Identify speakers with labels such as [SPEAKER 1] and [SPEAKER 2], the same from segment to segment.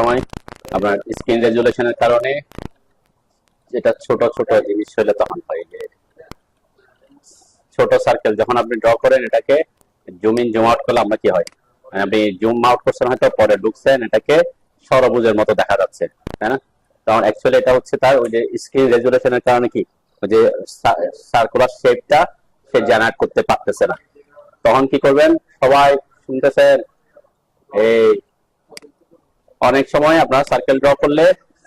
[SPEAKER 1] সময় আপনার স্ক্রিন রেজুলেশনের কারণে যেটা ছোট ছোট জিনিস হলে তখন হয় যে ছোট সার্কেল যখন আপনি ড্র করেন এটাকে জুম ইন জুম আউট করলে আমরা কি হয়, মানে আপনি জুম আউট করছেন হয়তো পরে ঢুকছেন এটাকে ষড়ভুজের মতো দেখা যাচ্ছে, তাই না? তখন অ্যাকচুয়ালি এটা হচ্ছে তার ওই যে স্ক্রিন রেজুলেশনের কারণে কি ওই যে সার্কুলার শেপটা সে জেনারেট করতে পারতেছে না। তখন কি করবেন সবাই শুনতেছেন? এই অনেক সময় আপনার সার্কেল ড্র করলে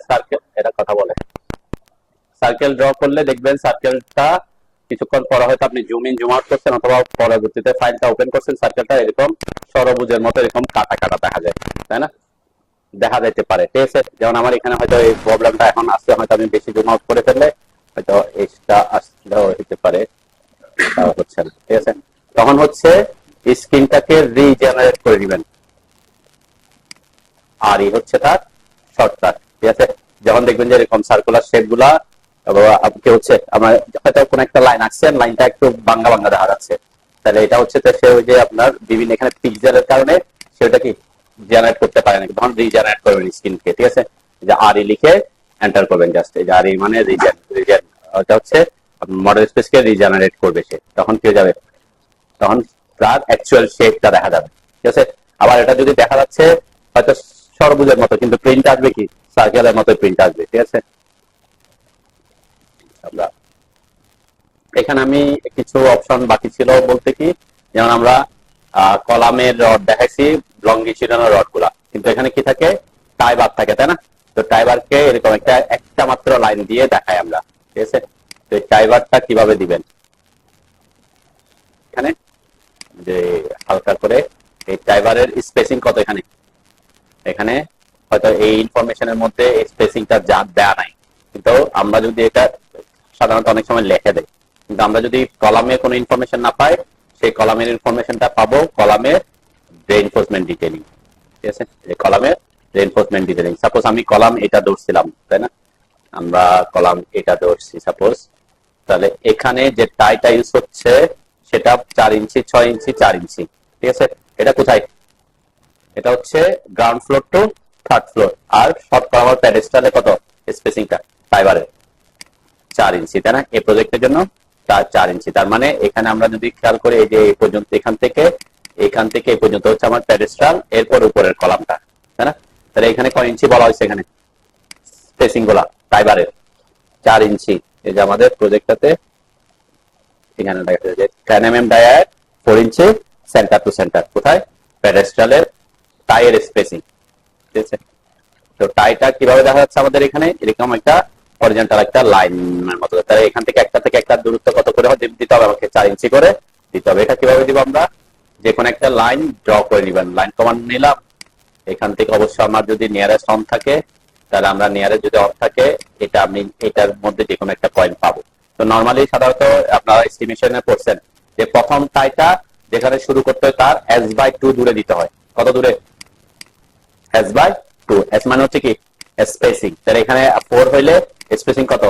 [SPEAKER 1] সার্কেল এটা কথা বলে সার্কেল ড্র করলে দেখবেন সার্কেলটা কিছুক্ষণ পরে হয়তো আপনি জুম ইন জুম আউট করছেন অথবা পরবর্তীতে ফাইলটা ওপেন করছেন, সার্কেলটা এরকম ষড়ভুজের মতো এরকম কাটা কাটা দেখা যায়, তাই না? দেখা যাইতে পারে, ঠিক আছে? যেমন আমার এখানে হয়তো এই প্রবলেমটা এখন আসছে, হয়তো আমি বেশি জুম আউট করে ফেললে হয়তো এইটা আসলেও হতে পারে, তাও হচ্ছে না, ঠিক আছে? তখন হচ্ছে স্ক্রিনটাকে রিজেনারেট করে দিবেন, আর এই হচ্ছে তার শর্টকাট, ঠিক আছে? যখন দেখবেন যে এরকম সার্কুলার শেপ গুলা কি হচ্ছে আমরা হয়তো কোন একটা লাইন আসছে, লাইনটা একটু বাঙ্গা বাঙ্গা দেখা যাচ্ছে, তাহলে এটা হচ্ছে সে ওই যে আপনার বিভিন্ন এখানে পিক্সেলের কারণে সেটা কি জেনারেট করতে পারে না, তখন রিজেনারেট করবেন স্ক্রিনকে, ঠিক আছে? যে আর ই লিখে এন্টার করবেন, জাস্ট এই যে আর ই মানে রিজেন এটা হচ্ছে মডেল স্পেসকে রিজেনারেট করবে সে, তখন কি হয়ে যাবে, তখন তার অ্যাকচুয়াল শেপটা দেখা যাবে, ঠিক আছে? আবার এটা যদি দেখা যাচ্ছে হয়তো ষড়ভুজের মতো কিন্তু প্রিন্ট আসবে কি সার্কেলের মতো প্রিন্ট আসবে, ঠিক আছে? আমরা এখানে আমি কিছু অপশন বাকি ছিল বলতে কি, যেমন আমরা কলামের রড দেখাইছি, লঙ্গিটিউডাল রড গুলা, কিন্তু এখানে কি থাকে টাই বার থাকে, তাই না? তো টাই বারকে এরকম একটা মাত্র লাইন দিয়ে দেখাই আমরা, ঠিক আছে? তো এই টাই বারটা কিভাবে দিবেন, এখানে যে হালকা করে এই টাই বারের স্পেসিং কত, এখানে এখানে হয়তো এই ইনফরমেশনের মধ্যে স্পেসিংটা যা দেয়া নাই, কিন্তু আমরা যদি এটা সাধারণত অনেক সময় লেখে দেয়, কিন্তু আমরা যদি কলামে কোনো ইনফরমেশন না পাই সেই কলামের ইনফরমেশনটা পাবো কলামের রেইনফোর্সমেন্ট ডিটেইলিং, ঠিক আছে? এই কলামের রেইনফোর্সমেন্ট ডিটেইলিং, সাপোজ আমি কলাম এটা ধরছিলাম, তাই না? আমরা কলাম এটা ধরছি সাপোজ, তাহলে এখানে যে টাইটা ইউজ হচ্ছে সেটা 4 ইঞ্চি 6 ইঞ্চি 4 ইঞ্চি, ঠিক আছে? এটা কোথায়, এটা হচ্ছে ground floor to third floor, আর শর্ট করার প্যাডেস্টালে কত স্পেসিংটা ফাইবারের 4 ইঞ্চি, তাই না? এই প্রজেক্টের জন্য 4 ইঞ্চি, তার মানে এখানে আমরা যদি খেয়াল করি এই যে এই পর্যন্ত এখান থেকে এই পর্যন্ত হচ্ছে আমার প্যাডেস্টাল, এরপর উপরের কলামটা, তাই না? তাহলে এখানে কয় ইঞ্চি বলা হয়েছে, এখানে স্পেসিং গুলা ফাইবারের 4 ইঞ্চি। এই যে আমাদের প্রজেক্টটাতে এখানে দেখা যায় যে 10 mm ডায়ার 4 ইঞ্চি সেন্টার টু সেন্টার, কোথায় প্যাডেস্টালের টাইয়ের স্পেসিং, ঠিক আছে? তো টাইটা কিভাবে দেখা যাচ্ছে আমাদের এখানে এরকম একটা হরিজন্টাল একটা লাইনের মতো, তাহলে এখান থেকে একটা দূরত্ব কত করে দিতে হবে আমাকে, 4 ইঞ্চি করে দিতে হবে। এটা কিভাবে দিব আমরা, যে কোনো একটা লাইন ড্র করে নিবেন, লাইন কমান্ড নিলাম, এখান থেকে অবশ্য আমার যদি নিয়ারেস্ট অন থাকে তাহলে আমরা নিয়ারেস্ট যদি অন থাকে এটা আমি এটার মধ্যে যে কোনো একটা পয়েন্ট পাবো। তো নরমালি সাধারণত আপনারা এস্টিমেশনে পড়ছেন যে প্রথম টাইটা যেখানে শুরু করতে হয় তার s/2 দূরে দিতে হয়, কত দূরে, s/2, s মানে হচ্ছে কি স্পেসিং, তাহলে এখানে 4 হইলে স্পেসিং কত,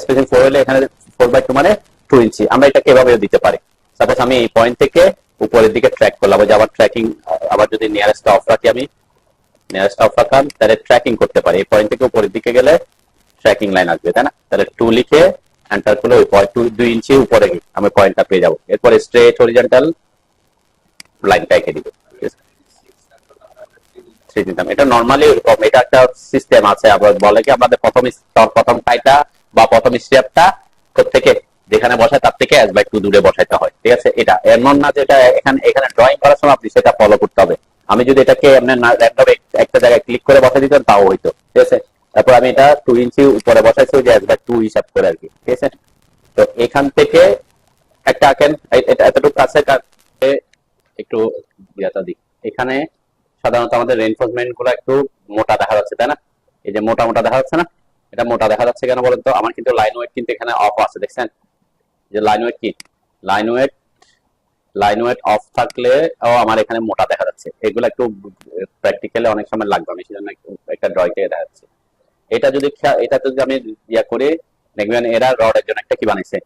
[SPEAKER 1] স্পেসিং 4 হইলে এখানে 4/2 মানে 2 ইঞ্চি। আমরা এটাকে এভাবে দিতে পারি, সাপোজ আমি এই পয়েন্ট থেকে উপরের দিকে ট্র্যাক করলাম, যে আবার ট্র্যাকিং, আবার যদি নিয়ারেস্ট অফ রাখি, আমি নিয়ারেস্ট অফ রাখলাম তাহলে ট্র্যাকিং করতে পারি, এই পয়েন্ট থেকে উপরের দিকে গেলে ট্র্যাকিং লাইন আসবে, তাই না? তাহলে 2 লিখে এন্টার করলে ওই পয়েন্ট 2 ইঞ্চি উপরে গিয়ে আমি পয়েন্টটা পেয়ে যাবো, এরপরে স্ট্রেট হরিজন্টাল লাইনটা এঁকে দিব, এটা নরমালি এরকম, এটা একটা সিস্টেম আছে। আবার বলে কি আমাদের প্রথম টাইটা বা প্রথম স্টেপটা থেকে যেখানে বসায় তার থেকে s/2 দূরে বসাইতে হয়, ঠিক আছে? এটা এমন না যে এটা এখানে ড্রয়িং করার সময় আপনি সেটা ফলো করতে হবে। আমি যদি এটাকে এমনি র্যান্ডম একটা জায়গায় ক্লিক করে বসাই দিতাম তাও হইতো, ঠিক আছে? তারপর আমি এটা 2 ইঞ্চি উপরে বসাইছি ওই যে s/2 হিসাব করে আর কি, ঠিক আছে? তো এখান থেকে একটা আঁকেন, এটা এতটুকু কাছে একটু ইয়াটা দিই, এখানে সাধারণত আমাদের রেইনফোর্সমেন্ট গুলো একটু মোটা দেখা যাচ্ছে, তাই না? এই যে মোটা মোটা দেখা যাচ্ছে না, এটা মোটা দেখা যাচ্ছে কেন বলেন তো, আমার কিন্তু লাইন ওয়েট কিন্তু এখানে অফ আছে, দেখছেন যে লাইন ওয়েট কি, line weight line weight off থাকলে আমার এখানে মোটা দেখা যাচ্ছে। এগুলো একটু প্র্যাকটিক্যালি অনেক সময় লাগবে, আমি সেজন্য একটা ড্রয়িং থেকে দেখা যাচ্ছে। এটা যদি আমি ইয়া করে দেখবেন এরা রডের জন্য একটা কি বানাইছে,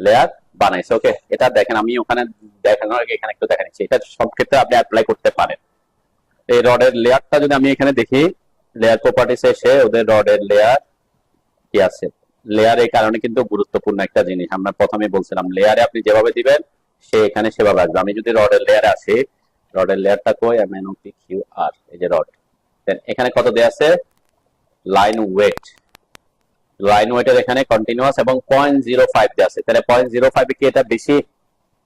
[SPEAKER 1] লেয়ার বানাইছে, ওকে? এটা দেখেন আমি ওখানে দেখানোর আগে এখানে একটু দেখে নিচ্ছি, এটা সব ক্ষেত্রে আপনি অ্যাপ্লাই করতে পারেন। এই রডের লেয়ারটা যদি আমি এখানে দেখি, লেয়ার প্রপার্টিস এসে ওদের রডের লেয়ার কি আছে, লেয়ার এই কারণে কিন্তু গুরুত্বপূর্ণ একটা জিনিস। আমরা প্রথমে বলছিলাম লেয়ারে আপনি যেভাবে দিবেন সে এখানে সেভাবে আসবে। আমি যদি রডের লেয়ারে আসি, রডের লেয়ারটা কই, MNOPQR, এই যে রড, দেন এখানে কত দেয়া আছে, লাইন ওয়েট, লাইন ওয়েটের এখানে কন্টিনিউয়াস এবং 0.05 দেয়া আছে। তাহলে 0.05 কি এটা বেশি?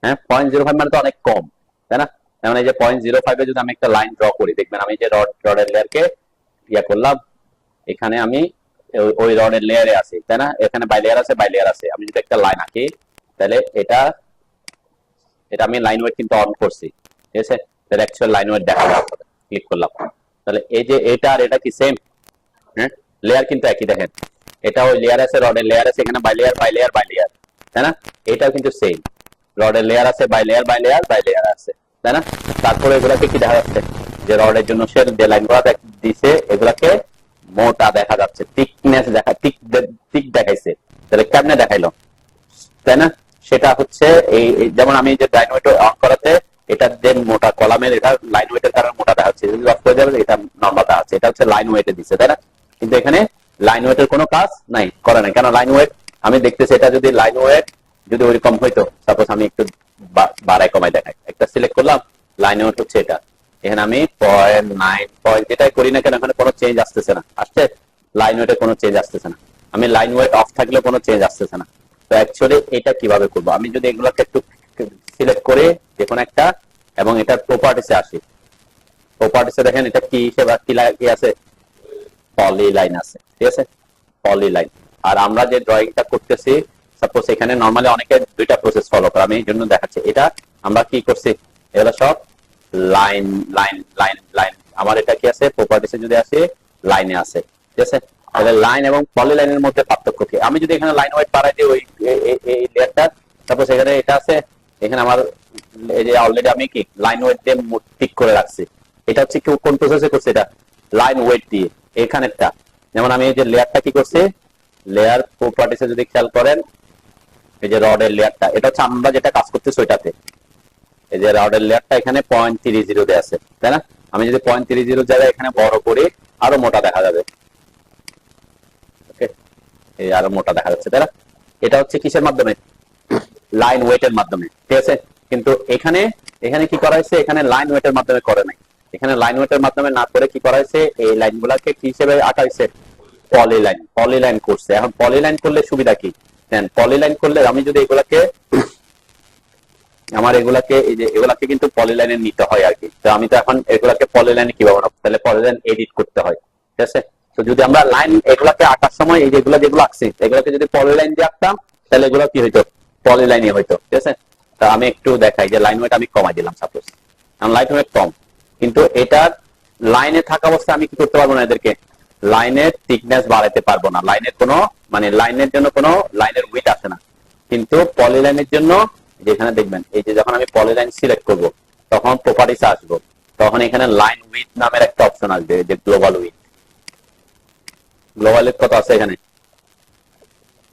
[SPEAKER 1] হ্যাঁ, 0.05 মানে তো অনেক কম, তাই না? যেমন এই যে 0.05 এ যদি আমি একটা লাইন ড্র করি, দেখবেন আমি যে রডের লেয়ারকে ইয়া করলাম, এখানে আমি ওই রডের লেয়ারে আছি, তাই না? এখানে বাই লেয়ার আছে, বাই লেয়ার আছে। আমি যদি একটা লাইন আঁকি, তাহলে এটা এটা আমি লাইন ওয়েট কিন্তু অন করছি, ঠিক আছে? তাহলে অ্যাকচুয়াল লাইন ওয়েট দেখা যাবে, ক্লিক করলাম। তাহলে এই যে এটা আর এটা কি সেম? হ্যাঁ, লেয়ার কিন্তু একই, দেখেন এটা ওই লেয়ার আছে, রডের লেয়ার আছে, এখানে by layer by layer by layer, তাই না? এটাও কিন্তু সেম, রডের লেয়ার আছে, by layer by layer by layer আছে, তাই না? তারপরে এগুলাকে কি দেখা যাচ্ছে, যে রডের জন্য সে যে লাইনগুলো দিছে এগুলাকে মোটা দেখা যাচ্ছে, থিকনেস দেখা, থিক দেখাইছে। তাহলে কেমনে দেখাইলো, তাই না? সেটা হচ্ছে এই যেমন আমি যে লাইন ওয়েট অন করাতে এটা যে মোটা কলামের, এটা লাইন ওয়েটের কারণে মোটা দেখাচ্ছে, যদি অফ করে যাবে এটা নরমাল দেখাচ্ছে, এটা হচ্ছে লাইন ওয়েটে দিচ্ছে, তাই না? কিন্তু এখানে লাইন ওয়েটের কোনো কাজ নাই, করে নাই, কেন? লাইন ওয়েট আমি দেখতেছি, এটা যদি লাইন ওয়েট যদি ওইরকম হইতো, সাপোজ আমি একটু বাড়ায় কমায় দেখাই, একটা সিলেক্ট করলাম, লাইন ওয়েট হচ্ছে এটা, এখানে আমি 0.9 যেটাই করি না কেন এখানে কোনো চেঞ্জ আসতেছে না, আসছে লাইন ওয়েটে কোনো চেঞ্জ আসতেছে না, আমি লাইন ওয়েট অফ থাকলেও কোনো চেঞ্জ আসতেছে না। তো অ্যাকচুয়ালি এটা কিভাবে করবো, আমি যদি এগুলোকে একটু সিলেক্ট করে যে কোনো একটা এবং এটার প্রপার্টিসে আসি, প্রপার্টিসে দেখেন এটা কি হিসেবে কি আছে, পলি লাইন আছে, ঠিক আছে? পলি লাইন। আর আমরা যে ড্রয়িংটা করতেছি, সাপোজ এখানে নরমালি অনেকে দুইটা প্রসেস ফলো করে, আমি এই জন্য দেখাচ্ছি। এটা আমরা কি করছি, এগুলো সব লাইন লাইন লাইন লাইন, আমার এটা কি আছে, প্রপার্টিসে যদি আসি লাইনে আছে, ঠিক আছে? তাহলে লাইন এবং পলি লাইনের মধ্যে পার্থক্য কি? আমি যদি এখানে লাইন ওয়েট বাড়াই দিই, ওই এই লেয়ারটা, সাপোজ এখানে এটা আছে, এখানে আমার এই যে অলরেডি আমি কি লাইন ওয়েট দিয়ে ঠিক করে রাখছি, এটা হচ্ছে কোন প্রসেসে করছে, এটা লাইন ওয়েট দিয়ে। এখানেরটা যেমন আমি এই যে লেয়ারটা কি করছি, লেয়ার প্রপার্টিসে যদি খেয়াল করেন, এই যে রডের লেয়ারটা, এটা হচ্ছে আমরা যেটা কাজ করতেছি ওইটাতে, এই যে রডের লেয়ারটা এখানে 0.30 তে আছে, তাই না? আমি যদি 0.30 জায়গায় এখানে বড় করি, আরো মোটা দেখা যাবে, ওকে, এই আরো মোটা দেখা যাচ্ছে, তাই না? এটা হচ্ছে কিসের মাধ্যমে, লাইন ওয়েটের মাধ্যমে, ঠিক আছে? কিন্তু এখানে এখানে কি করা হয়েছে, এখানে লাইন ওয়েটের মাধ্যমে করে নাই, এখানে লাইন ওয়েটের মাধ্যমে না করে কি করা হয়েছে, এই লাইনগুলোকে কি হিসেবে আঁকা হয়েছে, পলি লাইন, পলি লাইন করছে। এখন পলি লাইন করলে সুবিধা কি, দেন পলি লাইন করলে আমি যদি এগুলাকে আমার এগুলাকে এই যে এগুলাকে কিন্তু পলি লাইনে নিতে হয় আর কি, তো আমি তো এখন এগুলাকে পলি লাইনে কিভাবে বানাবো, তাহলে পলি লাইন এডিট করতে হয়, ঠিক আছে? তো যদি আমরা লাইন এগুলাকে আঁকার সময় এই যেগুলো যেগুলো আঁকছি এগুলাকে যদি পলি লাইন দিয়ে আঁকতাম, তাহলে এগুলো কি হইতো, পলি লাইনই হইতো, ঠিক আছে? তা আমি একটু দেখাই যে লাইন ওয়েট আমি কমাই দিলাম, সাপোজ এখন লাইন ওয়েট কম, কিন্তু এটার লাইনে থাকা অবস্থায় আমি কি করতে পারবো না, এদেরকে লাইনের থিকনেস বাড়াইতে পারবো না, লাইনের কোনো মানে লাইনের জন্য কোনো লাইনের উইথ আসে না। কিন্তু পলি লাইনের জন্য যেখানে দেখবেন এই যে যখন আমি পলি লাইন সিলেক্ট করবো, তখন প্রপার্টিসে আসবো, তখন এখানে লাইন উইথ নামের একটা অপশন আসবে, যে গ্লোবাল উইথ, গ্লোবাল উইথ কত আছে এখানে,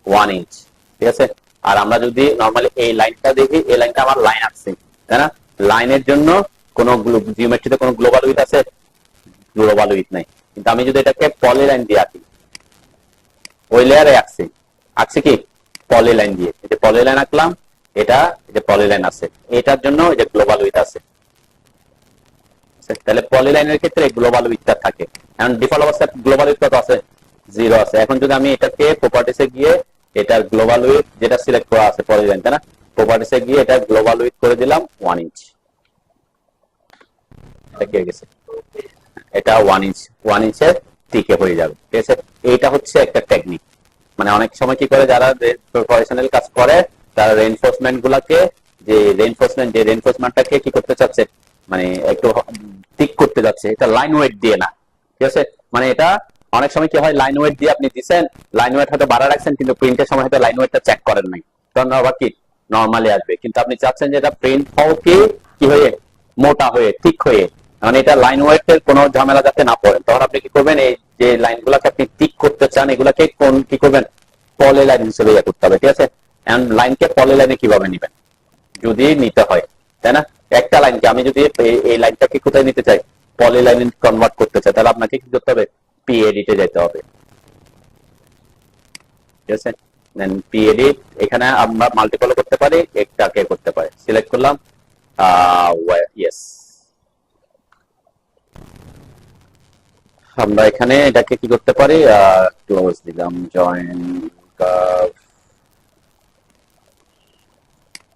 [SPEAKER 1] 1 ইঞ্চ, ঠিক আছে? আর আমরা যদি নর্মালি এই লাইনটা দেখি, এই লাইনটা আমার লাইন আসছে, তাই না? লাইনের জন্য কোন জিওমেট্রিতে কোন গ্লোবাল উইথ আছে, গ্লোবাল উইথ নাই। কিন্তু আমি যদি এটাকে পলি লাইন দিয়ে আঁকি, ওই লেয়ারে আঁকছি, আঁকছি কি পলি লাইন দিয়ে, এই যে পলি লাইন আঁকলাম, এটা এই যে পলি লাইন আছে, এটার জন্য এই যে গ্লোবাল উইথ আছে, তাহলে পলি লাইনের ক্ষেত্রে গ্লোবাল উইথটা থাকে। এখন ডিফল্ট অবস্থায় গ্লোবাল উইথ কত আছে, 0 আছে। এখন যদি আমি এটাকে প্রপার্টিসে গিয়ে এটার গ্লোবাল উইথ যেটা সিলেক্ট করা আছে পলি লাইন, তাই না, প্রপার্টিসে গিয়ে এটা গ্লোবাল উইথ করে দিলাম 1 ইঞ্চ, এটা কি হয়ে গেছে, এটা 1 ইঞ্চ, 1 ইঞ্চের টিকে হয়ে যাবে, ঠিক আছে? এইটা হচ্ছে একটা টেকনিক। মানে অনেক সময় কি করে যারা প্রফেশনাল কাজ করে, তারা রেইনফোর্সমেন্ট গুলাকে যে রেইনফোর্সমেন্টটাকে কি করতে চাচ্ছে, মানে একটু ঠিক করতে যাচ্ছে, এটা লাইন ওয়েট দিয়ে না, ঠিক আছে? মানে এটা অনেক সময় কি হয়, লাইন ওয়েট দিয়ে আপনি দিচ্ছেন, লাইন ওয়েট হয়তো বাড়া রাখছেন, কিন্তু প্রিন্টের সময় হয়তো লাইন ওয়েটটা চেক করেন নাই, তখন আবার কি নর্মালি আসবে। কিন্তু আপনি চাচ্ছেন যে এটা প্রিন্ট হও কি হয়ে, মোটা হয়ে, ঠিক হয়ে, মানে এটা লাইন ওয়েটের কোনো ঝামেলা যাতে না পড়েন, তখন আপনি কি করবেন, এই যে লাইনগুলোকে আপনি ঠিক করতে চান এগুলাকে কি করবেন, পলি লাইন হিসেবে ইয়ে করতে হবে, ঠিক আছে? এন্ড লাইনকে পলি লাইনে কিভাবে নিবেন যদি নিতে হয়, তাই না? একটা লাইনকে আমি যদি এই লাইনটাকে কোথায় নিতে চাই, পলিলাইনে কনভার্ট করতে চাই, তাহলে আপনাকে কি করতে হবে? পি এডিটে যেতে হবে। ঠিক আছে, দেন পি এডিট, এখানে আমরা মাল্টিপল করতে পারি, একটাকে করতে পারি। সিলেক্ট করলাম, ইয়েস, আমরা এখানে এটাকে কি করতে পারি? ক্লোজ দিলাম, জয়েন কার্ভ,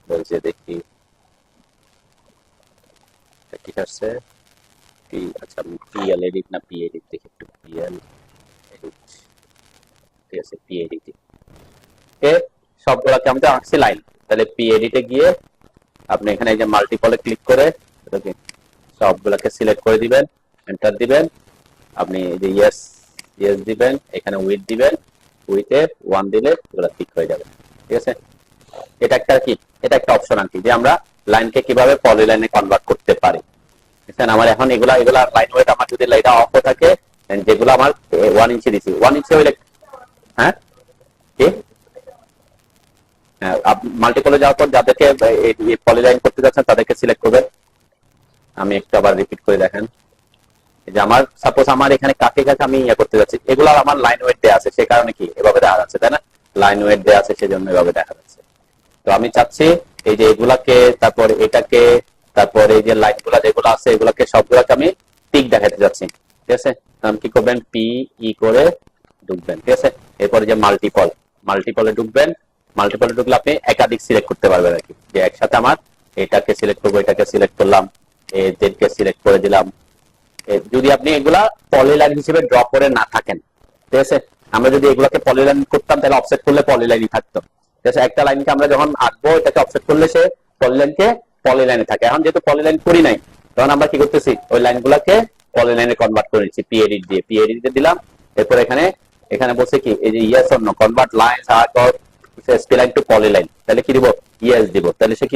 [SPEAKER 1] বলছে দেখি কি আসছে। পি, আচ্ছা আমি পিএল এডিট না পি এডিট দেখি একটু। পিএল এডিট, ঠিক আছে, পি এডিট এ সবগুলোকে আমি তো আঁকছি লাইন, তাহলে পি এডিটে গিয়ে আপনি এখানে এই যে মাল্টিপলে ক্লিক করে এটাকে সবগুলোকে সিলেক্ট করে দিবেন, এন্টার দিবেন। আপনি এই যে ইয়েস ইয়েস দিবেন, এখানে উইথ দিবেন, উইথে 1 দিলে এগুলো ঠিক হয়ে যাবে। ঠিক আছে, এটা একটা কি, এটা একটা অপশন আর কি, যে আমরা লাইনকে কিভাবে পলিলাইনে কনভার্ট করতে পারি। বুঝছেন? আমার এখন এগুলা এগুলা লাইন ওয়েট আমার যদি লাইনটা অফ থাকে, যেগুলো আমার 1 ইঞ্চি দিছি, 1 ইঞ্চি হইলে, হ্যাঁ কি মাল্টিপলে যাওয়ার পর যাদেরকে পলিলাইন করতে যাচ্ছেন তাদেরকে সিলেক্ট করবেন। আমি একটু আবার রিপিট করে দেখেন, যে আমার সাপোজ আমার এখানে কাকে কাছে আমি ইয়ে করতে যাচ্ছি, এগুলো আমার লাইন ওয়েট দেওয়া আছে, সে কারণে কি এভাবে দেখা যাচ্ছে, তাই না? লাইন ওয়েট দেওয়া আছে সেজন্য এভাবে দেখা যাচ্ছে। তো আমি চাচ্ছি এই যে এগুলাকে, তারপর এটাকে, তারপর এই যে লাইন গুলা যেগুলো আছে এগুলাকে সবগুলাকে আমি টিক দেখাতে যাচ্ছি। ঠিক আছে, আমি কি করবেন? পি ই করে ঢুকবেন। ঠিক আছে, এরপরে যে মাল্টিপল, মাল্টিপলে ঢুকবেন। মাল্টিপলে ঢুকলে আপনি একাধিক সিলেক্ট করতে পারবেন আর কি, যে একসাথে আমার এটাকে সিলেক্ট করবো, এটাকে সিলেক্ট করলাম, এদেরকে সিলেক্ট করে দিলাম। যদি আপনি এগুলা পলিলাইন হিসেবে ড্র করে না থাকেন, ঠিক আছে, আমরা যদি এগুলাকে পলিলাইন করতাম তাহলে অফসেট করলে পলিলাইনই থাকতো। ঠিক আছে, একটা লাইনকে আমরা যখন আঁকবো এটাকে অফসেট করলে সে পলিলাইনকে পলিলাইনে থাকে। এখন যেহেতু পলিলাইন করি নাই, তখন আমরা কি করতেছি? ওই লাইনগুলোকে পলিলাইনে কনভার্ট করে নিচ্ছি পি এডিট দিয়ে। পি এডিট দিয়ে দিলাম, এরপর এখানে এখানে বলছে কি, এই যে yes or no, convert lines arc or spline to polyline, তাহলে কি দিব? ইয়েস দিব। তাহলে সে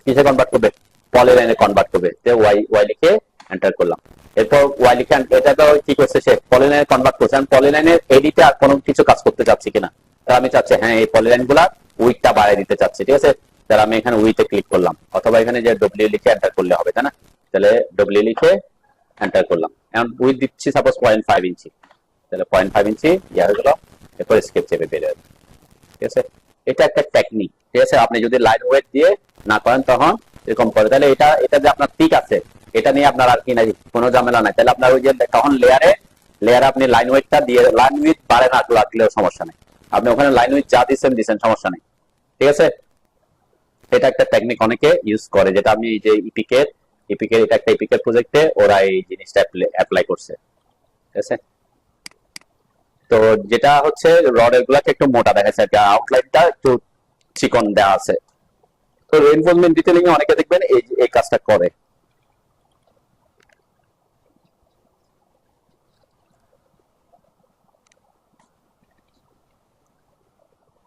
[SPEAKER 1] কিসে কনভার্ট করবে? পলিলাইনে কনভার্ট করবে। ওয়াই ওয়াই লিখে এন্টার করলাম। এরপর ওয়াই লিখে, এটা তো কি করছে সে? পলিলাইনে কনভার্ট করছে। আমি পলিলাইনের এডিটে আর কোনো কিছু কাজ করতে চাচ্ছি কিনা, তাহলে আমি চাচ্ছি হ্যাঁ এই পলিলাইন গুলা উইথটা বাড়াই দিতে চাচ্ছি। ঠিক আছে, তাহলে আমি এখানে উইথে ক্লিক করলাম, অথবা এখানে যে ডব্লিউ লিখে এন্টার করলে হবে, তাই না? তাহলে ডব্লিউ লিখে এন্টার করলাম। এখন উইথ দিচ্ছি সাপোজ 0.5 ইঞ্চি, তাহলে 0.5 ইঞ্চি ইয়া হয়ে গেল। এরপর স্কেপ চেপে বের হবে। ঠিক আছে, এটা একটা টেকনিক। ঠিক আছে, আপনি যদি লাইন ওয়েট দিয়ে না করেন তখন এরকম করে, তাহলে এটা এটা যে আপনার ঠিক আছে, এটা নিয়ে আপনার আর কি নাই, কোনো ঝামেলা নাই। তাহলে আপনার ওই যে তখন লেয়ারে লেয়ারে আপনি লাইন ওয়েটটা দিয়ে, লাইন উইথ বাড়ে না লাগলেও সমস্যা নেই, আপনি ওখানে লাইন উইথ যা দিচ্ছেন দিচ্ছেন, সমস্যা নেই। ঠিক আছে, এটা একটা টেকনিক অনেকে ইউজ করে, যেটা আমি এই যে ইপিকের এটা একটা ইপিকের প্রজেক্টে ওরা এই জিনিসটা অ্যাপ্লাই করছে। ঠিক আছে, তো যেটা হচ্ছে রডের গুলাকে একটু মোটা দেখাচ্ছে, আউটলাইনটা একটু চিকন দেওয়া আছে। তো রেইনফোর্সমেন্ট ডিটেইলিং এ অনেকে দেখবেন এই এই কাজটা করে।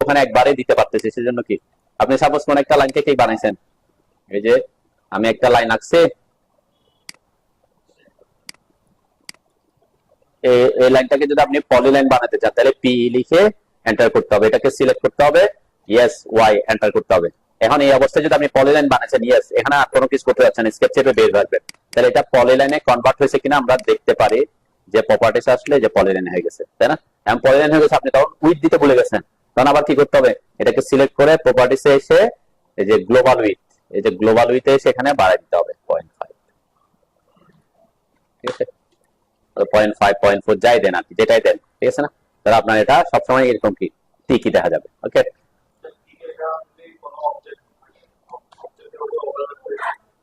[SPEAKER 1] ওখানে একবারে দিতে পারতেছি, সেজন্য কি আপনি সাপোজ কোন একটা লাইনকে কি বানাইছেন, এই যে আমি একটা লাইন আঁকছি, এই লাইনটাকে যদি আপনি পলিলাইন বানাতে চান তাহলে পি লিখে এন্টার করতে হবে, এটাকে সিলেক্ট করতে হবে, ইয়েস ওয়াই এন্টার করতে হবে। এখন এই অবস্থায় যদি আপনি পলিলাইন বানাচ্ছেন, ইয়েস, এখানে আর কোনো কিছু করতে যাচ্ছেন, স্কেপ চেপে বের রাখবেন, তাহলে এটা পলিলাইনে কনভার্ট হয়েছে কিনা আমরা দেখতে পারি। যে প্রপার্টিস আসলে যে পলিলাইন হয়ে গেছে, তাই না? এখন পলিলাইন হয়ে গেছে, আপনি তখন উইথ দিতে ভুলে গেছেন, তখন আবার কি করতে হবে? এটাকে সিলেক্ট করে প্রপার্টিসে এসে এই যে গ্লোবাল উইথ, এই যে গ্লোবাল উইথে এসে এখানে বাড়াই দিতে হবে 0.5। ঠিক আছে, 0.5 0.4 যাই দেন আপনি, যেটাই দেন, ঠিক আছে না? তাহলে আপনার এটা সবসময় এরকম কি ঠিকই দেখা যাবে। ওকে,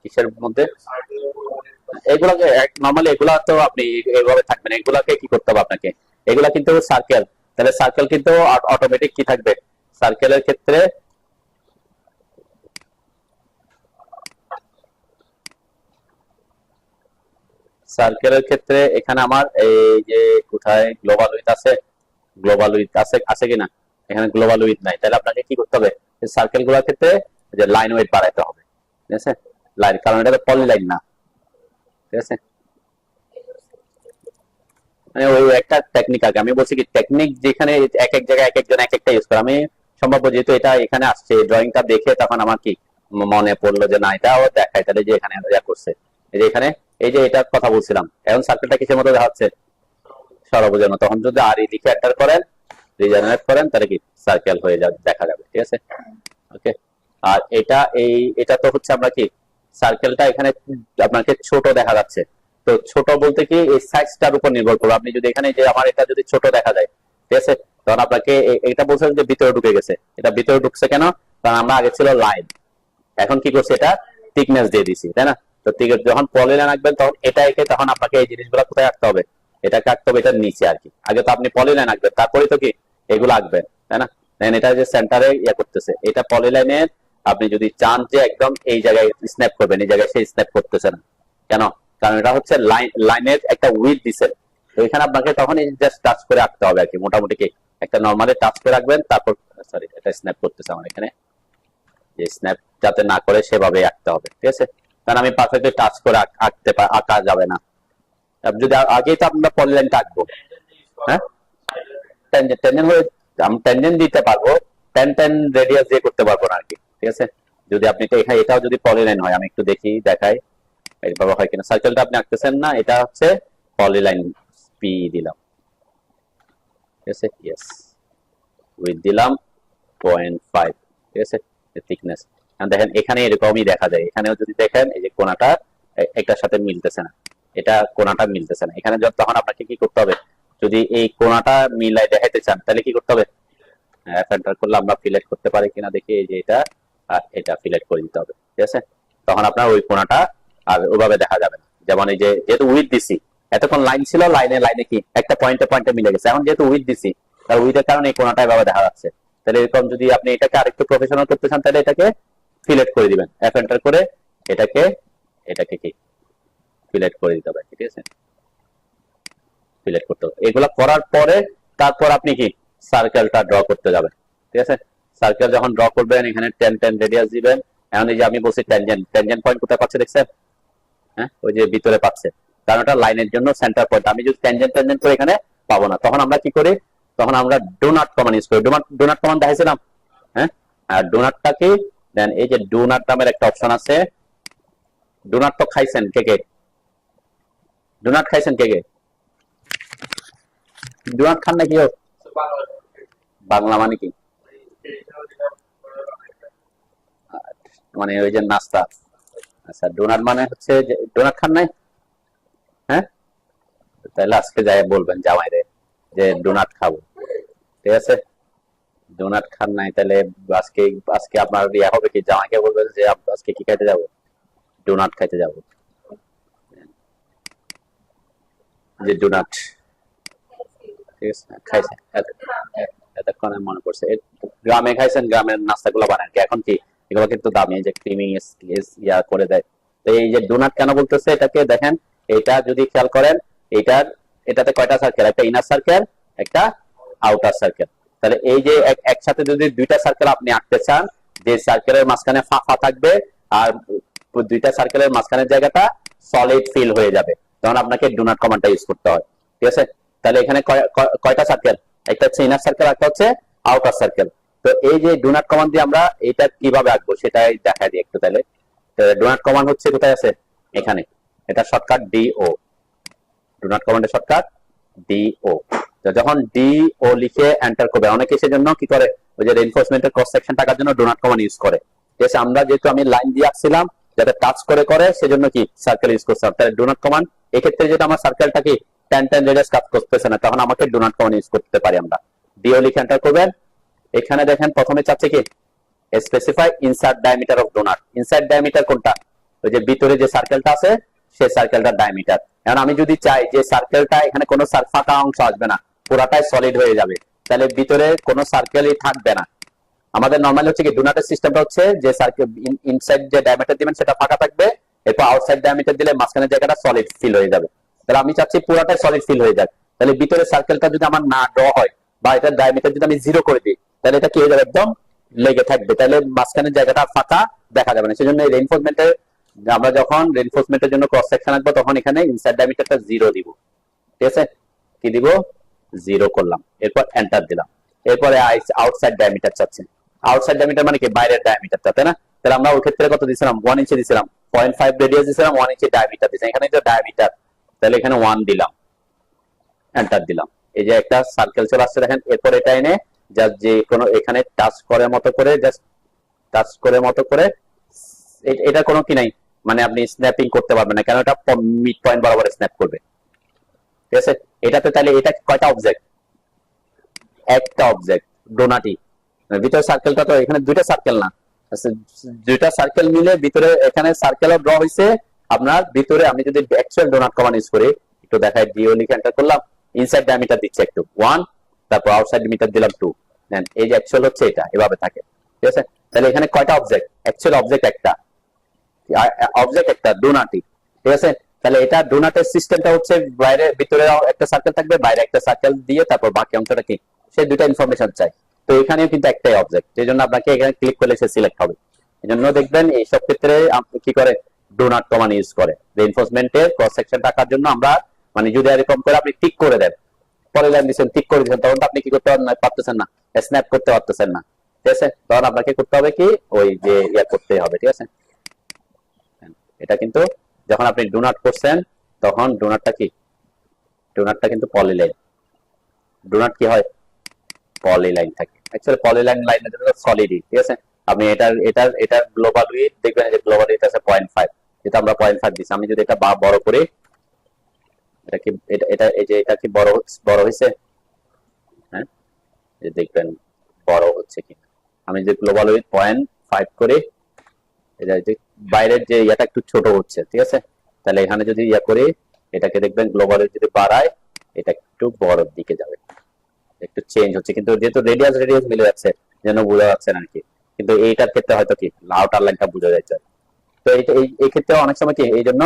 [SPEAKER 1] কিসের মধ্যে? এগুলাকে নর্মালি এগুলা তো আপনি এইভাবে থাকবেন, এগুলাকে কি করতে হবে আপনাকে? এগুলা কিন্তু সার্কেল, তাহলে সার্কেল কিন্তু অটোমেটিক কি থাকবে? সার্কেলের ক্ষেত্রে এখানে আমার এই যে কোথায় গ্লোবাল উইথ আছে, গ্লোবাল উইথ আছে আছে কিনা? এখানে গ্লোবাল উইথ নাই, তাহলে আপনাকে কি করতে হবে? সার্কেল গুলোর ক্ষেত্রে যে লাইন ওয়েট বাড়াইতে হবে। ঠিক আছে, লাইন, কারণ এটা তো পলি লাইন না। ঠিক আছে, মানে ওই একটা টেকনিক আগে আমি বলছি কি, টেকনিক যেখানে এক এক জায়গায় এক একজন এক একটা ইউজ করে, আমি সম্ভব যেহেতু এটা এখানে আসছে ড্রয়িংটা দেখে তখন আমার কি মনে পড়লো যে না এটাও দেখায়, তাহলে যে এখানে ইয়া করছে, এই যে এখানে এই যে এটার কথা বলছিলাম, এখন সার্কেলটা কিসের মতো দেখাচ্ছে? ষড়ভুজের মতো। তখন যদি আর লিখে এন্টার করেন, রিজেনারেট করেন, তাহলে কি সার্কেল হয়ে যাবে, দেখা যাবে। ঠিক আছে, ওকে। আর এটা তো হচ্ছে আমরা কি সার্কেলটা এখানে আপনাকে ছোট দেখা যাচ্ছে। তো ছোট বলতে কি এই সাইজটার উপর নির্ভর করবে। আপনি যদি এখানে যে আমার এটা যদি ছোট দেখা যায়, ঠিক আছে, তখন আপনাকে এটা বলছেন যে ভিতরে ঢুকে গেছে। এটা ভিতরে ঢুকছে কেন? কারণ আমরা আগে ছিল লাইন, এখন কি করছে, এটা থিকনেস দিয়ে দিছি, তাই না? তো যখন পলিলাইন আঁকবেন তখন এটা এঁকে তখন আপনাকে এই জিনিসগুলো কোথায় আঁকতে হবে? এটাকে আঁকতে হবে এটার নিচে আর কি। আগে তো আপনি পলিলাইন আঁকবেন, তারপরে তো কি এগুলো আঁকবেন, তাই না? দেন এটা যে সেন্টারে ইয়া করতেছে, এটা পলিলাইনের আপনি যদি চান যে একদম এই জায়গায় স্ন্যাপ করবেন, এই জায়গায় সে স্ন্যাপ করতেছে না কেন? কারণ এটা হচ্ছে লাইনের একটা উইথ দিছে। তো এখানে আপনাকে তখন জাস্ট টাচ করে আঁকতে হবে আর কি, মোটামুটি কি একটা নর্মালি টাচ করে রাখবেন। তারপর সরি, এটা স্ন্যাপ করতেছে আমার এখানে, যে স্ন্যাপ যাতে না করে সেভাবে আঁকতে হবে, ঠিক আছে? কারণ আমি পারফেক্টলি টাচ করে আঁকা যাবে না। যদি আগেই তো আমরা পলিলাইনটা আঁকবো, হ্যাঁ, ট্যানজেন্ট হয়ে আমি ট্যানজেন্ট দিতে পারবো, টেন রেডিয়াস দিয়ে করতে পারবো না আর কি, ঠিক আছে? যদি আপনি তো এখানে এটাও যদি পলিলাইন হয়, আমি একটু দেখাই এইভাবে হয় কিনা। সার্কেলটা আপনি আঁকতেছেন না, এটা হচ্ছে পলিলাইন, পি দিলাম, ঠিক আছে, ইয়েস, উইথ দিলাম 0.5, ঠিক আছে, থিকনেস। দেখেন এখানে এরকমই দেখা যায়, এখানেও যদি দেখেন এই যে কোণাটা একটার সাথে মিলতেছে না, এটা কোণাটা মিলতেছে না। এখানে তখন আপনাকে কি করতে হবে, যদি এই কোণাটা মিলাই দেখাইতে চান তাহলে কি করতে হবে? এন্টার করলে আমরা ফিলেট করতে পারি কিনা দেখি, এই যে এটা আর এটা ফিলেট করে দিতে হবে, ঠিক আছে? তখন আপনার ওই কোণাটা আর ওইভাবে দেখা যাবে না। যেমন এই যে যেহেতু উইথ দিছি, এতক্ষণ লাইন ছিল, লাইনে কি একটা পয়েন্টে মিলে গেছে, এখন যেহেতু উইথ দিছি তার উইথের কারণে এই কোণাটা এভাবে দেখা যাচ্ছে। তাহলে এরকম যদি আপনি এটাকে আরেকটু প্রফেশনাল করতে চান তাহলে এটাকে ফিলেট করে দিবেন, এন্টার করে এটাকে কি ফিলেট করে দিতে হবে, ঠিক আছে? ফিলেট করতে হবে। এগুলা করার পরে তারপর আপনি কি সার্কেলটা ড্র করতে যাবেন, ঠিক আছে? সার্কেল যখন ড্র করবেন এখানে 10 রেডিয়াস দিবেন। এখন এই যে আমি বলছি ট্যানজেন্ট পয়েন্ট কোথায় পাচ্ছে দেখছেন? হ্যাঁ, ওই যে ভিতরে পাচ্ছে, কারণ এটা লাইনের জন্য সেন্টার পয়েন্ট। আমি যদি ট্যানজেন্ট করে এখানে পাবো না, তখন আমরা কি করি, তখন আমরা ডু নট কমান্ড ইউজ করি। ডু নট কমান্ড দেখাইছিলাম, হ্যাঁ? আর ডু নটটা কি, দেন এই যে ডু নট নামের একটা অপশন আছে। ডু নট তো খাইছেন কে? ডু নট খাইছেন কে? ডু নট খান নাকি? বাংলা মানে কি? মানে ওই যে নাস্তা। আচ্ছা, ডোনাট মানে হচ্ছে ডোনাট খান নাই? হ্যাঁ, তাহলে আজকে যাই বলবেন জামাইরে যে ডোনাট খাবো, ঠিক আছে? ডোনাট খান নাই তাহলে আজকে আজকে আপনার ইয়া হবে কি, জামাইকে বলবেন যে আজকে কি খাইতে যাবো? ডোনাট খাইতে যাবো, যে ডোনাট, ঠিক আছে? খাইছেন এতক্ষণে মনে পড়ছে, গ্রামে খাইছেন, গ্রামের নাস্তাগুলো বানান কি এখন কি এগুলো কিন্তু দামি, যে ক্রিমি ইয়া করে দেয়। তো এই যে ডোনাট কেন বলতেছে এটাকে, দেখেন এটা যদি খেয়াল করেন, এটাতে কয়টা সার্কেল, একটা ইনার সার্কেল, একটা আউটার সার্কেল। তাহলে এই যে একসাথে যদি দুইটা সার্কেল আপনি আঁকতে চান, যে সার্কেলের মাঝখানে ফাঁকা থাকবে আর দুইটা সার্কেলের মাঝখানের জায়গাটা সলিড ফিল হয়ে যাবে, তখন আপনাকে ডোনাট কমান্ডটা ইউজ করতে হয়, ঠিক আছে? তাহলে এখানে কয়টা সার্কেল, একটা হচ্ছে ইনার সার্কেল, একটা হচ্ছে আউটার সার্কেল। তো এই যে ডোনাট কমান্ড দিয়ে আমরা এটা কিভাবে আঁকবো সেটাই দেখা দিই একটু। তাহলে ডোনাট কমান্ড হচ্ছে কোথায় আছে, এখানে, এটা শর্টকাট ডিও, ডোনাট কমান্ডের শর্টকাট ডিও। তো যখন ডিও লিখে এন্টার করবে, অনেকে সেজন্য কি করে, ওই যে রেইনফোর্সমেন্টের ক্রস সেকশন টাকার জন্য ডোনাট কমান্ড ইউজ করে। ঠিক আছে, আমরা যেহেতু আমি লাইন দিয়ে আঁকছিলাম যাতে টাচ করে সেজন্য কি সার্কেল ইউজ করছিলাম। তাহলে ডোনাট কমান্ড এক্ষেত্রে যেটা আমার সার্কেলটা কি 10 রেডিয়াস কাজ করতেছে না, তখন আমাকে ডোনাট কমান্ড ইউজ করতে পারি আমরা। ডিও লিখে এন্টার করবেন। এখানে দেখেন প্রথমে চাচ্ছে কি specify insert diameter of donut. Insert diameter কোনটা, ওই যে ভিতরে যে সার্কেলটা আছে সেই সার্কেলটার ডায়ামিটার। এখন আমি যদি চাই যে সার্কেলটা এখানে কোনো ফাঁকা অংশ আসবে না, পুরাটাই সলিড হয়ে যাবে, তাহলে ভিতরে কোনো সার্কেলই থাকবে না। আমাদের নরমালি হচ্ছে কি ডোনাটের সিস্টেমটা হচ্ছে যে সার্কেল ইনসাইড যে ডায়ামিটার দিবেন সেটা ফাঁকা থাকবে, এরপর আউটসাইড ডায়ামিটার দিলে মাঝখানের জায়গাটা সলিড ফিল হয়ে যাবে। তাহলে আমি চাচ্ছি পুরাটাই সলিড ফিল হয়ে যাক। তাহলে ভিতরে সার্কেলটা যদি আমার না ড্র হয় বা এটার ডায়ামিটার যদি আমি 0 করে দিই, তাহলে এটা কি হয়ে যাবে, একদম লেগে থাকবে, তাহলে মাঝখানের জায়গাটা ফাঁকা দেখা যাবে না। সেজন্য এই রেইনফোর্সমেন্টের, আমরা যখন রেইনফোর্সমেন্টের জন্য ক্রস সেকশন আঁকবো তখন এখানে ইনসাইড ডায়ামিটারটা 0 দিব, ঠিক আছে? কি দিব, 0 করলাম, এরপর এন্টার দিলাম। এরপরে আউটসাইড ডায়ামিটার চাচ্ছেন। আউটসাইড ডায়ামিটার মানে কি বাইরের ডায়ামিটারটা, তাই না? তাহলে আমরা ওই ক্ষেত্রে কত দিছিলাম, 1 ইঞ্চি দিছিলাম। 0.5 রেডিয়াস দিয়েছিলাম, 1 ইঞ্চি ডায়ামিটার দিয়েছিলাম, এখানে যে ডায়ামিটার, তাহলে এখানে 1 দিলাম, এন্টার দিলাম, এই যে একটা সার্কেল চলে আসছে দেখেন। এরপর এটা এনে জাস্ট যে কোনো এখানে টাচ করার মতো করে, জাস্ট টাচ করে মতো করে, এটা কোনো কি নাই, মানে আপনি স্ন্যাপিং করতে পারবেন না, কেন এটা মিড পয়েন্ট বরাবর স্ন্যাপ করবে, ঠিক আছে। এটাতে তাহলে এটা কয়টা অবজেক্ট, একটা অবজেক্ট ডোনাটি, ভিতরে সার্কেলটা তো এখানে দুইটা সার্কেল না, দুইটা সার্কেল মিলে ভিতরে এখানে সার্কেলও ড্র হইছে আপনার ভিতরে। আমি যদি অ্যাকচুয়াল ডোনাট কমান্ড ইউজ করি, একটু দেখাই, ডিও লিখে এন্টার করলাম, ইনসাইড ডায়ামিটার দিচ্ছে একটু 1, তারপর আউটসাইড মিটার দিলাম 2, দেন এই যে অ্যাকচুয়াল হচ্ছে এটা এভাবে থাকে, ঠিক আছে। তাহলে এখানে কয়টা অবজেক্ট, অ্যাকচুয়াল অবজেক্ট একটা, অবজেক্ট একটা ডোনাটি, ঠিক আছে। তাহলে এটা ডোনাটের সিস্টেমটা হচ্ছে বাইরে ভিতরে একটা সার্কেল থাকবে, বাইরে একটা সার্কেল দিয়ে তারপর বাকি অংশটা কি, সেই দুইটা ইনফরমেশন চাই। তো এখানেও কিন্তু একটাই অবজেক্ট, সেই জন্য আপনাকে এখানে ক্লিক করলে সে সিলেক্ট হবে। এই জন্য দেখবেন এইসব ক্ষেত্রে আপনি কি করে, ডোনাট কমান্ড ইউজ করে রেইনফোর্সমেন্টের ক্রস সেকশন রাখার জন্য। আমরা মানে যদি এরকম করে আপনি টিক করে দেন, পরে লাইন দিচ্ছেন টিক করে দিচ্ছেন, তখন আপনি কি করতে পারতেছেন না, স্ন্যাপ করতে পারতেছেন না, ঠিক আছে। তখন আপনাকে করতে হবে কি, ওই যে ইয়া করতে হবে, ঠিক আছে। এটা কিন্তু যখন আপনি ডোনাট করছেন, তখন ডোনাটটা কি, ডোনাটটা কিন্তু পলিলাইন, ডোনাট কি হয়, পলিলাইন থাকে। অ্যাকচুয়ালি পলিলাইন লাইনের জন্য সলিডই, ঠিক আছে। আপনি এটার গ্লোবাল উইথ দেখবেন, যে গ্লোবাল উইথ আছে 0.5, যেটা আমরা 0.5 দিচ্ছি। আমি যদি এটা বড় করি, এটা কি এটা এই যে এটা কি বড় হয়েছে, হ্যাঁ, যে দেখবেন বড় হচ্ছে কি। আমি যে গ্লোবাল উইথ 0.5 করি, এটা যে বাইরের যে ইয়াটা একটু ছোট হচ্ছে, ঠিক আছে। তাহলে এখানে যদি ইয়া করি, এটাকে দেখবেন গ্লোবাল উইথ যদি বাড়ায়, এটা একটু বড়র দিকে যাবে, একটু চেঞ্জ হচ্ছে, কিন্তু যেহেতু রেডিয়াস মিলে যাচ্ছে, যেন বোঝা যাচ্ছে না কি। কিন্তু এইটার ক্ষেত্রে হয়তো কি আউটার লাইনটা বোঝা যাচ্ছে। তো এই ক্ষেত্রে অনেক সময় কি এই জন্য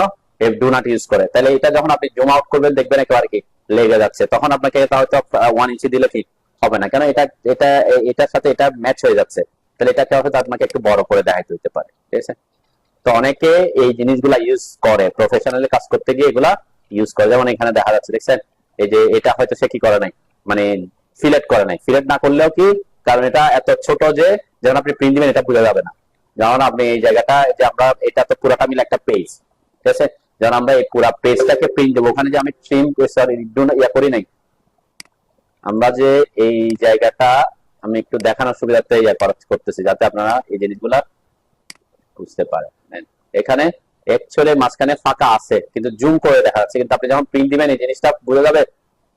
[SPEAKER 1] ডু নট ইউজ করে। তাহলে এটা যখন আপনি জুম আউট করবেন, দেখবেন একেবারে কি লেগে যাচ্ছে, তখন আপনাকে এটা হয়তো 1 ইঞ্চি দিলে কি হবে না, কেন এটা এটা এটার সাথে এটা ম্যাচ হয়ে যাচ্ছে। তাহলে এটাকে হয়তো আপনাকে একটু বড় করে দেখাইতে হতে পারে, ঠিক আছে। তো অনেকে এই জিনিসগুলা ইউজ করে, প্রফেশনালি কাজ করতে গিয়ে এগুলা ইউজ করে। যেমন এখানে দেখা যাচ্ছে, দেখছেন, এই যে এটা হয়তো সে কি করে নাই, মানে সিলেক্ট করে নাই। সিলেক্ট না করলেও কি, কারণ এটা এত ছোট যে যখন আপনি প্রিন্ট দিবেন এটা বোঝা যাবে না। যেমন আপনি এই জায়গাটা, যে আমরা এটা তো পুরোটা মিলে একটা পেজ, ঠিক আছে। যখন আমরা এই পুরো পেজটাকে প্রিন্ট দেবো, ওখানে যে আমি ট্রিম সরি ইয়া করি নাই, আমরা যে এই জায়গাটা আমি একটু দেখানোর সুবিধার্থে ইয়া করতেছি, যাতে আপনারা এই জিনিসগুলা বুঝতে পারেন। এখানে অ্যাকচুয়ালি মাঝখানে ফাঁকা আছে, কিন্তু জুম করে দেখা যাচ্ছে, কিন্তু আপনি যখন প্রিন্ট দিবেন এই জিনিসটা বোঝা যাবে।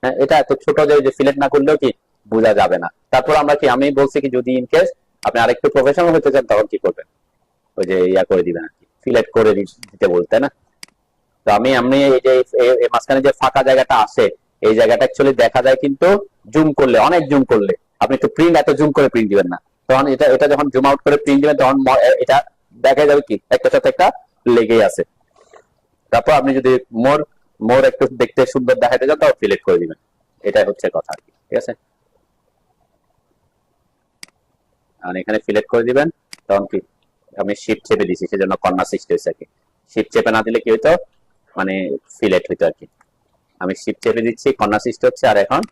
[SPEAKER 1] হ্যাঁ, এটা এত ছোট যে সিলেক্ট না করলেও কি বোঝা যাবে না। তারপর আমরা কি, আমি বলছি কি, যদি ইনকেস আপনি আরেকটু প্রফেশনাল হতে চান, তখন কি করবেন, ওই যে ইয়া করে দিবেন আর কি, সিলেক্ট করে দিতে বলতে না। তো আমি এই যে মাঝখানে যে ফাঁকা জায়গাটা আছে, এই জায়গাটা অ্যাকচুয়ালি দেখা যায়, কিন্তু জুম করলে, অনেক জুম করলে, আপনি তো প্রিন্ট এত জুম করে প্রিন্ট দিবেন না, তখন এটা যখন জুম আউট করে প্রিন্ট দিবেন, তখন এটা দেখা যাবে কি একটার সাথে একটা লেগেই আছে। তারপর আপনি যদি মোর একটু দেখতে সুন্দর দেখাতে চান, তাও সিলেক্ট করে দিবেন। এটাই হচ্ছে কথা আর কি, ঠিক আছে। আর এখানে সিলেক্ট করে দিবেন, তখন কি আমি শিফট চেপে দিছি, সেজন্য কর্নার সৃষ্টি হয়েছে আর কি। শিফট চেপে না দিলে কি হইতো, মানে সিলেক্ট হইতো আর কি। আমি শিফট চেপে দিচ্ছি, কর্নার সৃষ্টি হচ্ছে, আর এখন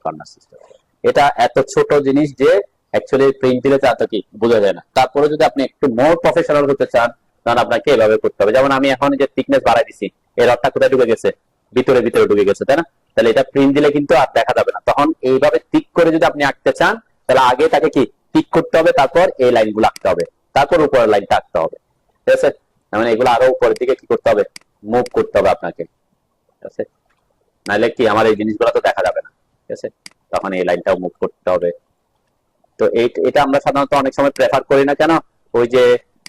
[SPEAKER 1] কর্নার সৃষ্টি হচ্ছে। এটা এত ছোট জিনিস যে অ্যাকচুয়ালি প্রিন্ট দিলে এত কি বোঝা যায় না। তারপরে যদি আপনি একটু মোর প্রফেশনাল হতে চান, তখন আপনাকে এভাবে করতে হবে। যেমন আমি এখন যে থিকনেস বাড়াই দিছি, এই রডটা কোথায় ঢুকে গেছে, ভিতরে ঢুকে গেছে, তাই না। তাহলে এটা প্রিন্ট দিলে কিন্তু আর দেখা যাবে না। তখন এইভাবে টিক করে যদি আপনি আঁকতে চান, তাহলে আগে তাকে কি টিক করতে হবে, তারপর এই লাইনগুলো আঁকতে হবে, তারপর উপরের লাইনটা আঁকতে হবে, ঠিক আছে। মানে এগুলো আরো উপরের দিকে কি করতে হবে, মুভ করতে হবে আপনাকে, ঠিক আছে। নাহলে কি আমার এই জিনিসগুলো তো দেখা যাবে না, ঠিক আছে। তখন এই লাইনটাও মুভ করতে হবে। তো এটা আমরা সাধারণত অনেক সময় প্রেফার করি না, কেন, ওই যে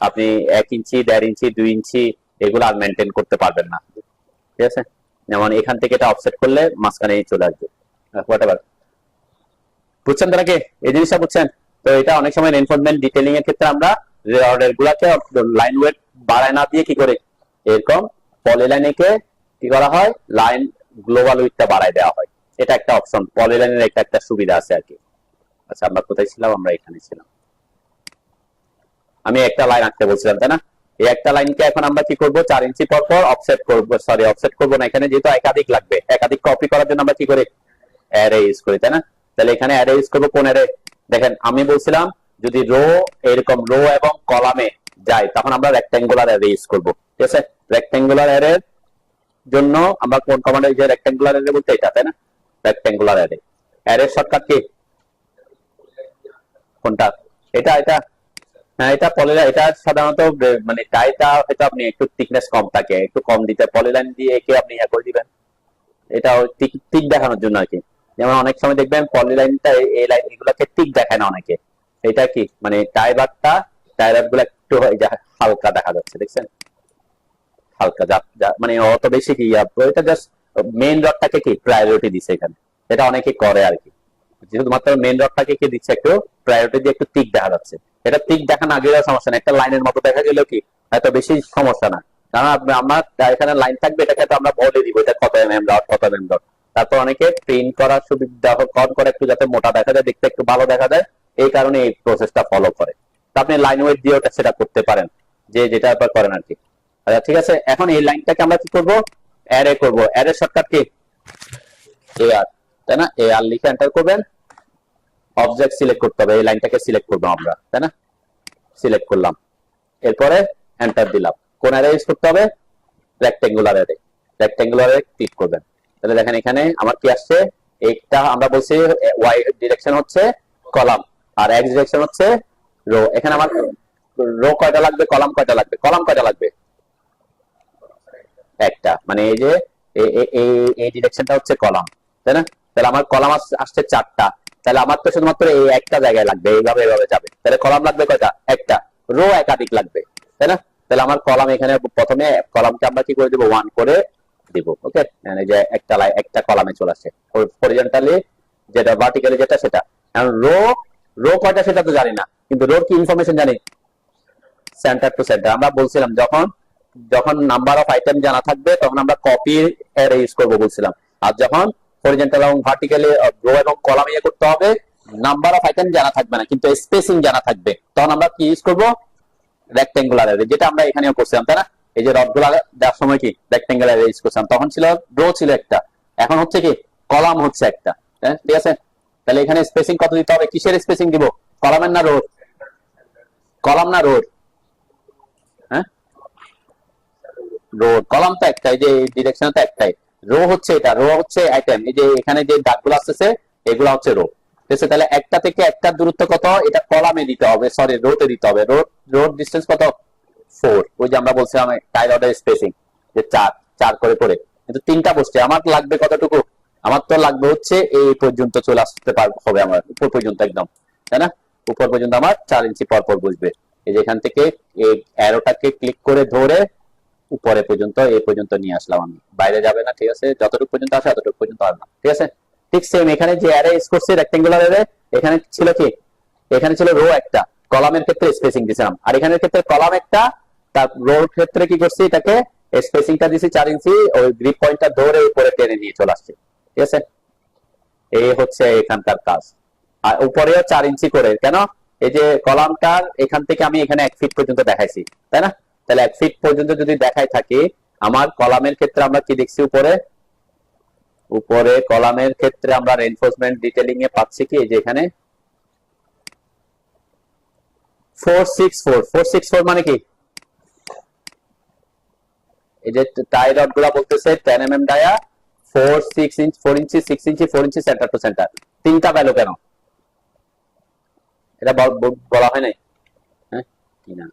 [SPEAKER 1] আপনি 1 ইঞ্চি 1.5 ইঞ্চি 2 ইঞ্চি এগুলো আর মেনটেন করতে পারবেন না, ঠিক আছে। যেমন এখান থেকে এটা অফসেট করলে মাঝখানে চলে আসবে, হোয়াটএভার। বুঝছেন তো নাকি এই জিনিসটা, বুঝছেন? তো এটা অনেক সময় রেইনফোর্সমেন্ট ডিটেইলিং এর ক্ষেত্রে আমরা অর্ডার গুলাকে লাইন ওয়েট বাড়ায় না দিয়ে কি করে, এরকম পলিলাইনকে কি করা হয়, লাইন গ্লোবাল উইথটা বাড়ায় দেওয়া হয়। এটা একটা অপশন, পলিলাইনের একটা সুবিধা আছে আর কি। আচ্ছা, আমরা কোথায় ছিলাম, আমরা এখানে ছিলাম। আমি একটা লাইন আঁকতে বলছিলাম, তাই না। এই একটা লাইনকে এখন আমরা কি করব, 4 ইঞ্চি পর পর অফসেট করব, সরি অফসেট করব না, এখানে যেহেতু একাধিক লাগবে, একাধিক কপি করার জন্য আমরা কি করি, অ্যারে ইউজ করি, তাই না। তাহলে এখানে অ্যারে ইউজ করবো, কোন অ্যারে, দেখেন আমি বলছিলাম যদি রো এরকম রো এবং কলামে যাই, তখন আমরা রেক্ট্যাঙ্গুলার অ্যারে ইউজ করব। ঠিক আছে, রেক্ট্যাঙ্গুলার অ্যারের জন্য আমরা কোন কমান্ড, যে রেক্ট্যাঙ্গুলার অ্যারে বলতে এটা, তাই না? রেক্ট্যাঙ্গুলার অ্যারে, অ্যারের শর্টকাট কি কোনটা? এটা এটা হ্যাঁ, এটা পলিলাইন। এটা সাধারণত মানে ডাইটা হয়তো আপনি একটু থিকনেস কম থাকে, একটু কম দিতে পলিলাইন দিয়ে একে আপনি ইয়া করে দিবেন। এটা টিক টিক দেখানোর জন্য আর কি। যেমন অনেক সময় দেখবেন পলিলাইনটা এই লাইন এগুলোকে টিক দেখায় না অনেকে। এটা কি মানে টাইবার গুলো একটু হালকা দেখা যাচ্ছে, দেখছেন? হালকা মানে অত বেশি কি এটা জাস্ট মেইন রডটাকে কি প্রায়োরিটি দিচ্ছে এখানে, এটা অনেকে করে আর কি। শুধুমাত্র মেইন রডটাকে কি দিচ্ছে, একটু প্রায়োরিটি দিয়ে একটু টিক দেখা যাচ্ছে। এটা টিক দেখানো আগে সমস্যা না, একটা লাইনের মতো দেখা গেলেও কি এত বেশি সমস্যা না। কারণ আমার এখানে লাইন থাকবে, এটাকে তো আমরা বলে দিব এটা কত এমএম রড, কত এমএম রড। তারপর অনেকে প্রিন্ট করার সুবিধা কম করে একটু, যাতে মোটা দেখা যায়, দেখতে একটু ভালো দেখা যায়, এই কারণে এই প্রসেসটা ফলো করে। আপনি লাইন ওয়েট দিয়ে ওটা সেটা করতে পারেন, যে যেটা আপনার করেন আর কি। আচ্ছা ঠিক আছে, এখন এই লাইনটাকে আমরা কি করব, অ্যারে করব। অ্যারে শর্টকাট কি এআর, তাই না? এআর লিখে এন্টার করবেন, অবজেক্ট সিলেক্ট করতে হবে, এই লাইনটাকে সিলেক্ট করবো আমরা, তাই না? সিলেক্ট করলাম, এরপরে এন্টার দিলাম। কোন অ্যারে ইউজ করতে হবে? Rectangular array. Rectangular array click করবেন, তাহলে দেখেন এখানে আমার কি আসছে, একটা আমরা বলছি ওয়াই ডিরেকশন হচ্ছে কলাম, আর এক্স ডিরেকশন হচ্ছে রো। এখানে আমার রো কয়টা লাগবে, কলাম কয়টা লাগবে? কলাম কয়টা লাগবে? একটা, মানে এই যে এই ডিরেকশনটা হচ্ছে কলাম, তাই না? তাহলে আমার কলাম আসছে 4টা, তাহলে আমার তো শুধুমাত্র এই একটা জায়গায় লাগবে, এইভাবে এইভাবে যাবে। তাহলে কলাম লাগবে কয়টা? একটা। রো একাধিক লাগবে, তাই না? তাহলে আমার কলাম এখানে প্রথমে কলামকে আমরা কি করে দিব, 1 করে দিব। ওকে, মানে যে একটা কলামে চলে আসছে হরিজন্টালি, যেটা ভার্টিক্যালি যেটা সেটা। এখন রো কয়টা সেটা তো জানি না, কিন্তু রোর কি ইনফরমেশন জানি, সেন্টার টু সেন্টার। আমরা বলছিলাম যখন যখন নাম্বার অফ আইটেম জানা থাকবে তখন আমরা কপি অ্যারে ইউজ করব বলছিলাম। আর যখন হরিজন্টাল এবং ভার্টিক্যালি রো এবং কলাম ইয়ে করতে হবে, নাম্বার অফ আইটেম জানা থাকবে না কিন্তু স্পেসিং জানা থাকবে, তখন আমরা কি ইউজ করব, রেক্ট্যাঙ্গুলার অ্যারে, যেটা আমরা এখানেও করছিলাম, তাই না? এই যে রডগুলো দেওয়ার সময় কি রেক্ট্যাঙ্গুলার অ্যারে ইউজ করছিলাম, তখন ছিল রো ছিল একটা, এখন হচ্ছে কি কলাম হচ্ছে একটা। হ্যাঁ ঠিক আছে, তাহলে এখানে স্পেসিং কত দিতে হবে, কিসের স্পেসিং দিব, কলামের না রোর? কলাম না রোর? হ্যাঁ, রো। কলাম তো একটাই, যে ডিরেকশন তো একটাই। রো হচ্ছে এটা, রো হচ্ছে আইটেম, এই যে এখানে যে দাগগুলো আসতেছে এগুলো হচ্ছে রো। ঠিক আছে, তাহলে একটা থেকে একটা দূরত্ব কত, এটা কলামে দিতে হবে, সরি রোতে দিতে হবে। রোড ডিসটেন্স কত, 4। ওই যে আমরা বলছিলাম টাই রডের স্পেসিং যে 4 করে করে, কিন্তু 3টা বসছে। আমার লাগবে কতটুকু, আমার তো লাগবে হচ্ছে এই পর্যন্ত চলে আসতে হবে, আমার উপর পর্যন্ত একদম, তাই না? উপর পর্যন্ত আমার 4 ইঞ্চি পর পর বসবে। এই যে এখান থেকে এই অ্যারোটাকে ক্লিক করে ধরে উপরে পর্যন্ত, এই পর্যন্ত নিয়ে আসলাম আমি, বাইরে যাবে না। ঠিক আছে, যতটুকু পর্যন্ত আসে ততটুকু পর্যন্ত আসলাম। ঠিক আছে, ঠিক সেম এখানে যে অ্যারে ইউজ করছি রেক্ট্যাঙ্গুলার অ্যারে, এখানে ছিল কি, এখানে ছিল রো একটা, কলামের ক্ষেত্রে স্পেসিং দিছিলাম, আর এখানের ক্ষেত্রে কলাম একটা, তার রোর ক্ষেত্রে কি করছি, এটাকে স্পেসিংটা দিছি 4 ইঞ্চি, ওই গ্রিপ পয়েন্টটা ধরে উপরে টেনে নিয়ে চলে আসছে। ঠিক আছে, এই হচ্ছে এখানকার কাজ। আর উপরেও 4 ইঞ্চি করে, কেন, এই যে কলামটার এখান থেকে আমি এখানে 1 ফিট পর্যন্ত দেখাইছি, তাই না? তাহলে 1 ফিট পর্যন্ত যদি দেখাই থাকি, আমার কলামের ক্ষেত্রে আমরা কি দেখছি, উপরে কলামের ক্ষেত্রে আমরা রেইনফোর্সমেন্ট ডিটেইলিং এ পাচ্ছি কি, যে এখানে 464 মানে কি, এই যে টাই রড গুলা বলতেছে 10 mm ডায়া, 4 ইঞ্চি 6 ইঞ্চি 4 ইঞ্চি সেন্টার টু সেন্টার। 3টা ভ্যালু কেন, এটা বলা হয় নাই? হ্যাঁ কি না,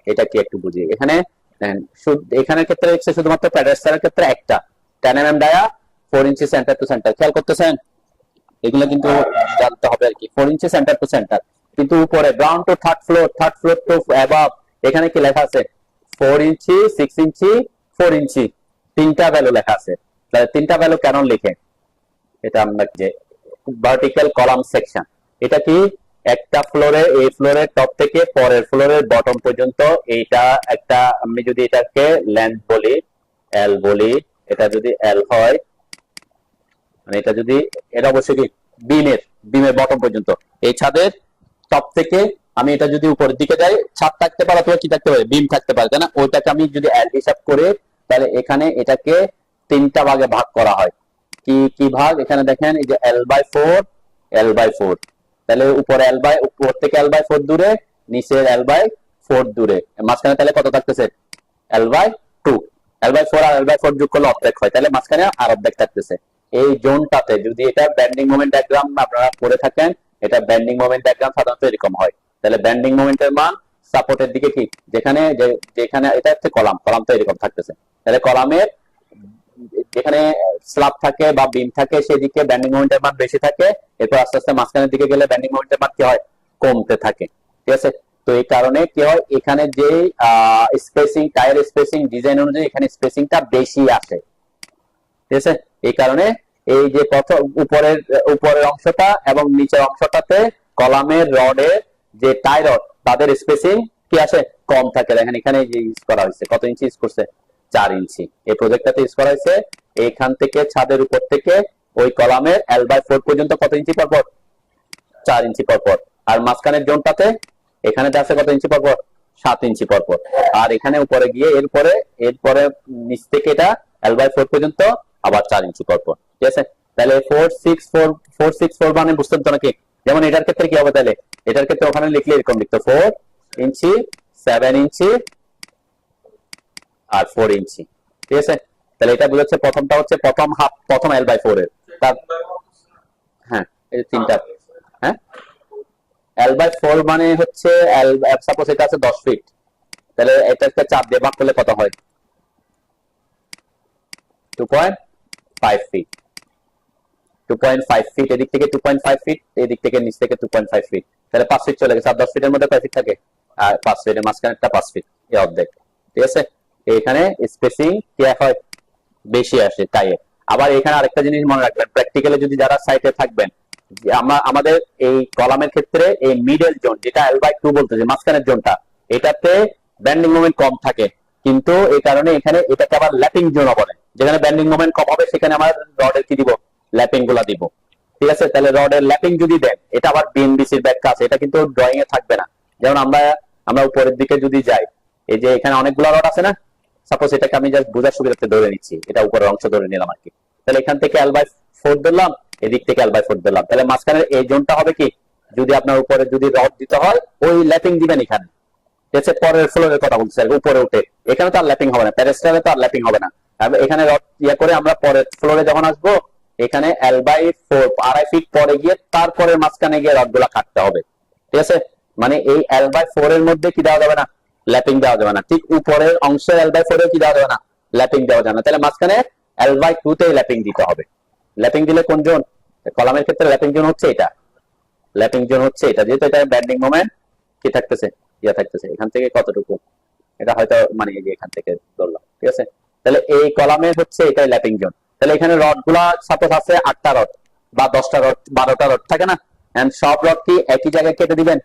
[SPEAKER 1] এটা কি একটু বুঝি। এখানে এখানের ক্ষেত্রে শুধুমাত্র প্যাডেস্টারের ক্ষেত্রে একটা 10 mm ডায়া, 4 ইঞ্চি সেন্টার টু সেন্টার। খেয়াল করতেছেন, এগুলো কিন্তু জানতে হবে আর কি, 4 ইঞ্চি সেন্টার টু সেন্টার। কিন্তু উপরে ground to third floor to above, এখানে কি লেখা আছে, 4 ইঞ্চি 6 ইঞ্চি 4 ইঞ্চি, 3টা ভ্যালু লেখা আছে। তাহলে 3টা ভ্যালু কেন লিখে, এটা আমরা যে ভার্টিক্যাল কলাম সেকশন, এটা কি একটা ফ্লোরে, এই ফ্লোরের টপ থেকে পরের ফ্লোরের বটম পর্যন্ত, এইটা একটা, আমি যদি এটাকে লেন্থ বলি, এল বলি, এটা যদি এল হয়, মানে এটা যদি, এটা অবশ্যই কি বিমের বটম পর্যন্ত, এই ছাদের টপ থেকে আমি এটা যদি উপরের দিকে যাই, ছাদ থাকতে পারে অথবা কি থাকতে পারে, বিম থাকতে পারে, তাই না? ওইটাকে আমি যদি এল হিসাব করে, তাহলে এখানে এটাকে 3টা ভাগে ভাগ করা হয়। কি কি ভাগ, এখানে দেখেন এই যে L/4, L/4, তাহলে উপরে উপর থেকে L/4 দূরে, নিচে L/4 দূরে, মাঝখানে তাহলে কত থাকতেছে L/2। L/4 আর L/4 যোগ করলে অর্ধেক হয়, তাহলে মাঝখানে আর অর্ধেক থাকতেছে। এই জোনটাতে যদি এটা বেন্ডিং মোমেন্ট ডায়াগ্রাম আপনারা করে থাকেন, এটা বেন্ডিং মোমেন্ট ডায়াগ্রাম সাধারণত এরকম হয়। তাহলে বেন্ডিং মোমেন্টের মান সাপোর্টের দিকে কি, যেখানে এটা হচ্ছে কলাম তো এরকম থাকতেছে। তাহলে কলামের যেখানে স্ল্যাব থাকে বা বিম থাকে সেদিকে বেন্ডিং মোমেন্টের মান বেশি থাকে, এরপর আস্তে আস্তে মাঝখানের দিকে গেলে বেন্ডিং মোমেন্টের মান কি হয়, কমতে থাকে। ঠিক আছে, তো এই কারণে কি হয়, এখানে যে স্পেসিং, টায়ার স্পেসিং ডিজাইন অনুযায়ী এখানে স্পেসিংটা বেশি আসে। ঠিক আছে, এই কারণে এই যে উপরের অংশটা এবং নিচের অংশটাতে কলামের রডের যে টাই রড তাদের স্পেসিং কি আসে, কম থাকে। দেখেন এখানে যে ইউজ করা হয়েছে, কত ইঞ্চি ইউজ করছে, 4 ইঞ্চি। এই প্রজেক্টটাতে ইউজ করা হয়েছে এইখান থেকে ছাদের উপর থেকে ওই কলামের L/4 পর্যন্ত কত ইঞ্চি পরপর, 4 ইঞ্চি পরপর। আর মাঝখানের জোনটাতে এখানে আছে কত ইঞ্চি পরপর, 7 ইঞ্চি পরপর। আর এখানে উপরে গিয়ে এরপরে নিচ থেকে এটা L/4 পর্যন্ত আবার 4 ইঞ্চি পরপর। ঠিক আছে, তাহলে 464 মানে বুঝতেন তো নাকি? যেমন এটার ক্ষেত্রে কি হবে, তাহলে এটার ক্ষেত্রে ওখানে লিখলে এরকম লিখতো 4 ইঞ্চি, 7 ইঞ্চি আর 4 ইঞ্চি। ঠিক আছে, তাহলে এটা বুঝাচ্ছে প্রথমটা হচ্ছে প্রথম হাফ, প্রথম L/4 এর। হ্যাঁ, এই তিনটা। হ্যাঁ, L/4 মানে হচ্ছে সাপোজ এটা আছে 10 ফিট, তাহলে এটাকে 4 দিয়ে ভাগ করলে কত হয়, 2.5 ফিট। 2.5 ফিট এদিক থেকে, 2.5 ফিট এদিক থেকে, নিচ থেকে 2.5 ফিট, তাহলে 5 ফিট চলে গেছে। আর 10 ফিটের মধ্যে কয় ফিট থাকে, আর 5 ফিটের মাঝখানেরটা 5 ফিট, এই অর্ধেক। ঠিক আছে, এখানে স্পেসিং কি হয়, বেশি আসে তাই। আবার এখানে আরেকটা জিনিস মনে রাখবেন, প্র্যাকটিক্যালি যদি যারা সাইটে থাকবেন, আমাদের এই কলামের ক্ষেত্রে এই মিডল জোন যেটা L/2 বলতেছে, মাঝখানের জোনটা, এটাতে বেন্ডিং মোমেন্ট কম থাকে, কিন্তু এই কারণে এখানে এটাকে আবার ল্যাপিং জোন বলে। যেখানে বেন্ডিং মোমেন্ট কম হবে সেখানে আমরা রডের কি দিব, ল্যাপিং গুলা দিব। ঠিক আছে, তাহলে রডের ল্যাপিং যদি দেন, এটা আবার বিএনবিসির ব্যাখ্যা আছে, এটা কিন্তু ড্রয়িং এ থাকবে না। যেমন আমরা উপরের দিকে যদি যাই, এই যে এখানে অনেকগুলো রড আছে না, সাপোজ এটাকে আমি জাস্ট বোঝার সুবিধার্থে ধরে নিচ্ছি, এটা উপরের অংশ ধরে নিলাম আর কি। তাহলে এখান থেকে L/4 ধরলাম, এদিক থেকে L/4 ধরলাম, তাহলে মাঝখানের এই জোনটা হবে কি, যদি আপনার উপরে যদি রড দিতে হয় ওই ল্যাপিং দিবেন এখানে। ঠিক আছে, পরের ফ্লোরের কথা বলছি, উপরে উঠে এখানে তো আর ল্যাপিং হবে না, প্যারেস্টারে তো আর ল্যাপিং হবে না। এখানে রড করে আমরা পরের ফ্লোরে যখন আসবো, এখানে L/4 2.5 ফিট পরে গিয়ে তারপরে মাঝখানে গিয়ে রড গুলা কাটতে হবে। ঠিক আছে, মানে এই L/4 এর মধ্যে কি দেওয়া যাবে না, ল্যাপিং দেওয়া যাবে না। ঠিক উপরের অংশের L/4 এ কি দেওয়া যাবে না, ল্যাপিং দেওয়া যাবে না। তাহলে মাঝখানে L/2 তে ল্যাপিং দিতে হবে। ল্যাপিং দিলে কোন জোন, কলামের ক্ষেত্রে ল্যাপিং জোন হচ্ছে এটা, ল্যাপিং জোন হচ্ছে এটা, যেহেতু এটা বেন্ডিং মোমেন্ট কি থাকতেছে, থাকতেছে এখান থেকে কতটুকু, এটা হয়তো মানে এই যে এখান থেকে ধরলাম। ঠিক আছে, তাহলে এই কলামের হচ্ছে এটাই ল্যাপিং জোন। তাহলে এখানে রড গুলা সাপোজ আছে 8টা রড বা 10টা রড, 12টা রড থাকে না, এন্ড সব রড কি একই জায়গায় কেটে দিবেন,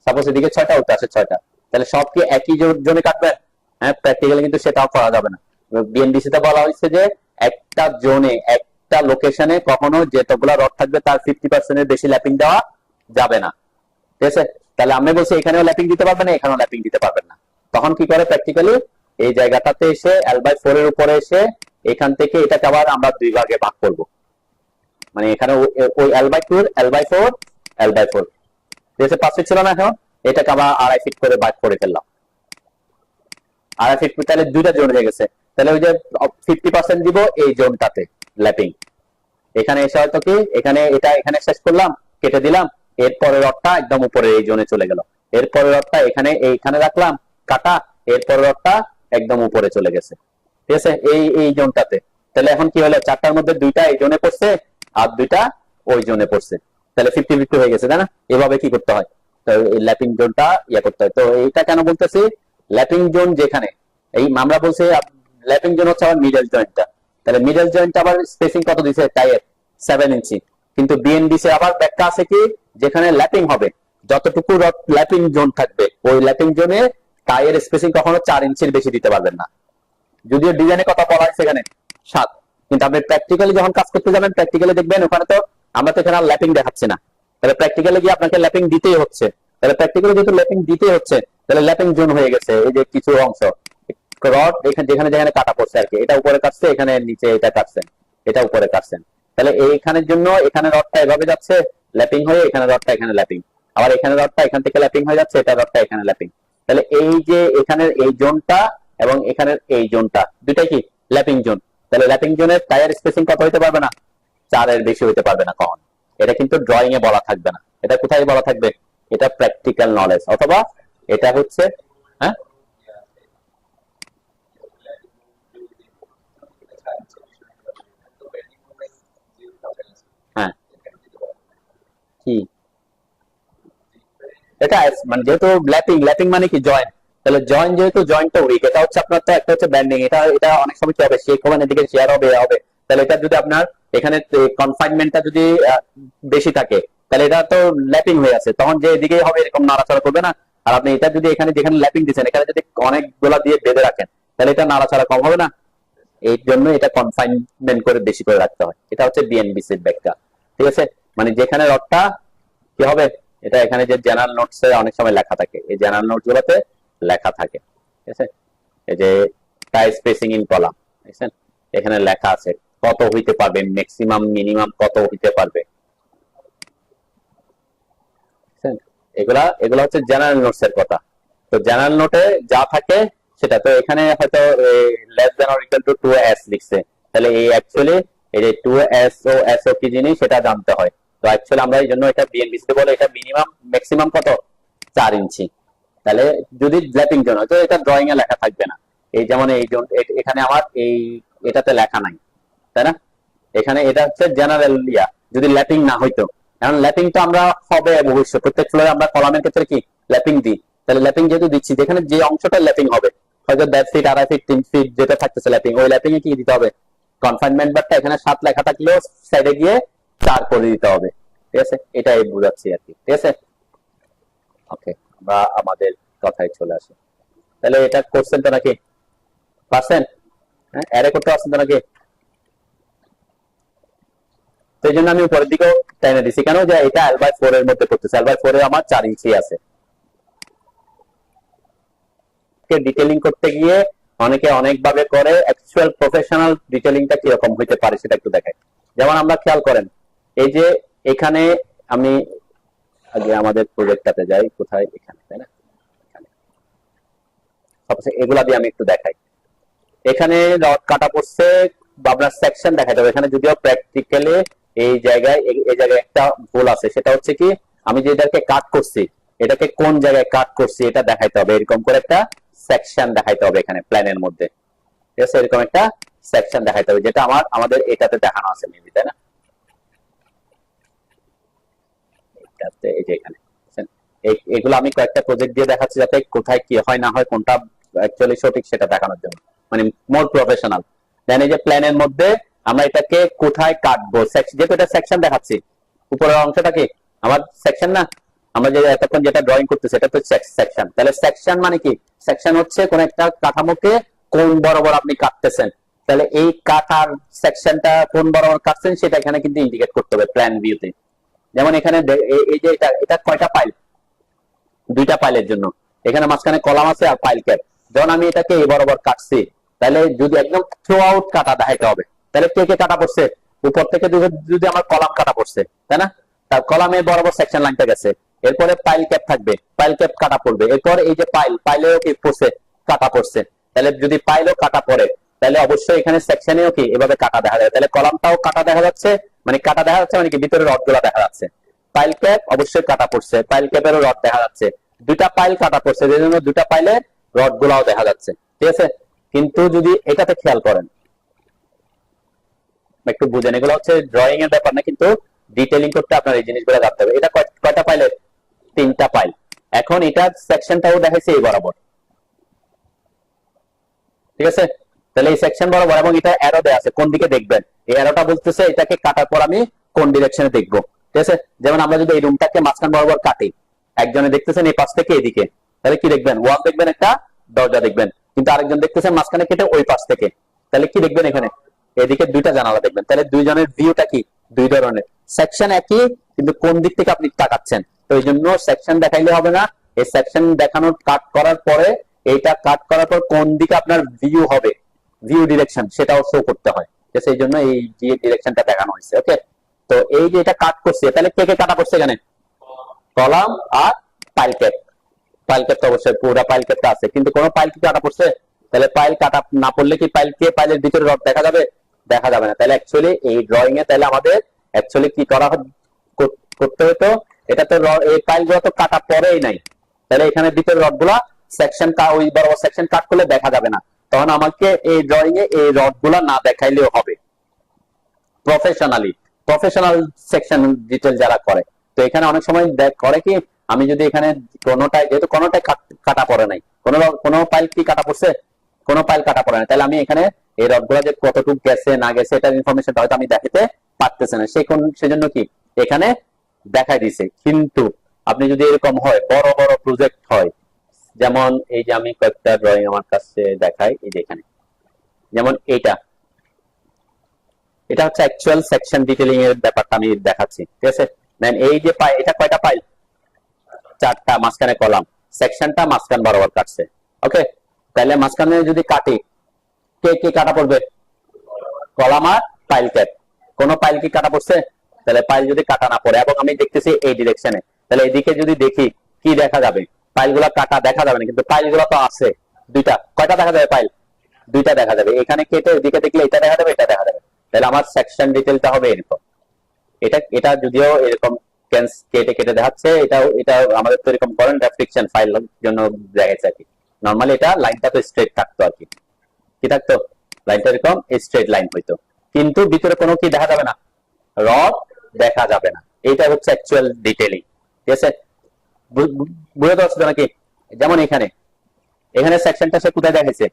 [SPEAKER 1] সাপোজ এদিকে 6টা, ওটা আছে 6টা, তাহলে সব কি একই জোনে কাটবেন? হ্যাঁ, প্র্যাকটিক্যালি কিন্তু সেটাও করা যাবে না। বিএনবিসি তে বলা হয়েছে যে একটা জোনে, একটা লোকেশনে কখনো যেতগুলা রড থাকবে তার 50% এর বেশি ল্যাপিং দেওয়া যাবে না। ঠিক আছে, তাহলে আমি বলছি এখানেও ল্যাপিং দিতে পারবেন না, এখানেও ল্যাপিং দিতে পারবেন না। তখন কি করে প্র্যাকটিক্যালি এই জায়গাটাতে এসে L/4 এর উপরে এসে এখান থেকে এটাকে আবার আমরা দুই ভাগে ভাগ করব, মানে এখানে ওই L/2 L/4 L/4 যেটা 5 ফিট ছিল না, এখন এটাকে আবার 2.5 ফিট করে ভাগ করে ফেললাম। 2.5 ফিট, তাহলে দুইটা জোন হয়ে গেছে। তাহলে ওই যে 50% দিব এই জোনটাতে ল্যাপিং, এখানে এসে হয়তো কি এখানে এটা এখানে শেষ করলাম, কেটে দিলাম, এরপরের রডটা একদম উপরে এই জোনে চলে গেল, এরপরের রডটা এইখানে রাখলাম কাটা, এরপরের রডটা একদম উপরে চলে গেছে। ঠিক আছে, এই জোনটাতে। তাহলে এখন কি হলো, 4টার মধ্যে 2টা এই জোনে পড়ছে আর 2টা ওই জোনে পড়ছে, তাহলে 50-50 হয়ে গেছে, তাই না? এভাবে কি করতে হয়, তো এই ল্যাপিং জোনটা করতে হয়। তো এইটা কেন বলতেছি, ল্যাপিং জোন যেখানে এই আমরা বলছি ল্যাপিং জোন হচ্ছে আবার মিডল জয়েন্টটা, তাহলে মিডল জয়েন্ট আবার স্পেসিং কত দিছে টাইয়ের, 7 ইঞ্চি। কিন্তু বিএনবিসি আবার ব্যাখ্যা আছে কি, যেখানে ল্যাপিং হবে যতটুকু ল্যাপিং জোন থাকবে ওই ল্যাপিং জোনে টাইয়ের স্পেসিং কখনো 4 ইঞ্চির বেশি দিতে পারবেন না। যদিও ডিজাইনের কথা বলা হয়েছে এখানে 7, কিন্তু আপনি প্র্যাকটিক্যালি যখন কাজ করতে যাবেন প্র্যাকটিক্যালি দেখবেন ওখানে তো আমরা তো এখানে ল্যাপিং দেখাচ্ছি না, তাহলে প্র্যাকটিক্যালি গিয়ে আপনাকে ল্যাপিং দিতেই হচ্ছে। তাহলে প্র্যাকটিক্যালি যেহেতু ল্যাপিং দিতেই হচ্ছে, তাহলে ল্যাপিং জোন হয়ে গেছে এই যে কিছু অংশ রড এখানে যেখানে যেখানে কাটা পড়ছে আর কি, এটা উপরে কাটছে, এখানে নিচে এটা কাটছেন, এটা উপরে কাটছেন, তাহলে এইখানের জন্য এখানে রডটা এভাবে যাচ্ছে ল্যাপিং হয়ে, এখানে রডটা এখানে ল্যাপিং, আবার এখানে রডটা এখান থেকে ল্যাপিং হয়ে যাচ্ছে, এটা রডটা এখানে ল্যাপিং। তাহলে এই যে এখানের এই জোনটা এবং এখানের এই জোনটা দুইটাই কি ল্যাপিং জোন। তাহলে ল্যাপিং জোনের টায়ার স্পেসিং কত হইতে পারবে না, 4 এর বেশি হইতে পারবে না কখন। এটা কিন্তু ড্রয়িং এ বলা থাকবে না, এটা কোথায় বলা থাকবে, এটা প্র্যাকটিক্যাল নলেজ, অথবা এটা হচ্ছে হ্যাঁ হ্যাঁ কি এটা মানে যেহেতু ল্যাপিং, ল্যাপিং মানে কি জয়েন্ট, তাহলে জয়েন্ট যেহেতু জয়েন্টটা উইক, এটা হচ্ছে আপনার তো একটা হচ্ছে ব্যান্ডিং, এটা এটা অনেক সময় কি হবে, শেক হবে এদিকে শেয়ার হবে হবে। তাহলে এটা যদি আপনার এখানে কনফাইনমেন্টটা যদি বেশি থাকে, তাহলে এটা তো ল্যাপিং হয়ে আছে, তখন যে এদিকেই হবে এরকম নাড়াচাড়া করবে না। আর আপনি এটা যদি এখানে যেখানে ল্যাপিং দিচ্ছেন এখানে যদি অনেকগুলা দিয়ে বেঁধে রাখেন, তাহলে এটা নাড়াচাড়া কম হবে না। এই জন্য এটা কনফাইনমেন্ট করে বেশি করে রাখতে হয়। এটা হচ্ছে বিএনবিসির ব্যাখ্যা, ঠিক আছে। মানে যেখানে রডটা কি হবে, এটা এখানে যে জেনারেল নোটস এ অনেক সময় লেখা থাকে, এই জেনারেল নোটস গুলোতে লেখা থাকে, ঠিক আছে। এই যে টাই স্পেসিং ইন কলাম, দেখছেন এখানে লেখা আছে কত হইতে পারবে, ম্যাক্সিমাম মিনিমাম কত হইতে পারবে, এগুলা এগুলা হচ্ছে জেনারেল নোটস এর কথা। তো জেনারেল নোটে যা থাকে সেটা, তো এখানে হয়তো less than or equal to 2s লিখছে, তাহলে এই অ্যাকচুয়ালি এই যে 2s ও s ও কি জিনিস সেটা জানতে হয়। তো অ্যাকচুয়ালি আমরা এই জন্য এটা বিএনবিসি বলে, এটা মিনিমাম ম্যাক্সিমাম কত 4 ইঞ্চি। তাহলে যদি ল্যাপিং জোন হয় তো এটা ড্রয়িং এ লেখা থাকবে না। এই যেমন এই জোন এখানে আমার এই এটাতে লেখা নাই, তাই না, এখানে এটা হচ্ছে জেনারেল ইয়া, যদি ল্যাপিং না হইতো। এখন ল্যাপিং তো আমরা হবে ভবিষ্যৎ প্রত্যেক ফ্লোরে আমরা কলামের ক্ষেত্রে কি ল্যাপিং দিই, তাহলে ল্যাপিং যেহেতু দিচ্ছি যেখানে যে অংশটা ল্যাপিং হবে, হয়তো 1.5 ফিট 2.5 ফিট 3 ফিট যেটা থাকতেছে ল্যাপিং, ওই ল্যাপিং এ কি দিতে হবে, কনফাইনমেন্ট বারটা এখানে 7 লেখা থাকলেও সাইডে গিয়ে 4 করে দিতে হবে, ঠিক আছে। এটাই বুঝাচ্ছি আর কি, ঠিক আছে। ওকে, আমরা আমাদের কথায় চলে আসি। তাহলে এটা করছেন তো নাকি, পারছেন, হ্যাঁ অ্যারে করতে পারছেন তো নাকি। তো এই জন্য আমি উপরের দিকেও টেনে দিছি, কেন যে এটা L/4 এর মধ্যে পড়তেছে, L/4 এ আমার 4 ইঞ্চি আছে। ডিটেইলিং করতে গিয়ে অনেকে অনেক ভাবে করে, অ্যাকচুয়াল প্রফেশনাল ডিটেইলিংটা কিরকম হইতে পারে সেটা একটু দেখাই। যেমন আমরা খেয়াল করেন, এই যে এখানে আমি আগে আমাদের প্রজেক্টটাতে যাই, কোথায়, এখানে তাই না, এগুলা দিয়ে আমি একটু দেখাই। এখানে রড কাটা পড়ছে, আপনার সেকশন দেখা যাবে এখানে, যদিও প্র্যাকটিক্যালি এই জায়গায় একটা ভুল আছে, সেটা হচ্ছে কি আমি যে এটাকে কাট করছি এটাকে কোন জায়গায় কাট করছি এটা দেখাইতে হবে, এরকম করে একটা সেকশন দেখাইতে হবে এখানে প্ল্যানের মধ্যে, ঠিক আছে, এরকম একটা সেকশন দেখাইতে হবে, যেটা আমাদের এটাতে দেখানো আছে মেবি, তাই না, এটাতে এই যে এখানে এগুলো আমি কয়েকটা প্রজেক্ট দিয়ে দেখাচ্ছি যাতে কোথায় কি হয় না হয়, কোনটা অ্যাকচুয়ালি সঠিক সেটা দেখানোর জন্য, মানে মোর প্রফেশনাল। দেন এই যে প্ল্যানের মধ্যে আমরা এটাকে কোথায় কাটবো, যেহেতু এটা সেকশন দেখাচ্ছি, উপরের অংশটা কি আমার সেকশন না, আমরা যে এতক্ষণ যেটা ড্রয়িং করতেছি এটা তো সেকশন। তাহলে সেকশন মানে কি, সেকশন হচ্ছে কোন একটা কাঠামোকে কোন বরাবর আপনি কাটতেছেন, তাহলে এই কাটার সেকশনটা কোন বরাবর কাটছেন সেটা এখানে কিন্তু ইন্ডিকেট করতে হবে প্ল্যান ভিউতে। যেমন এখানে এই যে এটা কয়টা পাইল, 2টা পাইলের জন্য, এখানে মাঝখানে কলাম আছে আর পাইল ক্যাপ। যখন আমি এটাকে এই বরাবর কাটছি, তাহলে যদি একদম থ্রু আউট কাটা দেখাইতে হবে, তাহলে কে কে কাটা পড়ছে, উপর থেকে যদি আমার কলাম কাটা পড়ছে, তাই না, তার কলামের বরাবর সেকশন লাইনটা গেছে, এরপরে পাইল ক্যাপ থাকবে, পাইল ক্যাপ কাটা পড়বে, এরপর এই যে পাইলেও কি পড়ছে, কাটা পড়ছে। তাহলে যদি পাইলও কাটা পড়ে তাহলে অবশ্যই এখানে সেকশনেও কি এভাবে কাটা দেখা যাবে, তাহলে কলামটাও কাটা দেখা যাচ্ছে, মানে কাটা দেখা যাচ্ছে মানে কি ভিতরে রডগুলা দেখা যাচ্ছে। পাইল ক্যাপ অবশ্যই কাটা পড়ছে, পাইল ক্যাপেরও রড দেখা যাচ্ছে, 2টা পাইল কাটা পড়ছে, যে জন্য 2টা পাইলের রড গুলাও দেখা যাচ্ছে, ঠিক আছে। কিন্তু যদি এটাতে খেয়াল করেন, একটু বুঝেন, এগুলো হচ্ছে ড্রয়িং এর ব্যাপার না, কিন্তু ডিটেইলিং করতে আপনার এই জিনিসগুলো জানতে হবে। এটা কয়টা পাইলের, 3টা পাইল। এখন এটা সেকশনটাও দেখাইছে এই বরাবর, ঠিক আছে। তাহলে এই সেকশন বরাবর, এবং এটা অ্যারো দেয়া আছে কোন দিকে দেখবেন, এই অ্যারোটা বলতেছে এটাকে কাটার পর আমি কোন ডিরেকশনে দেখবো, ঠিক আছে। যেমন আমরা যদি এই রুমটাকে মাঝখান বরাবর কাটি, একজনে দেখতেছেন এই পাশ থেকে এদিকে, তাহলে কি দেখবেন, ওয়াল দেখবেন, একটা দরজা দেখবেন, কিন্তু আরেকজন দেখতেছেন মাঝখানে কেটে ওই পাশ থেকে, তাহলে কি দেখবেন, এখানে এদিকে 2টা জানালা দেখবেন। তাহলে দুইজনের ভিউটা কি 2 ধরনের, সেকশন একই কিন্তু কোন দিক থেকে আপনি তাকাচ্ছেন। তো এই জন্য সেকশন দেখাইলে হবে না, এই সেকশন দেখানোর কাট করার পরে এইটা কাট করার পর কোন দিকে আপনার ভিউ হবে, ভিউ ডিরেকশন সেটাও শো করতে হয়, সেই জন্য এই যে ডিরেকশনটা দেখানো হয়েছে। ওকে, তো এই যে এটা কাট করছে, তাহলে কে কে কাটা পড়ছে এখানে? কলাম আর পাইল ক্যাপ। পাইল ক্যাপ তো অবশ্যই পুরো পাইল ক্যাপটা আছে, কিন্তু কোনো পাইল কি কাটা পড়ছে? তাহলে পাইল কাটা না পড়লে কি পাইলের ভিতরে রড দেখা যাবে? দেখা যাবে না। তাহলে অ্যাকচুয়ালি এই ড্রয়িং এ তাহলে আমাদের অ্যাকচুয়ালি কি করতে হতো, এটা তো এই পাইল গুলো তো কাটা পড়েই নাই, তাহলে এখানে ভিতরে রড গুলা সেকশন ওই বরাবর সেকশন কাট করলে দেখা যাবে না। তখন আমাকে এই ড্রয়িং এ এই রড গুলা না দেখাইলেও হবে। প্রফেশনাল সেকশন ডিটেল যারা করে, তো এখানে অনেক সময় করে কি, আমি যদি এখানে কোনোটাই, যেহেতু কোনোটাই কাটা পড়ে নাই, কোনো পাইল কি কাটা পড়ছে? কোনো পাইল কাটা পড়ে নাই, তাহলে আমি এখানে এই রডগুলো যে কতটুকু গেছে না গেছে এটার ইনফরমেশনটা হয়তো আমি দেখাতে পারতেছি না, সেজন্য কি এখানে দেখাই দিছে। কিন্তু আপনি যদি এরকম হয়, বড় বড় প্রজেক্ট হয়, যেমন এই যে আমি কয়েকটা ড্রয়িং আমার কাছে দেখাই, এই যে এখানে যেমন এটা হচ্ছে অ্যাকচুয়াল সেকশন ডিটেইলিং এর ব্যাপারটা আমি দেখাচ্ছি, ঠিক আছে? দেন এই যে এটা কয়টা পাইল? 4টা, মাঝখানে কলাম, সেকশনটা মাঝখান বরাবর কাটছে। ওকে, তাহলে মাঝখানে যদি কাটি, কে কে কাটা পড়বে? কলাম আর পাইল ক্যাপ। কোন পাইল কি কাটা পড়ছে? তাহলে পাইল যদি কাটা না পড়ে, এবং আমি দেখতেছি এই ডিরেকশনে, তাহলে এদিকে যদি দেখি কি দেখা যাবে? পাইল গুলা কাটা দেখা যাবে না, কিন্তু পাইল গুলা তো আছে দুইটা। কয়টা দেখা যাবে পাইল? দুইটা দেখা যাবে। এখানে কেটে ওইদিকে দেখলে এটা দেখা যাবে, এটা দেখা যাবে। তাহলে আমার সেকশন ডিটেলটা হবে এরকম। এটা যদিও এরকম কেটে কেটে দেখাচ্ছে, এটা আমাদের তো এরকম কারেন্ট রেফ্লেকশন ফাইল জন্য দেখাচ্ছে আর কি। নরমালি এটা লাইনটা তো স্ট্রেট থাকতো আর কি। কি থাকতো? লাইনটা এরকম স্ট্রেট লাইন হইতো, কিন্তু ভিতরে কোনো কি দেখা যাবে না, রড দেখা যাবে না। এইটা হচ্ছে অ্যাকচুয়াল ডিটেইলিং, ঠিক আছে? বুঝতে পারছো নাকি? যেমন এখানে সেকশনটা সে কোথায় দেখাইছে?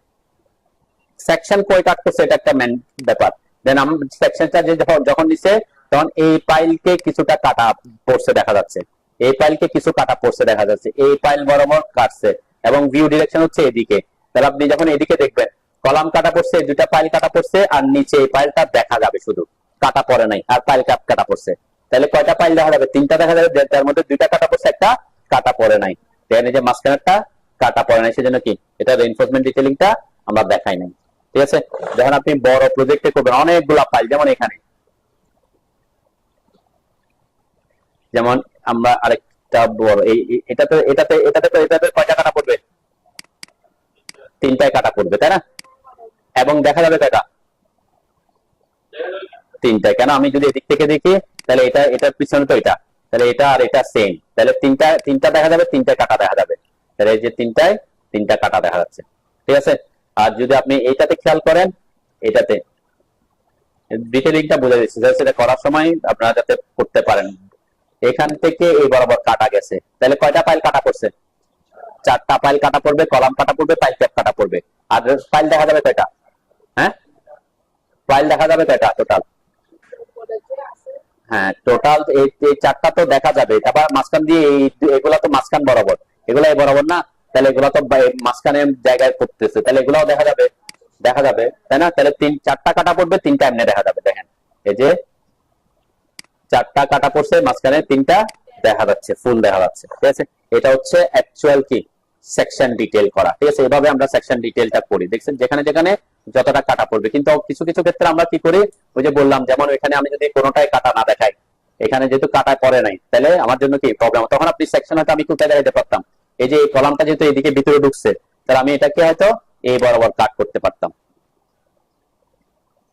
[SPEAKER 1] সেকশন কই কাট করছে, এটা একটা মেন ব্যাপার। দেন আমরা সেকশনটা যে যখন নিছে, তখন এই পাইলকে কিছুটা কাটা পড়ছে দেখা যাচ্ছে, এই পাইলকে কিছু কাটা পড়ছে দেখা যাচ্ছে, এই পাইল বরাবর কাটছে, এবং ভিউ ডিরেকশন হচ্ছে এদিকে। তাহলে আপনি যখন এদিকে দেখবেন কলাম কাটা পড়ছে, দুটা পাইল কাটা পড়ছে, আর নিচে এই পাইলটা দেখা যাবে, শুধু কাটা পড়ে নাই, আর পাইল কাটা পড়ছে। তাহলে কয়টা পাইল দেখা যাবে? 3টা দেখা যাবে, তার মধ্যে 2টা কাটা পড়ছে, একটা কাটা পড়ে নাই। দেন এই যে মাঝখানেরটা কাটা পড়ে নাই, সেজন্য কি এটা রেইনফোর্সমেন্ট ডিটেইলিংটা আমরা দেখাই নাই, ঠিক আছে? যখন আপনি বড় প্রজেক্টে করবেন, অনেকগুলা ফাইল, যেমন এখানে, যেমন আমরা আরেকটা বড় এটাতে কয়টা কাটা পড়বে? 3টায় কাটা পড়বে, তাই না? এবং দেখা যাবে কয়টা? 3টায়। কেন? আমি যদি এদিক থেকে দেখি, তাহলে এটার পিছনে তো এটা, তাহলে এটা আর এটা সেম, তাহলে তিনটা দেখা যাবে, 3টায় কাটা দেখা যাবে। তাহলে এই যে 3টা কাটা দেখা যাচ্ছে, ঠিক আছে? আর যদি আপনি এইটাতে খেয়াল করেন, এটাতে ডিটেইলিংটা বুঝে দিচ্ছি, সেটা করার সময় আপনারা যাতে করতে পারেন। এখান থেকে এই বরাবর কাটা গেছে, তাহলে কয়টা পাইল কাটা পড়ছে? 4টা পাইল কাটা পড়বে, কলাম কাটা পড়বে, পাইল ক্যাপ কাটা পড়বে। আর পাইল দেখা যাবে কয়টা? হ্যাঁ, পাইল দেখা যাবে কয়টা টোটাল? হ্যাঁ, টোটাল এই 4টা তো দেখা যাবে। তারপর মাঝখান দিয়ে এগুলা তো মাঝখান বরাবর, এগুলা এই বরাবর না, তাহলে এগুলা তো মাঝখানে জায়গায় করতেছে, তাহলে এগুলাও দেখা যাবে, তাই না? তাহলে 4টা কাটা পড়বে, 3টা এমনি দেখা যাবে। দেখেন এই যে 4টা কাটা পড়ছে, মাঝখানে 3টা দেখা যাচ্ছে, ফুল দেখা যাচ্ছে, ঠিক আছে? এটা হচ্ছে অ্যাকচুয়াল কি সেকশন ডিটেইল করা, ঠিক আছে? এভাবে আমরা সেকশন ডিটেইলটা করি, দেখছেন, যেখানে যেখানে যতটা কাটা পড়বে। কিন্তু কিছু কিছু ক্ষেত্রে আমরা কি করি, ওই যে বললাম, যেমন এখানে আমি যদি কোনোটাই কাটা না দেখাই, এখানে যেহেতু কাটা পড়ে নাই, তাহলে আমার জন্য কি প্রবলেম? তখন আপনি সেকশন হয়তো আমি কোথায় দেখাইতে পারতাম, এই যে এই কলামটা যেহেতু এদিকে ভিতরে ঢুকছে, তাহলে আমি এটাকে হয়তো এই বরাবর কাট করতে পারতাম,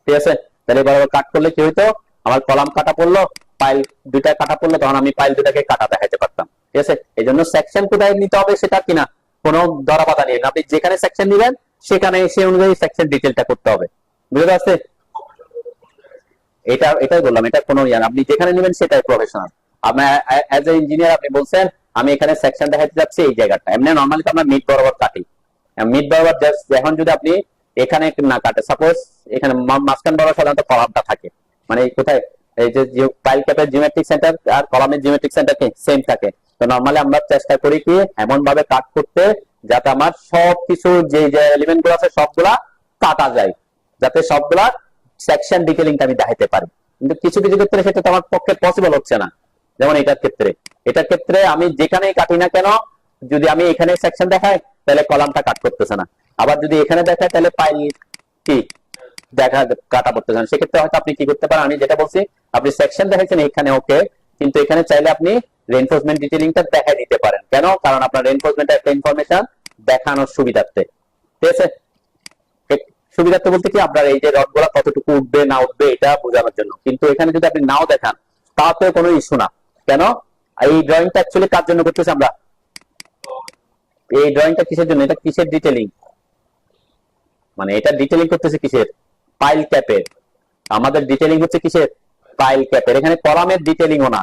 [SPEAKER 1] ঠিক আছে? তাহলে বরাবর কাট করলে কি হইতো, আমার কলাম কাটা পড়লো, পাইল 2টা কাটা পড়লো, তখন আমি পাইল 2টাকে কাটা দেখাইতে পারতাম, ঠিক আছে? এই জন্য সেকশন কোথায় নিতে হবে সেটা কিনা কোনো ধরা বাধা নেই, আপনি যেখানে সেকশন নিবেন সেখানে সেই অনুযায়ী সেকশন ডিটেইলটা করতে হবে। বুঝতে পারছে? এটাই বললাম, এটা কোনো আপনি যেখানে নেবেন সেটাই প্রফেশনাল। আপনার অ্যাজ এ ইঞ্জিনিয়ার আপনি বলছেন আমি এখানে সেকশন দেখাতে যাচ্ছি এই জায়গাটা, এমনি নরমালি তো আমরা মিড বরাবর কাটি, মিড বরাবর জাস্ট। এখন যদি আপনি এখানে না কাটে, সাপোজ এখানে মাঝখান বরাবর সাধারণত কলামটা থাকে, মানে কোথায়, এই যে পাইল ক্যাপের জিওমেট্রিক সেন্টার আর কলামের জিওমেট্রিক সেন্টার কি সেম থাকে। তো নরমালি আমরা চেষ্টা করি কি এমন ভাবে কাট করতে যাতে আমার সবকিছু যে যে এলিমেন্ট গুলো আছে সবগুলা কাটা যায়, যাতে সবগুলা সেকশন ডিটেইলিংটা আমি দেখাইতে পারি। কিন্তু কিছু কিছু ক্ষেত্রে সেটা তো আমার পক্ষে পসিবল হচ্ছে না। যেমন এটার ক্ষেত্রে আমি যেখানেই কাটি না কেন, যদি আমি এখানে সেকশন দেখাই তাহলে কলামটা কাট করতেছে না, আবার যদি এখানে দেখাই তাহলে পাইল কি দেখা কাটা পড়তে চান, সেক্ষেত্রে হয়তো আপনি কি করতে পারেন, আমি যেটা বলছি আপনি সেকশন দেখাচ্ছেন এখানে ওকে, কিন্তু এখানে চাইলে আপনি রেইনফোর্সমেন্ট ডিটেইলিংটা দেখা দিতে পারেন। কেন? কারণ আপনার রেইনফোর্সমেন্ট একটা ইনফরমেশন দেখানোর সুবিধার্থে, ঠিক আছে? সুবিধার্থে বলতে কি, আপনার এই যে রডগুলা কতটুকু উঠবে না উঠবে এটা বোঝানোর জন্য। কিন্তু এখানে যদি আপনি নাও দেখান তাতে কোনো ইস্যু না। কেন? এই ড্রয়িংটা অ্যাকচুয়ালি কার জন্য করতেছি আমরা? এই ড্রয়িংটা কিসের জন্য? এটা কিসের ডিটেইলিং? মানে এটা ডিটেইলিং করতেছে কিসের? পাইল ক্যাপের। আমাদের ডিটেইলিং হচ্ছে কিসের? পাইল ক্যাপের। এখানে কলামের ডিটেইলিংও না,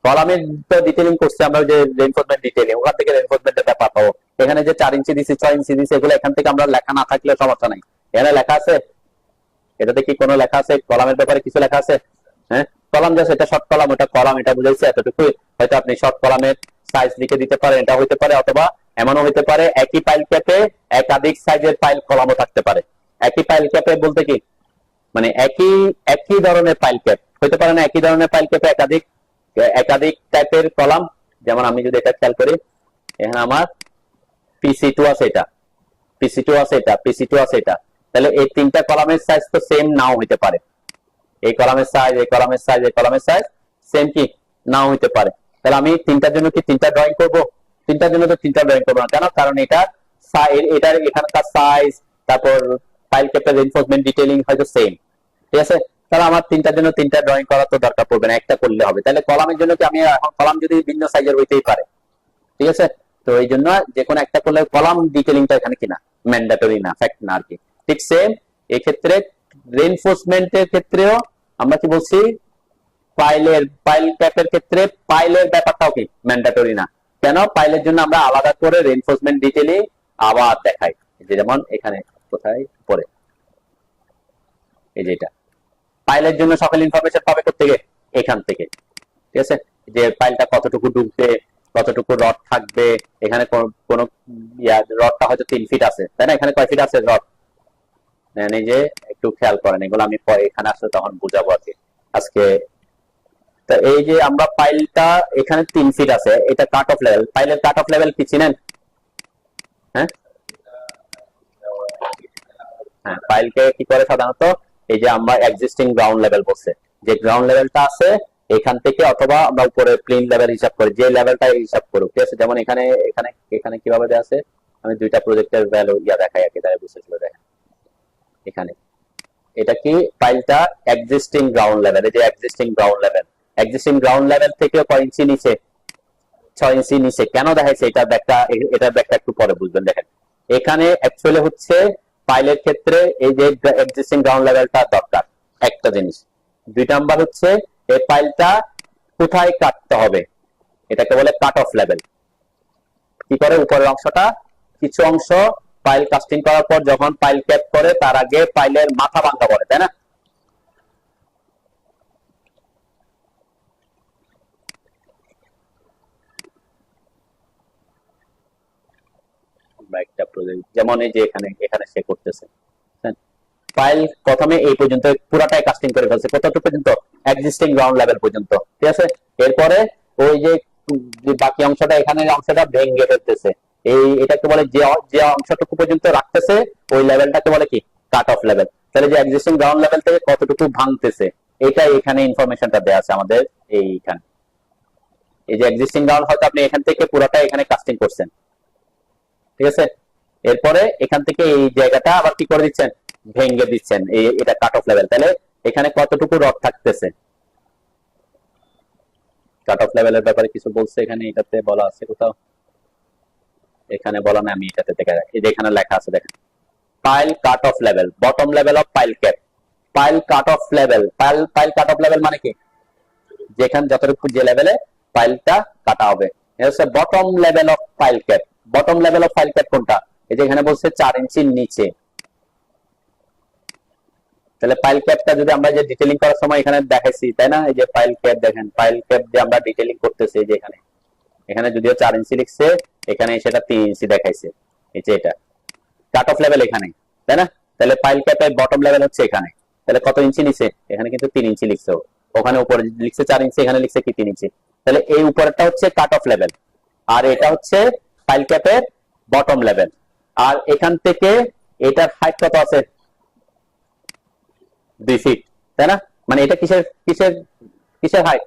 [SPEAKER 1] কলামের তো ডিটেইলিং করছে আমরা যে রেইনফোর্সমেন্ট ডিটেইলিং, ওখান থেকে রেইনফোর্সমেন্টের ব্যাপার পাবো। এখানে যে 4 ইঞ্চি দিছি 6 ইঞ্চি দিছি এগুলো এখান থেকে আমরা লেখা না থাকলে সমস্যা নাই। এখানে লেখা আছে? এটাতে কি কোনো লেখা আছে কলামের ব্যাপারে? কিছু লেখা আছে? হ্যাঁ, কলাম জাস্ট এটা শর্ট কলাম, ওটা কলাম, এটা বুঝাইছে এতটুকুই। হয়তো আপনি শর্ট কলামের সাইজ লিখে দিতে পারেন, এটা হইতে পারে। অথবা এমনও হইতে পারে একই পাইল ক্যাপে একাধিক সাইজের পাইল কলামও থাকতে পারে। একই পাইল ক্যাপে বলতে কি, মানে একই একই ধরনের পাইল ক্যাপ হইতে পারে না, একই ধরনের পাইল ক্যাপে একাধিক একাধিক টাইপের কলাম। যেমন আমি যদি এটা খেয়াল করি, এখানে আমার PC2 আছে, এটা PC2 আছে, এটা PC2 আছে, এটা। তাহলে এই তিনটা কলামের সাইজ তো সেম নাও হইতে পারে। এই কলামের সাইজ, এই কলামের সাইজ, এই কলামের সাইজ সেম কি নাও হইতে পারে। তাহলে আমি তিনটার জন্য কি তিনটা ড্রয়িং করব? তিনটার জন্য তো তিনটা ড্রয়িং করবো না। কেন? কারণ এটার এখানকার সাইজ, তারপর ফাইল ক্যাপের রিইনফোর্সমেন্ট ডিটেইলিং হয়তো সেম, ঠিক আছে? তাহলে আমার তিনটার জন্য তিনটা ড্রয়িং করার তো দরকার পড়বে না, একটা করলে হবে। তাহলে কলামের জন্য কি আমি এখন কলাম যদি ভিন্ন সাইজের হইতেই পারে, ঠিক আছে? তো এই জন্য যে কোনো একটা করলে কলাম ডিটেইলিংটা এখানে কিনা ম্যান্ডেটরি না, ফ্যাক্ট না আর কি। ঠিক সেম এই ক্ষেত্রে রেইনফোর্সমেন্টের ক্ষেত্রেও আমরা কি বলছি, পাইল ক্যাপের ক্ষেত্রে পাইলের ব্যাপারটাও কি ম্যান্ডেটরি না। কেন? পাইলের জন্য আমরা আলাদা করে রেইনফোর্সমেন্ট ডিটেইলিং আবার দেখাই, যেমন এখানে কোথায় পড়ে এই যে এটা পাইলের জন্য সকল ইনফরমেশন পাবে কোত্থেকে? এখান থেকে, ঠিক আছে? যে পাইলটা কতটুকু ডুববে, কতটুকু রড থাকবে, এখানে কোন রডটা হয়তো 3 ফিট আছে, তাই না? এখানে কয় ফিট আছে রড? এই যে একটু খেয়াল করেন, এগুলো আমি এখানে আসলে তখন বুঝাবো আর কি আজকে। তো এই যে আমরা পাইলটা এখানে 3 ফিট আছে, এটা কাট অফ লেভেল। পাইলের কাট অফ লেভেল কি চিনেন? হ্যাঁ হ্যাঁ, পাইলকে কি করে সাধারণত এই যে আমরা এক্সিস্টিং গ্রাউন্ড লেভেল বলছে, যে গ্রাউন্ড লেভেলটা আছে এখান থেকে, অথবা আমরা উপরে প্লেন লেভেল হিসাব করি, যে লেভেলটা হিসাব করুক, ঠিক আছে? যেমন এখানে এখানে এখানে কিভাবে দেওয়া আছে, আমি দুইটা প্রজেক্টের ভ্যালু দেখাই আর কি, তাহলে বুঝতে চলে দেখেন। এখানে এটা কি পাইলটা এক্সিস্টিং গ্রাউন্ড লেভেল, এই যে existing ground level, existing ground level থেকে কয় ইঞ্চি নিচে? 6 ইঞ্চি নিচে। কেন দেখাইছে এটা ব্যাখ্যা, এটার ব্যাখ্যা একটু পরে বুঝবেন। দেখেন এখানে অ্যাকচুয়ালি হচ্ছে পাইলের ক্ষেত্রে এই যে এক্সিস্টিং গ্রাউন্ড লেভেলটা দরকার, একটা জিনিস। 2 নাম্বার হচ্ছে এই পাইলটা কোথায় কাটতে হবে, এটাকে বলে কাট অফ লেভেল। কি করে? উপরের অংশটা, কিছু অংশ পাইল কাস্টিং করার পর যখন পাইল ক্যাপ করে তার আগে পাইলের মাথা ভাঙা পড়ে, তাই না? একটা প্রজেক্ট যেমন এই যে এখানে এখানে সে করতেছে, ফাইল প্রথমে এই পর্যন্ত পুরাটাই কাস্টিং করে ফেলছে, কতটুকু পর্যন্ত? এক্সিস্টিং গ্রাউন্ড লেভেল পর্যন্ত, ঠিক আছে? এরপরে ওই যে বাকি অংশটা, এখানে অংশটা ভেঙে ফেলতেছে, এই এটাকে বলে যে অংশটুকু পর্যন্ত রাখতেছে ওই লেভেলটাকে বলে কি কাট অফ লেভেল। তাহলে যে এক্সিস্টিং গ্রাউন্ড লেভেল থেকে কতটুকু ভাঙতেছে এটা এখানে ইনফরমেশনটা দেওয়া আছে আমাদের এইখানে। এই যে এক্সিস্টিং গ্রাউন্ড হয়তো আপনি এখান থেকে পুরাটা এখানে কাস্টিং করছেন, ঠিক আছে? এরপরে এখান থেকে এই জায়গাটা আবার কি করে দিচ্ছেন? ভেঙে দিচ্ছেন, এটা কাট অফ লেভেল। তাহলে এখানে কতটুকু রড থাকতেছে? কাট অফ লেভেলের ব্যাপারে কিছু বলছে এখানে, এটাতে বলা আছে কোথাও? এখানে বলা না, আমি এটাতে দেখে রাখি, এই যে এখানে লেখা আছে দেখেন, pile cut off level, bottom level of pile cap. Pile cut off level, pile cut off level মানে কি? যেখানে যতটুকু যে লেভেলে পাইলটা কাটা হবে, এটা হচ্ছে bottom level of pile cap. Bottom level of pile cap কোনটা? এই যে এখানে বলছে 4 ইঞ্চির নিচে। তাহলে পাইল ক্যাপটা যদি আমরা যে ডিটেইলিং করার সময় এখানে দেখাইছি, তাই না? এই যে পাইল ক্যাপ দেখেন, পাইল ক্যাপ যে আমরা ডিটেইলিং করতেছি, এই যে এখানে এখানে যদিও 4 ইঞ্চি লিখছে, এখানে সেটা 3 ইঞ্চি দেখাইছে, এই যে এটা কাট অফ লেভেল এখানে, তাই না? তাহলে পাইল ক্যাপের বটম লেভেল হচ্ছে এখানে। তাহলে কত ইঞ্চি নিচে? এখানে কিন্তু 3 ইঞ্চি লিখছে, ওখানে উপরে লিখছে 4 ইঞ্চি, এখানে লিখছে কি 3 ইঞ্চি। তাহলে এই উপরেরটা হচ্ছে কাট অফ লেভেল, আর এটা হচ্ছে পাইল ক্যাপের বটম লেভেল। আর এখান থেকে এটার হাইট কত আছে? 2 ফিট, তাই না? মানে এটা কিসের কিসের কিসের হাইট?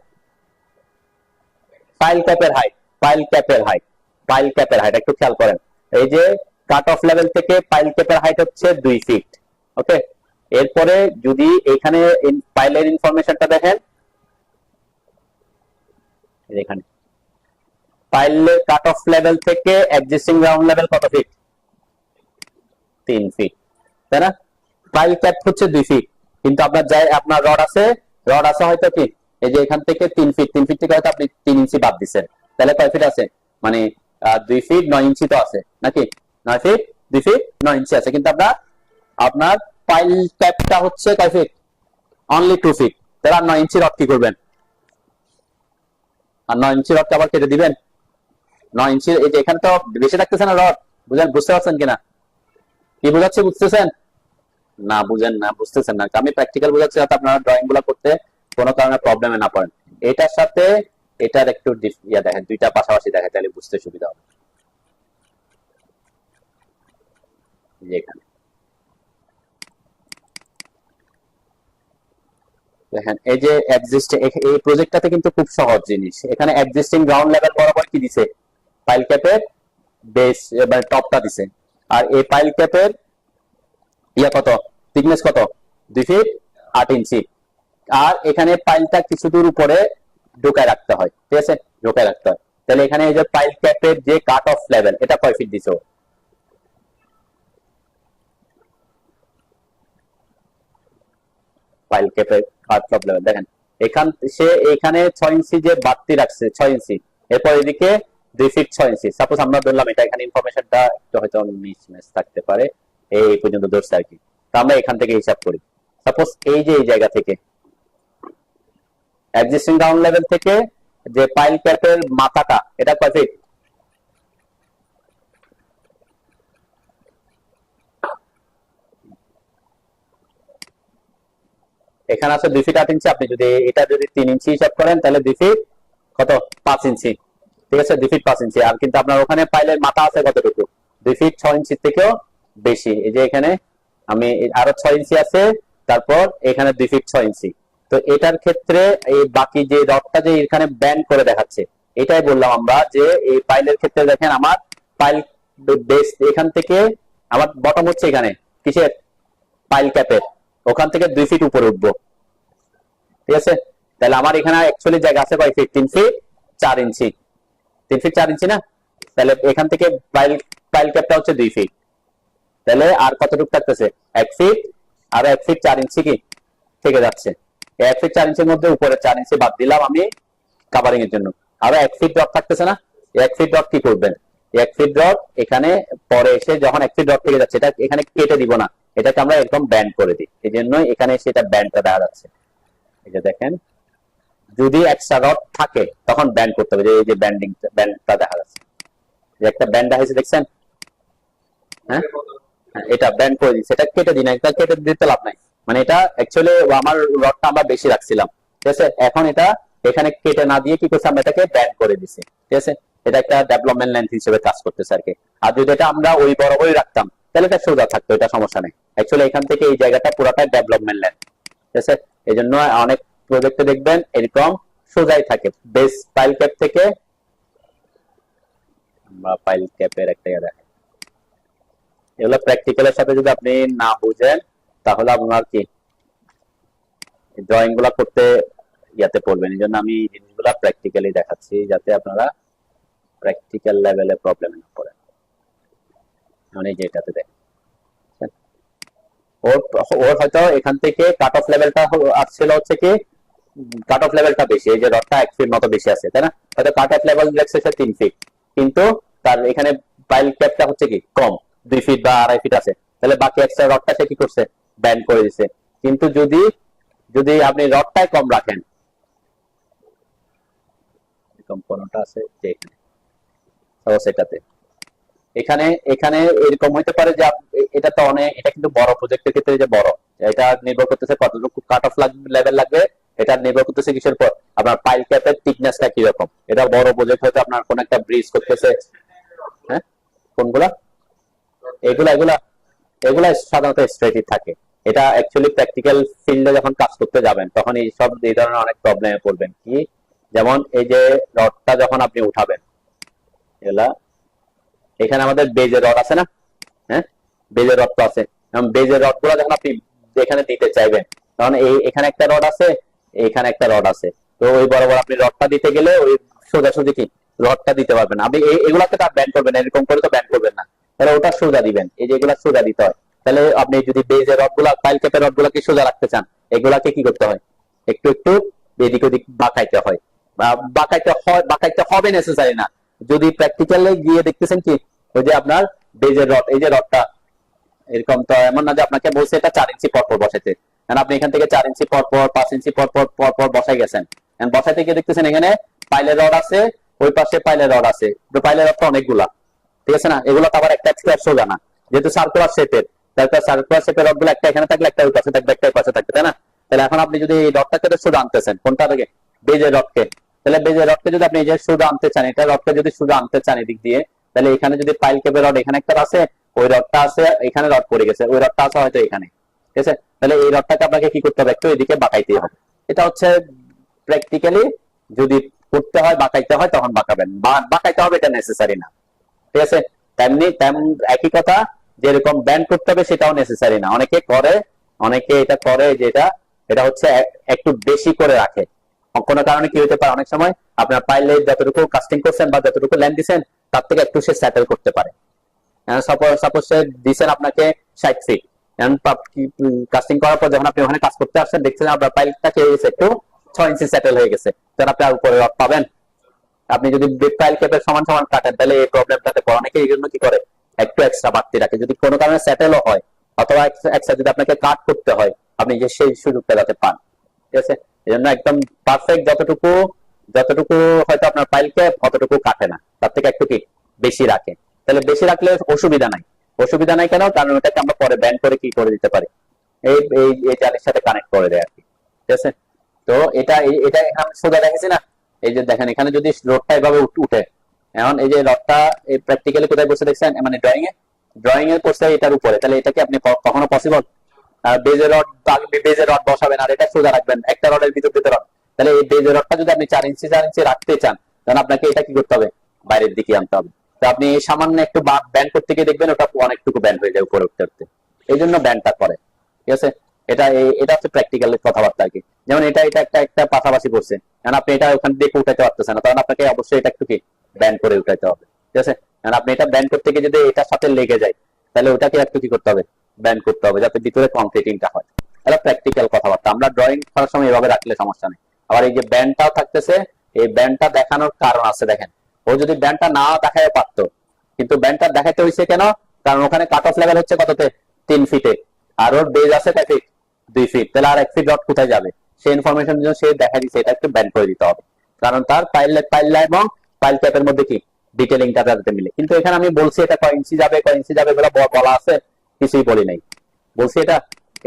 [SPEAKER 1] পাইল ক্যাপের হাইট, পাইল ক্যাপের হাইট, পাইল ক্যাপের হাইট একটু খেয়াল করেন। এই যে কাট অফ লেভেল থেকে পাইল ক্যাপের হাইট হচ্ছে 2 ফিট। ওকে, এরপরে যদি এখানে পাইলের ইনফরমেশনটা দেখেন, এখানে পাইলের কাট অফ লেভেল থেকে এক্সিস্টিং গ্রাউন্ড লেভেল কত ফিট? 3 ফিট, তাই না? পাইল ক্যাপ হচ্ছে 2 ফিট, কিন্তু আপনার রড আছে হয়তো কি এই যে এখান থেকে 3 ফিট, 3 ফিট থেকে হয়তো আপনি 3 ইঞ্চি বাদ দিচ্ছেন, তাহলে কয় ফিট আছে? মানে 2 ফিট 9 ইঞ্চি তো আছে নাকি? 9 ফিট 2 ফিট 9 ইঞ্চি আছে, কিন্তু আপনার পাইল ক্যাপটা হচ্ছে কয় ফিট? Only 2 fit. তাহলে 9 ইঞ্চি রড কি করবেন? আর 9 ইঞ্চি রডটা আবার কেটে দিবেন। 9 ইঞ্চি এই যে এখানে তো বেশি থাকতেছে না রড, বুঝতে পারছেন কিনা? কি বোঝাচ্ছে, বুঝতেছেন না? বুঝেন না, বুঝতেছেন না। আমি প্র্যাকটিক্যাল বোঝাচ্ছি যাতে আপনারা ড্রয়িং গুলো করতে কোনো কারণে প্রবলেমে না পড়েন। এটার সাথে এটার একটু দেখেন, দুইটা পাশাপাশি দেখেন, তাহলে বুঝতে সুবিধা হবে। এখানে দেখেন, এই যে এই প্রজেক্টটাতে কিন্তু খুব সহজ জিনিস। এখানে এক্সিস্টিং গ্রাউন্ড লেভেল বরাবর কি দিছে? পাইল ক্যাপের বেস মানে টপটা দিছে। আর এই পাইল ক্যাপের কত, থিকনেস কত? 2 ফিট 8 ইঞ্চি। আর এখানে পাইলটা কিছু দূর উপরে ঢোকায় রাখতে হয়, ঠিক আছে? ঢোকায় রাখতে হয়। তাহলে এখানে এই যে পাইল ক্যাপের যে কাট অফ লেভেল, এটা কয় ফিট দিছো? পাইল ক্যাপের কাট অফ লেভেল দেখেন, এখানে 6 ইঞ্চি যে বাড়তি রাখছে, 6 ইঞ্চি। এরপর এদিকে 2 ফিট 6 ইঞ্চি। সাপোজ আমরা ধরলাম এটা, এখানে ইনফরমেশনটা একটু হয়তো মিস থাকতে পারে, এই পর্যন্ত ধরছে আর কি। তো আমরা এখান থেকে হিসাব করি। সাপোজ এই যে এই জায়গা থেকে এক্সিস্টিং গ্রাউন্ড লেভেল থেকে যে পাইল ক্যাপের মাথাটা, এটা কয় ফিট? এখানে আছে 2 ফিট 8 ইঞ্চি। আপনি যদি এটা 3 ইঞ্চি হিসাব করেন, তাহলে 2 ফিট কত? 5 ইঞ্চি, ঠিক আছে? 2 ফিট 5 ইঞ্চি। আর কিন্তু আপনার ওখানে পাইলের মাথা আছে কতটুকু? 2 ফিট 6 ইঞ্চির থেকেও বেশি। এই যে এখানে আমি আরো 6 ইঞ্চি আছে, তারপর এখানে 2 ফিট 6 ইঞ্চি। তো এটার ক্ষেত্রে এই বাকি যে রডটা যে এখানে ব্যান্ড করে দেখাচ্ছে, এটাই বললাম আমরা যে এই পাইলের ক্ষেত্রে দেখেন, আমার পাইল বেস এখান থেকে আমার বটম হচ্ছে এখানে কিসের? পাইল ক্যাপের। ওখান থেকে 2 ফিট উপরে উঠবো, ঠিক আছে? তাহলে আমার এখানে অ্যাকচুয়ালি জায়গা আছে কয় ফিট? 3 ফিট 4 ইঞ্চি। 3 ফিট 4 ইঞ্চি না? তাহলে এখান থেকে পাইল ক্যাপটা হচ্ছে 2 ফিট। তাহলে আর কতটুকু থাকতেছে? 1 ফিট আর 1 ফিট 4 ইঞ্চি কি থেকে যাচ্ছে। 1 ফিট 4 ইঞ্চির মধ্যে উপরে 4 ইঞ্চি বাদ দিলাম আমি কাভারিং এর জন্য। আরো 1 ফিট ড্রপ থাকতেছে না? 1 ফিট ড্রপ কি করবেন? 1 ফিট ড্রপ এখানে পরে এসে যখন 1 ফিট ড্রপ থেকে যাচ্ছে, এটা এখানে কেটে দিব না, এটাকে আমরা একদম ব্যান্ড করে দিই। এই জন্য এখানে সেটা ব্যান্ডটা দেখা যাচ্ছে। এই যে দেখেন, যদি এক্সট্রা রড থাকে তখন ব্যান্ড করতে হবে। এই যে ব্যান্ডটা দেখা যাচ্ছে, যে একটা ব্যান্ড দেখা যাচ্ছে, দেখছেন? হ্যাঁ, এটা ব্যান্ড করে দিচ্ছে, এটা কেটে দিন, এটা কেটে দিতে লাভ নাই। মানে এটা অ্যাকচুয়ালি আমার রডটা আমরা বেশি রাখছিলাম, ঠিক আছে? এখন এটা এখানে কেটে না দিয়ে কি করছে, আমরা এটাকে ব্যান্ড করে দিছি, ঠিক আছে? এটা একটা ডেভেলপমেন্ট লেন্থ হিসেবে কাজ করতেছে আর কি। আর যদি এটা আমরা ওই বরাবরই রাখতাম, তাহলে এটা সোজা থাকতো, এটা সমস্যা নেই। অ্যাকচুয়ালি এখান থেকে এই জায়গাটা পুরোটাই ডেভেলপমেন্ট লেন্থ, ঠিক আছে? এই জন্য অনেক প্রজেক্টে দেখবেন এরকম সোজাই থাকে। বেস পাইল ক্যাপ থেকে আমরা পাইল ক্যাপের একটা এগুলো প্র্যাকটিক্যালের সাথে যদি আপনি না বুঝেন, তাহলে আপনার কি ড্রয়িং গুলা করতে ইয়াতে পড়বেন। এই জন্য আমি জিনিসগুলা প্র্যাকটিক্যালি দেখাচ্ছি, যাতে আপনারা প্র্যাকটিক্যাল লেভেলে প্রবলেমে না পড়েন। মানে যেটাতে দেখেন, ওর হয়তো এখান থেকে কাট অফ লেভেলটা আসছিল হচ্ছে কি, কাট অফ লেভেলটা বেশি, এই যে রডটা 1 ফিট মতো বেশি আছে, তাই না? হয়তো কাট অফ লেভেল দেখছে 3 ফিট, কিন্তু তার এখানে পাইল ক্যাপটা হচ্ছে কি কম, 2 ফিট বা 2.5 ফিট আছে। তাহলে বাকি এক্সট্রা রডটা সে কি করছে? ব্যান্ড করে দিছে। কিন্তু যদি যদি আপনি রডটাই কম রাখেন, কোনটা আছে যে এখানে সেটাতে, এখানে এখানে এরকম হইতে পারে যে এটা তো অনেক, এটা কিন্তু বড় প্রজেক্টের ক্ষেত্রে যে বড়, এটা নির্ভর করতেছে কতটুকু কাট অফ লেভেল লাগবে। এটা নির্ভর করতেছে কিসের পর? আপনার পাইল ক্যাপের থিকনেসটা কি রকম। এটা বড় প্রজেক্ট হয়তো আপনার কোন একটা ব্রিজ করতেছে। হ্যাঁ, কোনগুলা? এগুলা এগুলা এগুলা সাধারণত স্ট্রেটই থাকে, এটা অ্যাকচুয়ালি প্র্যাকটিক্যাল ফিল্ডে যখন কাজ করতে যাবেন তখন এই ধরনের অনেক প্রবলেমে পড়বেন। কি যেমন এই যে রডটা যখন আপনি উঠাবেন, এগুলা এখানে আমাদের বেজের রড আছে না, হ্যাঁ বেজের রড তো আছে, বেজের রড গুলা যখন আপনি এখানে দিতে চাইবেন তখন এখানে একটা রড আছে, এখানে একটা রড আছে, তো ওই বরাবর আপনি রডটা দিতে গেলে ওই সোজাসুজি কি রডটা দিতে পারবেন। আপনি এগুলাকে তো ব্যান্ড করবেন, এরকম করে তো ব্যান্ড করবেন না, তাহলে ওটা সোজা দিবেন, এই যে এগুলা সোজা দিতে হয়। তাহলে আপনি যদি বেজের রড গুলা পাইল ক্যাপের রড গুলাকে সোজা রাখতে চান, এগুলাকে কি করতে হয়, একটু একটু এদিক ওদিক বাঁকাইতে হয়, বা বাঁকাইতে হবে নেসেসারি না। যদি প্র্যাকটিক্যালে গিয়ে দেখতেছেন কি ওই যে আপনার বেজের রড, এই যে রডটা এরকম, তো এমন না যে আপনাকে বলছে এটা 4 ইঞ্চি পর পর বসাইতে, কারণ আপনি এখান থেকে 4 ইঞ্চি পর পর 5 ইঞ্চি পর পর পর পর বসাই গেছেন, বসাইতে গিয়ে দেখতেছেন এখানে পাইলের রড আছে, ওই পাশে পাইলের রড আছে, তো পাইলের রড তো অনেকগুলা, ঠিক আছে না, এগুলো তো আবার একটা স্কয়ার সোজা না, যেহেতু সার্কুলার শেপের, তারপর সার্কুলার শেপের রড গুলো একটা এখানে থাকলে একটা ওই পাশে থাকবে, একটা ওই পাশে থাকবে, তাই না। তাহলে এখন আপনি যদি এই রডটাকে সোজা আনতেছেন, কোনটা থেকে, বেজের রডকে, তাহলে বেজের রডকে যদি আপনি এই যে সোজা আনতে চান, এটা রডকে যদি সোজা আনতে চান এদিক দিয়ে, তাহলে এখানে যদি পাইল ক্যাপের রড এখানে একটা আছে, ওই রডটা আছে এখানে, রড পড়ে গেছে, ওই রডটা আছে হয়তো এখানে, ঠিক আছে, তাহলে এই রডটাকে আপনাকে কি করতে হবে, একটু এদিকে বাঁকাইতে হবে। এটা হচ্ছে প্র্যাকটিক্যালি যদি করতে হয়, বাঁকাইতে হয়, তখন বাঁকাবেন, বাঁকাইতে হবে এটা নেসেসারি না, ঠিক আছে। তেমনি একই কথা, যেরকম ব্যান্ড করতে হবে সেটাও নেসেসারি না, অনেকে করে, অনেকে এটা করে যেটা এটা হচ্ছে একটু বেশি করে রাখে। কোনো কারণে কি হতে পারে, অনেক সময় আপনার পাইলে যতটুকু কাস্টিং করছেন বা যতটুকু ল্যান্ড দিচ্ছেন তার থেকে একটু সে সেটেল করতে পারে। সাপোজ সে দিচ্ছেন আপনাকে 60 ফিট, কাস্টিং করার পর যখন আপনি ওখানে কাজ করতে আসছেন দেখছেন আপনার পাইলটা কে গেছে একটু 6 ইঞ্চি সেটেল হয়ে গেছে, তখন আপনি আর উপরে রড পাবেন। আপনি যদি পাইল ক্যাপের সমান সমান কাটেন তাহলে এই প্রবলেমটাতে পড়ে, অনেকে এই জন্য কি করে একটু এক্সট্রা বাড়তি রাখে, যদি কোনো কারণে সেটেলও হয় অথবা এক্সট্রা যদি আপনাকে কাট করতে হয়, আপনি যে সেই সুযোগটা যাতে পান, ঠিক আছে। এই জন্য একদম পারফেক্ট যতটুকু যতটুকু হয়তো আপনার পাইল ক্যাপ অতটুকু কাটে না, তার থেকে একটু কি বেশি রাখে, তাহলে বেশি রাখলে অসুবিধা নাই। অসুবিধা নাই কেন, কারণ ওটাকে আমরা পরে ব্যান্ড করে কি করে দিতে পারি, এই এই জালির সাথে কানেক্ট করে দেয় আর কি, ঠিক আছে। তো এটা এখানে সোজা দেখেছি না, এই যে দেখেন এখানে যদি রডটা এভাবে উঠে, এখন এই যে রডটা এই প্র্যাকটিক্যালি কোথায় বসে দেখছেন, মানে ড্রয়িং এর করছে এটার উপরে, তাহলে এটা কি আপনি কখনো পসিবল, বেজের রড বসাবেন আর এটা সোজা রাখবেন, একটা রডের ভিতর রড, তাহলে এই বেজের রডটা যদি আপনি 4 ইঞ্চি 4 ইঞ্চি রাখতে চান, তাহলে আপনাকে এটা কি করতে হবে, বাইরের দিকে আনতে হবে। তো আপনি সামান্য একটু ব্যান্ড করতে গিয়ে দেখবেন ওটা অনেকটুকু ব্যান্ড হয়ে যায় উপরে উঠতে উঠতে, এই জন্য ব্যান্ডটা করে, ঠিক আছে। এটা হচ্ছে প্র্যাকটিক্যাল কথাবার্তা আর কি। যেমন এটা এটা একটা একটা পাশাপাশি করছে, কারণ আপনি এটা ওখান থেকে উঠাইতে পারতেছেন না, তখন আপনাকে অবশ্যই এটা একটু কি ব্যান্ড করে উঠাইতে হবে, ঠিক আছে। কারণ আপনি এটা ব্যান্ড করতে গিয়ে যদি এটার সাথে লেগে যায়, তাহলে ওটাকে একটু কি করতে হবে, ব্যান্ড করতে হবে, যাতে ভিতরে কংক্রিটিংটা হয়। এটা প্র্যাকটিক্যাল কথাবার্তা, আমরা ড্রয়িং করার সময় এভাবে রাখলে সমস্যা নেই। আবার এই যে ব্যান্ডটাও থাকতেছে, এই ব্যান্ডটা দেখানোর কারণ আছে, দেখেন ও যদি ব্যান্ডটা না দেখাতে পারতো, কিন্তু ব্যান্ডটা দেখাতে হয়েছে কেন, কারণ ওখানে কাট অফ লেভেল হচ্ছে কততে, 3 ফিটে, আর ওর বেজ আছে কয় ফিট, 2 ফিট, তাহলে আর 1 ফিট রড কোথায় যাবে, সেই ইনফরমেশন জন্য সে দেখা দিচ্ছে, এটা একটু ব্যান্ড করে দিতে হবে, কারণ তার পাইল এবং পাইল ক্যাপের মধ্যে কি ডিটেলিংটা যাতে মিলে। কিন্তু এখানে আমি বলছি এটা কয় ইঞ্চি যাবে এগুলো বলা আছে, কিছুই বলি নাই, বলছি এটা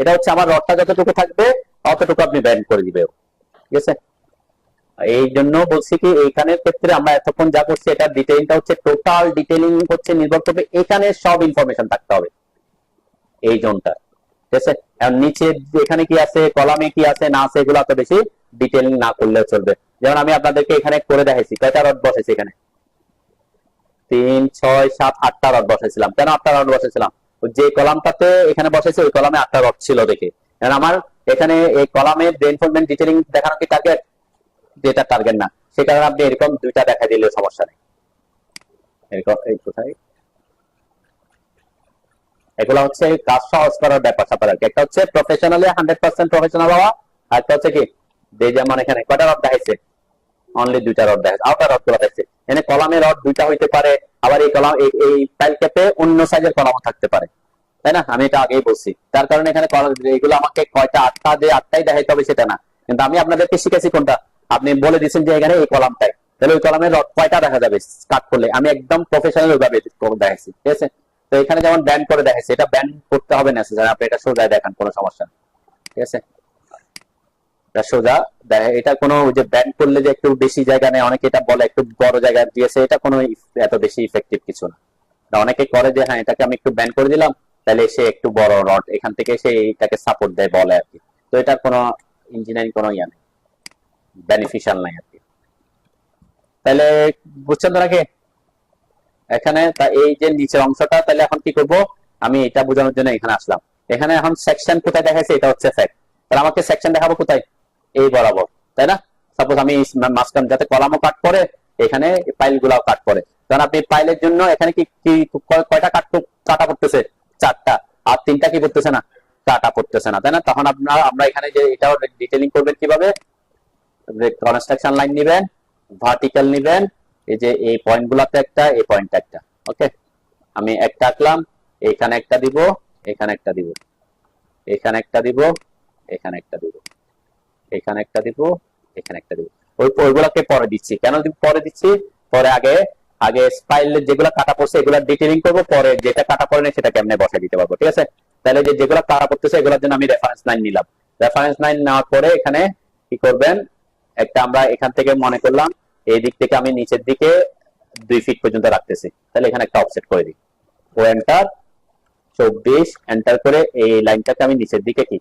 [SPEAKER 1] এটা হচ্ছে আমার রডটা যতটুকু থাকবে ততটুকু আপনি ব্যান্ড করে দিবে, ঠিক আছে। এই জন্য বলছি কি এইখানের ক্ষেত্রে আমরা এতক্ষণ যা করছি এটা ডিটেইলটা হচ্ছে, টোটাল ডিটেইলিং হচ্ছে নির্ভর করবে এখানে সব ইনফরমেশন থাকতে হবে এই জোনটা, ঠিক আছে। আর নিচে এখানে কি আছে, কলামে কি আছে না আছে, এগুলো এত বেশি ডিটেইলিং না করলেও চলবে। যেমন আমি আপনাদেরকে এখানে করে দেখাইছি কয়টা রড বসাইছি, এখানে 3 6 7 8টা রড বসাইছিলাম। কেন 8টা রড বসাইছিলাম, যে কলামটাতে এখানে বসাইছি ওই কলামে 8টা রড ছিল দেখে, কারণ আমার এখানে এই কলামের রেইনফোর্সমেন্ট ডিটেইলিং দেখানো কি টার্গেট, যেটা টার্গেট না, সে কারণে আপনি এরকম দুইটা দেখা দিলে সমস্যা নেই। এরকম এই কোথায় এগুলো হচ্ছে কাজ সহজ করার ব্যাপার স্যাপার আর কি। একটা হচ্ছে প্রফেশনালি 100% প্রফেশনাল হওয়া, আর একটা হচ্ছে কি যে যেমন এখানে কয়টা রড দেখাইছে, অনলি 2টা রড দেখাইছে, আউটার রড গুলো দেখাইছে, এখানে কলামে রড 2টা হইতে পারে, আবার এই কলাম এই পাইল ক্যাপে অন্য সাইজের কলামও থাকতে পারে, তাই না, আমি এটা আগেই বলছি। তার কারণে এখানে এগুলো আমাকে কয়টা 8টা যে 8টাই দেখাইতে হবে সেটা না, কিন্তু আমি আপনাদেরকে শিখেছি কোনটা, আপনি বলে দিচ্ছেন যে এখানে এই কলামটাই, তাহলে ওই কলামের রড কয়টা দেখা যাবে কাট করলে, আমি একদম প্রফেশনাল ভাবে দেখাইছি, ঠিক আছে। তো এখানে যেমন ব্যান্ড করে দেখাইছি, এটা ব্যান্ড করতে হবে না, আপনি এটা সোজা দেখান, কোনো সমস্যা নেই, ঠিক আছে। এটা সোজা এটা কোনো যে ব্যান্ড করলে যে একটু বেশি জায়গা নেই, অনেকে এটা বলে একটু বড় জায়গা দিয়েছে, এটা কোনো এত বেশি ইফেক্টিভ কিছু না। অনেকে করে যে হ্যাঁ এটাকে আমি একটু ব্যান্ড করে দিলাম, তাহলে সে একটু বড় রড এখান থেকে সে এটাকে সাপোর্ট দেয় বলে আর কি। তো এটা কোনো ইঞ্জিনিয়ারিং কোনো ইয়া নেই, বেনিফিশিয়াল নাই আর কি। তাহলে বুঝছেন তো নাকি এখানে এই যে নিচের অংশটা, তাহলে এখন কি করব, আমি এটা বোঝানোর জন্য এখানে আসলাম। এখানে এখন সেকশন কোথায় দেখাইছে, এটা হচ্ছে ফ্যাক্ট, তাহলে আমাকে সেকশন দেখাবো কোথায়, এই বরাবর, তাই না? সাপোজ আমি মাঝখান যাতে কলামও কাট করে, এখানে পাইল গুলাও কাট করে, কারণ আপনি পাইলের জন্য এখানে কি কয়টা কাটা পড়তেছে, 4টা, আর 3টা কি পড়তেছে না, কাটা পড়তেছে না, তাই না? তখন আমরা এখানে যে এটাও ডিটেইলিং করবেন কিভাবে, কনস্ট্রাকশন লাইন নিবেন, ভার্টিক্যাল নিবেন, এই যে এই পয়েন্ট গুলাতে একটা, এই পয়েন্ট একটা, ওকে, আমি একটা আঁকলাম, এখানে একটা দিব, এখানে একটা দিব, এখানে একটা দিব, এখানে একটা দিব, এখানে একটা দিব, এখানে একটা দিব, ওইগুলাকে পরে দিচ্ছি। কেন পরে দিচ্ছি, পরে আগে আগে স্পাইলের যেগুলো কাটা পড়ছে এগুলো ডিটেইলিং করবো, পরে যেটা কাটা পড়ে না সেটা কেমনে বসাই দিতে পারবো, ঠিক আছে? তাহলে যেগুলো কাটা পড়তেছে এগুলোর জন্য আমি রেফারেন্স লাইন নিলাম। রেফারেন্স লাইন নেওয়ার পরে এখানে কি করবেন, একটা আমরা এখান থেকে মনে করলাম এই দিক থেকে আমি নিচের দিকে 2 ফিট পর্যন্ত রাখতেছি, তাহলে এখানে একটা অফসেট করে দিই, ও এন্টার 24 এন্টার করে এই লাইনটাকে আমি নিচের দিকে কি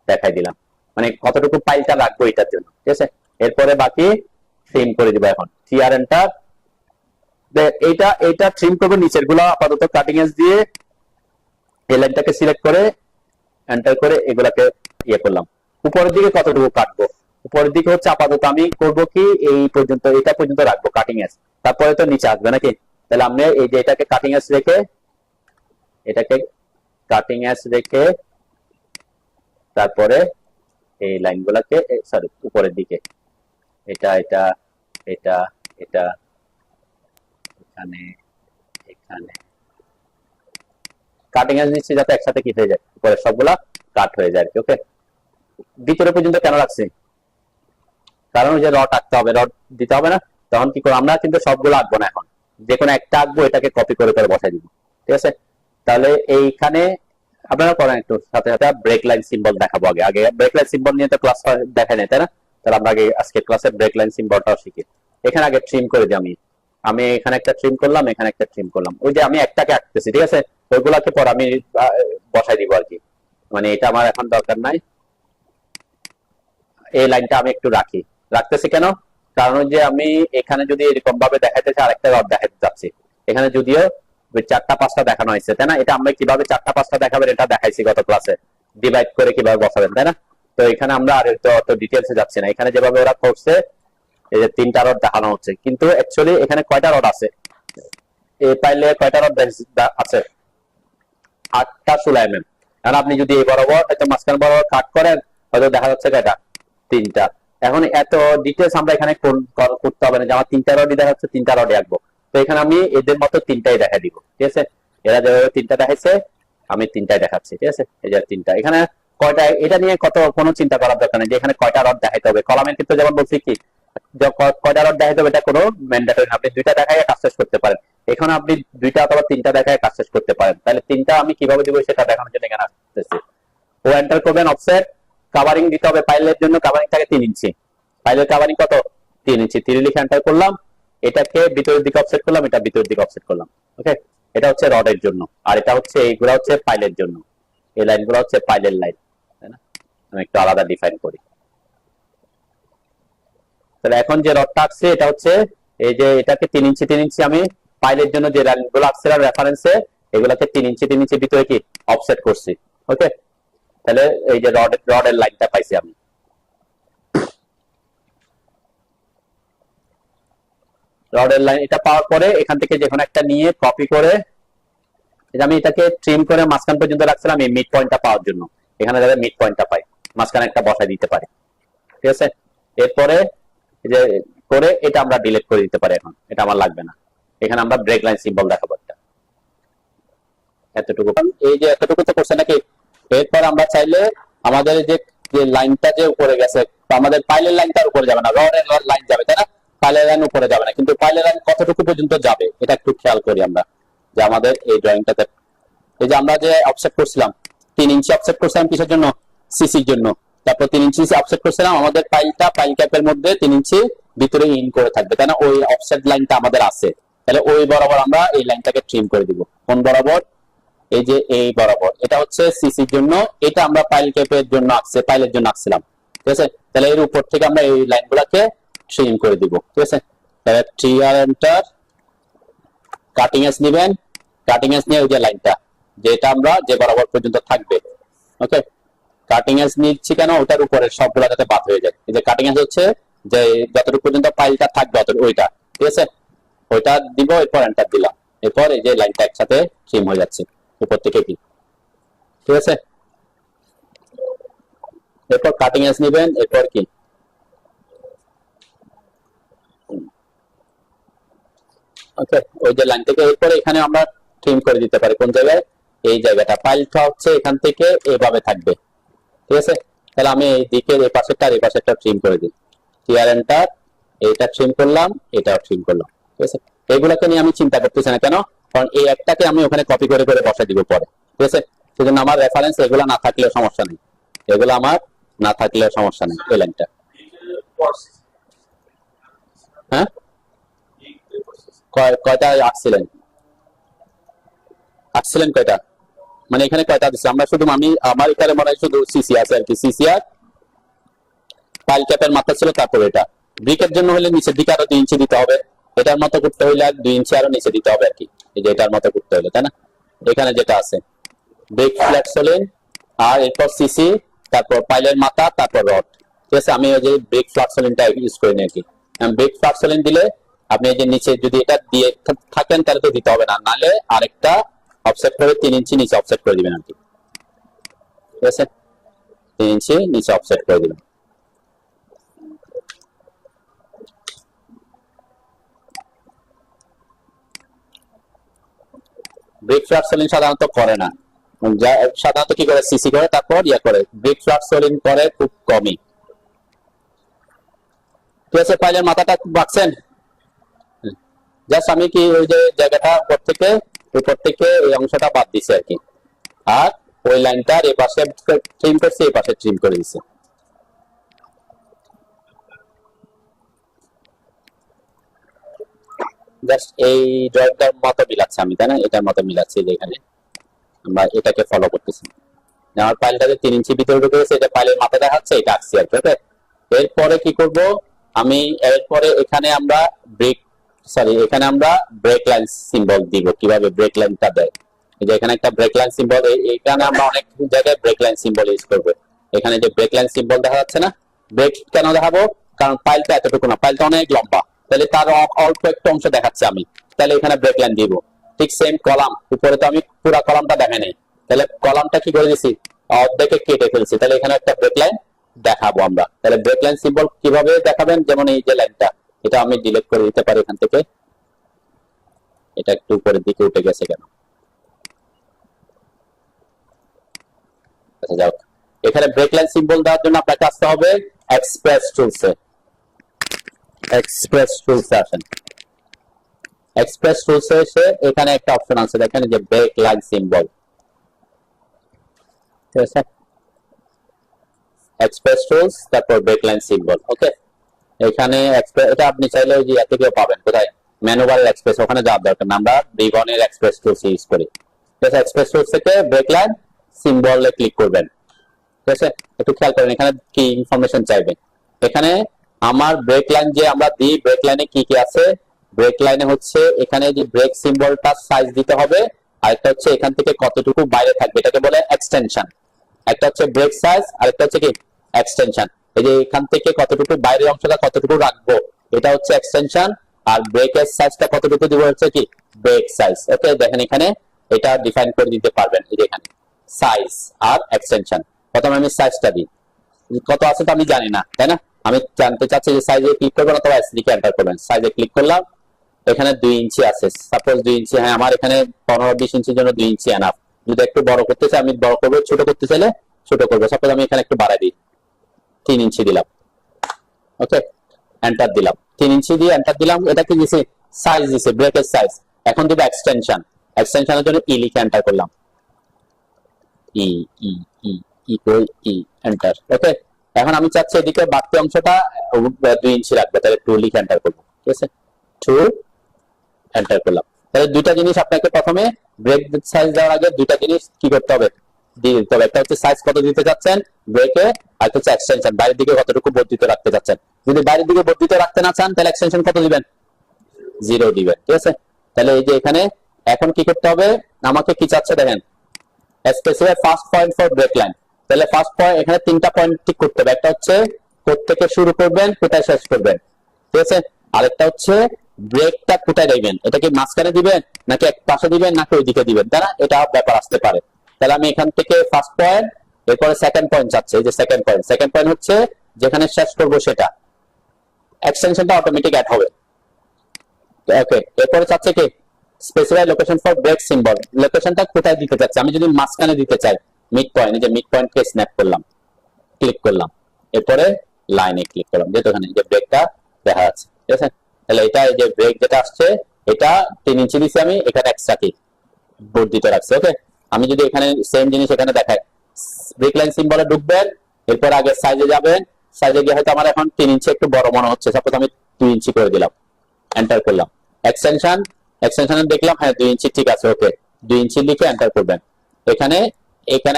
[SPEAKER 1] দেখাই দিলাম, মানে কতটুকু পাইলটা রাখবো এটার জন্য, ঠিক আছে? এরপরে বাকি ট্রিম করে দিব, এখন সিআর এন্টার, এটা ট্রিম করবো, নিচের গুলো আপাতত কাটিং এজ দিয়ে এই লাইনটাকে সিলেক্ট করে এন্টার করে এগুলাকে ইয়ে করলাম। উপরের দিকে কতটুকু কাটবো, উপরের দিকে হচ্ছে আপাতত আমি করব কি এই পর্যন্ত, এটা পর্যন্ত রাখবো কাটিং এজ, তারপরে তো নিচে আসবে নাকি? তাহলে আমরা এই যে এটাকে কাটিং এজ রেখে, এটাকে কাটিং এজ রেখে তারপরে এই লাইনগুলোকে সরি উপরের দিকে, এটা এটা এটা এটা এখানে এখানে কাটিং এজ নিচ্ছি যাতে একসাথে কি হয়ে যায়, উপরে সবগুলা কাট হয়ে যায়, ওকে? ভিতরে পর্যন্ত কেন রাখছি, কারণ ওই যে রড আঁকতে হবে, রড দিতে হবে না, তখন কি করবো আমরা, কিন্তু সবগুলো আঁকবো না, এখন যে কোনো একটা আঁকবো, এটাকে কপি করে করে বসাই দিব, ঠিক আছে? তাহলে এইখানে আপনারা করেন একটু সাথে সাথে ব্রেক লাইন সিম্বল দেখাবো, আগে আগে ব্রেক লাইন সিম্বল নিয়ে তো ক্লাস দেখাই নাই, তাই না? তাহলে আমরা আগে আজকে ক্লাসে ব্রেক লাইন সিম্বলটাও শিখি। এখানে আগে ট্রিম করে দিই, আমি এখানে একটা ট্রিম করলাম, এখানে একটা ট্রিম করলাম, ওই যে আমি একটাকে আঁকতেছি, ঠিক আছে? ওইগুলাকে পর আমি বসাই দিব আর কি, মানে এটা আমার এখন দরকার নাই। এই লাইনটা আমি একটু রাখতেছি কেন, কারণ যে আমি এখানে যদি এরকম ভাবে দেখাইতে চাই, আরেকটা রড দেখাতে যাচ্ছি, এখানে যদিও 4টা 5টা দেখানো হয়েছে, তাই না? এটা আমরা কিভাবে 4টা 5টা দেখাবেন এটা দেখাইছি গত ক্লাসে, ডিভাইড করে কিভাবে বসাবেন, তাই না? তো এখানে আমরা আর অত ডিটেলসে যাচ্ছি না, এখানে যেভাবে ওরা করছে এই যে 3টা রড দেখানো হচ্ছে, কিন্তু অ্যাকচুয়ালি এখানে কয়টা রড আছে, এই পাইলে কয়টা রড আছে, 8টা 16 mm। এখন আপনি যদি এই বরাবর হয়তো মাঝখান বরাবর কাট করেন, হয়তো দেখা যাচ্ছে কয়টা, 3টা। এখন এত ডিটেলস আমরা এখানে করতে হবে না, যে আমার 3টা রডই দেখা যাচ্ছে, 3টা রডই আঁকবো, তো এখানে আমি এদের মতো 3টাই দেখা দিব, ঠিক আছে? এরা যেভাবে 3টা দেখাইছে আমি 3টাই দেখাচ্ছি, ঠিক আছে? এই যে 3টা, এখানে কয়টা, এটা নিয়ে কোনো চিন্তা করার দরকার নেই যে এখানে কয়টা রড দেখাইতে হবে। কলামের ক্ষেত্রে যেমন বলছি কি কয়টা রড দেখাইতে হবে এটা কোনো ম্যান্ডেটরি, আপনি 2টা দেখাই কাজ শেষ করতে পারেন, এখানে আপনি 2টা অথবা 3টা দেখায় কাজ শেষ করতে পারেন। তাহলে 3টা আমি কিভাবে দিব সেটা দেখানোর জন্য এখানে আসতেছি। ও এন্টার করবেন, অফসেট কভারিং দিতে হবে, পাইলের জন্য কভারিং থাকে 3 ইঞ্চি, পাইলের কভারিং কত, 3 ইঞ্চি, 3 লিখে এন্টার করলাম, এটাকে ভিতরের দিকে অফসেট করলাম, এটা ভিতরের দিকে অফসেট করলাম, ওকে? এটা হচ্ছে রডের জন্য, আর এটা হচ্ছে এইগুলা হচ্ছে পাইলের জন্য, এই লাইনগুলো হচ্ছে পাইলের লাইন, তাই না? আমি একটু আলাদা ডিফাইন করি। তাহলে এখন যে রডটা আসছে এটা হচ্ছে এই যে এটাকে 3 ইঞ্চি 3 ইঞ্চি আমি পাইলের জন্য যে লাইনগুলো আসছিল রেফারেন্সে, এগুলাকে 3 ইঞ্চি 3 ইঞ্চি ভিতরে কি অফসেট করছি, ওকে? তাহলে এই যে রডের লাইনটা পাইছি আমি। রডের লাইন এটা পাওয়ার পরে এখান থেকে যেকোনো একটা নিয়ে কপি করে আমি এটাকে ট্রিম করে মাঝখান পর্যন্ত রাখছিলাম এই মিড পয়েন্টটা পাওয়ার জন্য, এখানে যাতে মিড পয়েন্টটা পাই, মাঝখানে একটা বসাই দিতে পারি, ঠিক আছে? এরপরে যে করে এটা আমরা ডিলিট করে দিতে পারি, এখন এটা আমার লাগবে না, এখানে আমরা ব্রেক লাইন সিম্বল দেখাবো একটা, এতটুকু। এই যে এতটুকু তো করছে নাকি, এরপর আমরা চাইলে আমাদের যে লাইনটা যে উপরে গেছে, আমাদের পাইলের লাইনটার উপরে যাবে না, রডের লাইন যাবে, তাই না? পাইলের লাইন উপরে যাবে না, কিন্তু পাইলের লাইন কতটুকু পর্যন্ত যাবে এটা একটু খেয়াল করি আমরা, যে আমাদের এই ড্রয়িংটাতে এই যে আমরা যে অফসেট করছিলাম 3 ইঞ্চি অফসেট করছিলাম কিসের জন্য, সিসির জন্য, তারপর 3 ইঞ্চি অফসেট করছিলাম, আমাদের পাইলটা পাইল ক্যাপের মধ্যে 3 ইঞ্চি ভিতরে ইন করে থাকবে, তাই না? ওই অফসেট লাইনটা আমাদের আছে, তাহলে ওই বরাবর আমরা এই লাইনটাকে ট্রিম করে দিব, কোন বরাবর, এই যে এই বরাবর এটা হচ্ছে সিসির জন্য, এটা আমরা পাইল ক্যাপের জন্য আঁকছে, পাইলের জন্য আঁকছিলাম। ঠিক আছে, তাহলে এর উপর থেকে আমরা এই লাইনগুলোকে ট্রিম করে দিব। ঠিক আছে, তাহলে ট্রি আর এন্টার, কাটিং এজ নেবেন, কাটিং এজ নিয়ে ওই যে লাইনটা যেটা আমরা যে বরাবর পর্যন্ত থাকবে। ওকে, কাটিং এজ নিচ্ছি কেন, ওটার উপরে সবগুলা যাতে বাদ হয়ে যায়। এই যে কাটিং এজ হচ্ছে যে যতটুকু পর্যন্ত পাইলটা থাকবে ওইটা। ঠিক আছে, ওইটা দিব, এরপর এন্টার দিলাম, এরপর এই যে লাইনটা একসাথে ট্রিম হয়ে যাচ্ছে উপর থেকে কি। ঠিক আছে, এরপর কাটিং এজ নেবেন, এরপর কি ওকে ওই যে লাইন থেকে এরপরে এখানে আমরা ট্রিম করে দিতে পারি কোন জায়গায়, এই জায়গাটা পাইলটা হচ্ছে এখান থেকে এভাবে থাকবে। ঠিক আছে, তাহলে আমি এই দিকের এই পাশেরটা আর এই পাশেরটা ট্রিম করে দিই, টিআর এন্টার, এইটা ট্রিম করলাম, এটাও ট্রিম করলাম। ঠিক আছে, এগুলোকে নিয়ে আমি চিন্তা করতেছি না, কেন, কারণ এই একটাকে আমি ওখানে কপি করে করে বসাই দিব পরে। ঠিক আছে, সেজন্য আমার রেফারেন্স এগুলো না থাকলেও সমস্যা নেই, এগুলো আমার না থাকলেও সমস্যা নেই। এই লাইনটা হ্যাঁ কয়টা আঁকছিলেন, আঁকছিলেন কয়টা, মানে এখানে কয়টা দিচ্ছে, আমরা শুধু আমি আমার এখানে মনে হয় শুধু সিসি আছে আর কি, সিসি আর পাইল ক্যাপের মাথা ছিল, তারপর এটা ব্রিকের জন্য হলে নিচের দিকে আরো 2 ইঞ্চি দিতে হবে, এটার মতো করতে হইলে আর 2 ইঞ্চি আরো নিচে দিতে হবে আর কি, এই যে এটার মতো করতে হলে, তাই না। এখানে যেটা আছে ব্রিক ফ্ল্যাট সোলিন, আর এরপর সিসি, তারপর পাইলের মাথা, তারপর রড। ঠিক আছে, আমি ওই যে ব্রিক ফ্ল্যাট সোলিনটা ইউজ করি না আর কি। ব্রিক ফ্ল্যাট সোলিন দিলে আপনি এই যে নিচে যদি এটা দিয়ে থাকেন তাহলে তো দিতে হবে না, নালে আরেকটা অফসেট করে 3 ইঞ্চি নিচে অফসেট করে দিবেন আর কি। ঠিক আছে, 3 ইঞ্চি নিচে অফসেট করে দিবেন। ব্রিক ফ্ল্যাট সোলিং সাধারণত করে না, সাধারণত কি করে সিসি করে, তারপর ইয়া করে, ব্রিক ফ্ল্যাট সোলিং করে খুব কমই। ঠিক আছে, পাইলের মাথাটা বাঁকছেন, জাস্ট আমি কি ওই যে জায়গাটা উপর থেকে এই অংশটা বাদ দিছি আর কি, আর ওই লাইনটার এই পাশে ট্রিম করছি, এই পাশে ট্রিম করে দিছি। জাস্ট এই ড্রয়িংটার মতো মিলাচ্ছি আমি, তাই না, এটার মতো মিলাচ্ছি, যেখানে আমরা এটাকে ফলো করতেছি। আমার পাইলটাকে 3 ইঞ্চি ভিতরে ঢুকে গেছে, এটা পাইলের মাথা দেখাচ্ছে, এটা আঁকছি আর কি। ওকে, এরপরে কি করব আমি, এরপরে এখানে আমরা এখানে আমরা ব্রেক লাইন সিম্বল দিব। কিভাবে ব্রেক লাইনটা দেয়, এই যে এখানে একটা ব্রেক লাইন সিম্বল, এখানে আমরা অনেক জায়গায় ব্রেক লাইন সিম্বল ইউজ করব। এখানে যে ব্রেক লাইন সিম্বল দেখা যাচ্ছে না, ব্রেক কেন দেখাবো, কারণ পাইলটা এতটুকু না, পাইলটা অনেক লম্বা, তাহলে তার অল্প একটা অংশ দেখাচ্ছে আমি, তাহলে এখানে ব্রেক লাইন দিব। ঠিক সেম কলাম, উপরে তো আমি পুরো কলামটা দেখাই নাই, তাহলে কলামটা কি করে দিছি, অর্ধেকে কেটে ফেলছি, তাহলে এখানে একটা ব্রেক লাইন দেখাবো আমরা। তাহলে ব্রেক লাইন সিম্বল কিভাবে দেখাবেন, যেমন এই যে লাইনটা, এটা আমি ডিলিট করে দিতে পারি এখান থেকে, এটা একটু উপরের দিকে উঠে গেছে কেন, আচ্ছা যাও। এখানে ব্রেক লাইন সিম্বল দেওয়ার জন্য আপনাকে আসতে হবে এক্সপ্রেস টুলসে, এক্সপ্রেস টুলসে আসেন, এক্সপ্রেস টুলসে এসে এখানে একটা অপশন আছে দেখেন, যে ব্রেক লাইন সিম্বল। ঠিক আছে, এক্সপ্রেস টুলস, তারপর ব্রেক লাইন সিম্বল। ওকে, এখানে এটা আপনি চাইলে ওই যে এত কেউ পাবেন কোথায়, মেনু বারের এক্সপ্রেস, ওখানে যাওয়ার দরকার না, আমরা বিবনের এক্সপ্রেস টুলস ইউজ করি। ঠিক আছে, এক্সপ্রেস টুলস থেকে ব্রেক লাইন সিম্বলে ক্লিক করবেন। ঠিক আছে, একটু খেয়াল করেন এখানে কি ইনফরমেশন চাইবে। এখানে আমার ব্রেক লাইন যে আমরা দিই, ব্রেক লাইনে কি কি আছে, ব্রেক লাইনে হচ্ছে এখানে যে ব্রেক সিম্বলটা সাইজ দিতে হবে, আর একটা হচ্ছে এখান থেকে কতটুকু বাইরে থাকবে, এটাকে বলে এক্সটেনশন। একটা হচ্ছে ব্রেক সাইজ, আর একটা হচ্ছে কি এক্সটেনশন। এই যে এখান থেকে কতটুকু বাইরের অংশটা কতটুকু রাখবো, এটা হচ্ছে এক্সটেনশন, আর ব্রেকের সাইজটা কতটুকু দিব হচ্ছে কি ব্রেক সাইজ। ওকে, দেখেন এখানে এটা ডিফাইন করে দিতে পারবেন, এই যে এখানে সাইজ আর এক্সটেনশন। প্রথমে আমি সাইজটা দিই, কত আছে তো আমি জানি না, তাই না, আমি জানতে চাচ্ছি যে সাইজে ক্লিক করবেন অথবা এসডি কে এন্টার করবেন। সাইজে ক্লিক করলাম, এখানে 2 ইঞ্চি আছে, সাপোজ 2 ইঞ্চি, হ্যাঁ আমার এখানে 15-20 ইঞ্চির জন্য 2 ইঞ্চি এনাফ। যদি একটু বড় করতে চাই আমি বড় করবো, ছোট করতে চাইলে ছোট করবো। সাপোজ আমি এখানে একটু বাড়াই দিই, 3 ইঞ্চি দিলাম। ওকে, এন্টার দিলাম, 3 ইঞ্চি দিয়ে এন্টার দিলাম। এটা কি দিছে, সাইজ দিছে, ব্রেকের সাইজ। এখন দিব এক্সটেনশন, এক্সটেনশনের জন্য ই লিখে এন্টার করলাম, ই ই ই ইকুয়াল ই, এন্টার। ওকে, এখন আমি চাচ্ছি এদিকে বাড়তি অংশটা 2 ইঞ্চি রাখবে, তাহলে 2 লিখে এন্টার করবো। ঠিক আছে, 2 এন্টার করলাম। তাহলে দুইটা জিনিস আপনাকে প্রথমে ব্রেক সাইজ দেওয়ার আগে দুইটা জিনিস কি করতে হবে, দিয়ে দিতে হবে। একটা হচ্ছে সাইজ কত দিতে চাচ্ছেন ব্রেকে, আর হচ্ছে এক্সটেনশন বাইরের দিকে কতটুকু বর্ধিত রাখতে চাচ্ছেন। যদি বাইরের দিকে বর্ধিত রাখতে না চান তাহলে এক্সটেনশন কত দিবেন, 0 দিবেন, ঠিক আছে। তাহলে এই যে এখানে এখন কি করতে হবে, আমাকে কি চাচ্ছে দেখেন, specify first point for break line. তাহলে ফার্স্ট পয়েন্ট এখানে তিনটা পয়েন্ট ঠিক করতে হবে, একটা হচ্ছে কোথা থেকে শুরু করবেন কোথায় শেষ করবেন, ঠিক আছে। আরেকটা হচ্ছে ব্রেকটা কোথায় দিবেন, এটা কি মাঝখানে দিবেন নাকি এক পাশে দিবেন নাকি ওইদিকে দিবেন, তাই না, এটা ব্যাপার আসতে পারে। তাহলে আমি এখান থেকে ফার্স্ট পয়েন্ট, এরপরে সেকেন্ড পয়েন্ট চাচ্ছে, এই যে সেকেন্ড পয়েন্ট হচ্ছে যেখানে শেষ করব সেটা, এক্সটেনশনটা অটোমেটিক অ্যাড হবে। ওকে, এরপরে চাচ্ছে কি specify location for break symbol, লোকেশনটা কোথায় দিতে চাচ্ছে, আমি যদি মাঝখানে দিতে চাই মিড পয়েন্ট, এই যে মিড পয়েন্টকে স্ন্যাপ করলাম, ক্লিক করলাম, এরপরে লাইনে ক্লিক করলাম, যেহেতু এখানে যে ব্রেকটা দেখা যাচ্ছে, ঠিক আছে। তাহলে এটা এই যে ব্রেক যেটা আসছে এটা 3 ইঞ্চি দিছি আমি, এখানে এক্সট্রা কি বর্ধিত রাখছি। ওকে, আমি যদি এখানে সেম জিনিস এখানে দেখাই, ব্রেক লাইন সিম্বলে ঢুকবেন, এরপর আগে সাইজে যাবেন, সাইজে গিয়ে হয়তো আমার এখন 3 ইঞ্চি একটু বড় মনে হচ্ছে, সাপোজ আমি 2 ইঞ্চি করে দিলাম, এন্টার করলাম। এক্সটেনশন দেখলাম হ্যাঁ 2 ইঞ্চি ঠিক আছে, ওকে 2 ইঞ্চি লিখে এন্টার করবেন। এখানে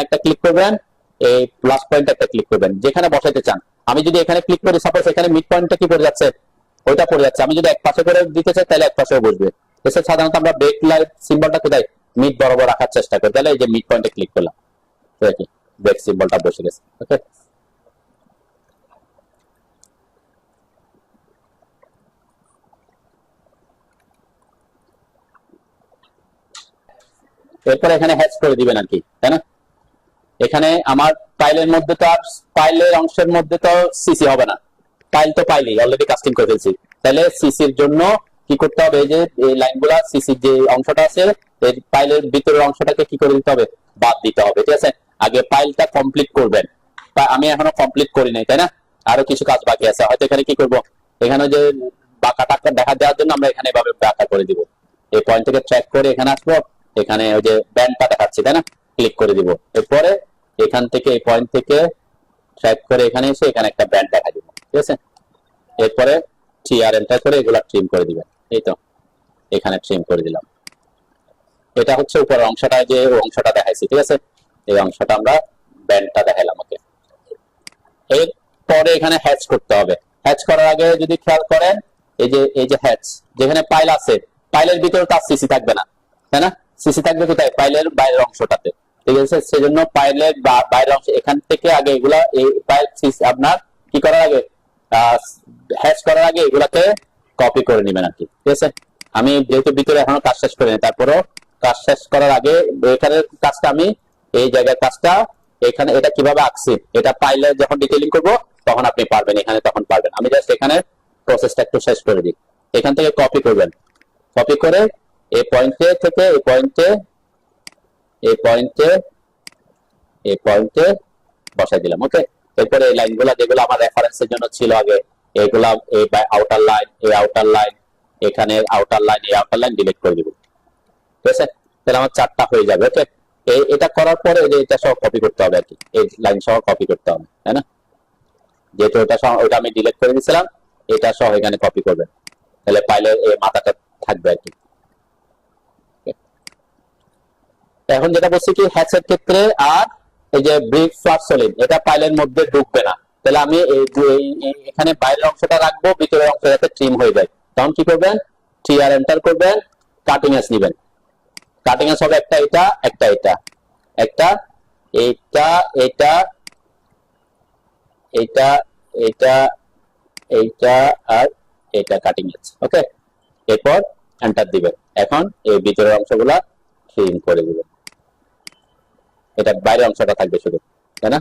[SPEAKER 1] একটা ক্লিক করবেন, এই প্লাস পয়েন্ট একটা ক্লিক করবেন যেখানে বসাইতে চান। আমি যদি এখানে ক্লিক করি, সাপোজ এখানে মিড পয়েন্টটা কি পড়ে যাচ্ছে, ওইটা পড়ে যাচ্ছে, আমি যদি এক পাশে করে দিতে চাই তাহলে এক পাশেও বসবে। এসে সাধারণত আমরা ব্রেক লাইন সিম্বলটা কোথায় মিড বরাবর রাখার চেষ্টা করি, তাহলে এই যে মিড পয়েন্টে ক্লিক করলাম, ব্রেক সিম্বলটা বসে গেছে। ওকে, এরপরে এখানে হ্যাচ করে দিবেন আর কি, তাই না। এখানে আমার পাইলের মধ্যে তো আর পাইলের অংশের মধ্যে তো সিসি হবে না, পাইল তো পাইলেই অলরেডি কাস্টিং করে ফেলছি। তাহলে সিসির জন্য কি করতে হবে, যে এই লাইনগুলা সিসির যে অংশটা আছে এই পাইলের ভিতরের অংশটাকে কি করে দিতে হবে, বাদ দিতে হবে, ঠিক আছে। আগে পাইলটা কমপ্লিট করবেন, আমি এখনো কমপ্লিট করি নাই, তাই না, আরো কিছু কাজ বাকি আছে। হয়তো এখানে কি করব, এখানে যে বাঁকাটা দেখা দেওয়ার জন্য আমরা এখানে এভাবে বাঁকা করে দিব, এই পয়েন্ট থেকে ট্র্যাক করে এখানে আসবো, এখানে ওই যে ব্যান্ডটা দেখাচ্ছি তাই না, ক্লিক করে দিব। এরপরে এখান থেকে এই পয়েন্ট থেকে ট্র্যাক করে এখানে এসে এখানে একটা ব্যান্ড দেখা দিব, ঠিক আছে। এরপরে টিআর এন্টার করে এগুলা ট্রিম করে দিবেন, এই তো এখানে ট্রিম করে দিলাম। এটা হচ্ছে উপরের অংশটা, যে অংশটা দেখাইছি, ঠিক আছে। এই অংশটা আমরা ব্যান্ডটা দেখাইলাম। ওকে, এরপরে এখানে হ্যাচ করতে হবে। হ্যাচ করার আগে যদি খেয়াল করেন, এই যে হ্যাচ যেখানে পাইল আছে, পাইলের ভিতরে তার সিসি থাকবে না, তাই না, সিসি থাকবে কোথায়, পাইলের বাইরের অংশটাতে, ঠিক আছে। সেজন্য পাইলের বাইরের অংশ এখান থেকে আগে এগুলা এই পাইল সিসি আপনার কি করার আগে, হ্যাচ করার আগে এগুলাকে কপি করে নেবেন আর কি, ঠিক আছে। আমি যেহেতু ভিতরে এখনো কাজ শেষ করিনি, তারপরও কাজ শেষ করার আগে এখানে কাজটা আমি এই জায়গার কাজটা এখানে এটা কিভাবে আঁকছি এটা পাইলে যখন ডিটেইলিং করব তখন আপনি পারবেন, এখানে তখন পারবেন। আমি জাস্ট এখানে প্রসেসটা একটু শেষ করে দিই। এখান থেকে কপি করবেন, কপি করে এই পয়েন্টে থেকে এই পয়েন্টে বসাই দিলাম। ওকে, এরপরে এই লাইনগুলো যেগুলো আমার রেফারেন্সের জন্য ছিল আগে, এইগুলা এই আউটার লাইন, এই আউটার লাইন, এখানে আউটার লাইন, এই আউটার লাইন ডিলিট করে দিব, ঠিক আছে। তাহলে আমার 4টা হয়ে যাবে। ওকে, এটা করার পরে এটা সহ কপি করতে হবে আর কি, এই লাইন সহ কপি করতে হবে, তাই না। যেহেতু ওটা আমি ডিলিট করে দিয়েছিলাম, এটা সহ এখানে কপি করবেন, তাহলে পাইলে এই মাথাটা থাকবে আর কি। এখন যেটা বলছি কি হ্যাচের ক্ষেত্রে আর এই যে ব্রিক ফ্লাট সলিড এটা পাইলের মধ্যে ঢুকবে না, তাহলে আমি এখানে বাইরের অংশটা রাখবো, ভিতরের অংশ যাতে ট্রিম হয়ে যায়। তখন কি করবেন, টিআর এন্টার করবেন, কাটিং এস নিবেন, কাটিং এস হবে একটা এটা একটা এটা একটা এইটা এটা এইটা এইটা এইটা আর এটা কাটিং এস। ওকে, এরপর এন্টার দিবেন। এখন এই ভিতরের অংশগুলা ট্রিম করে দিবেন, এটা বাইরের অংশটা থাকবে শুধু, তাই না,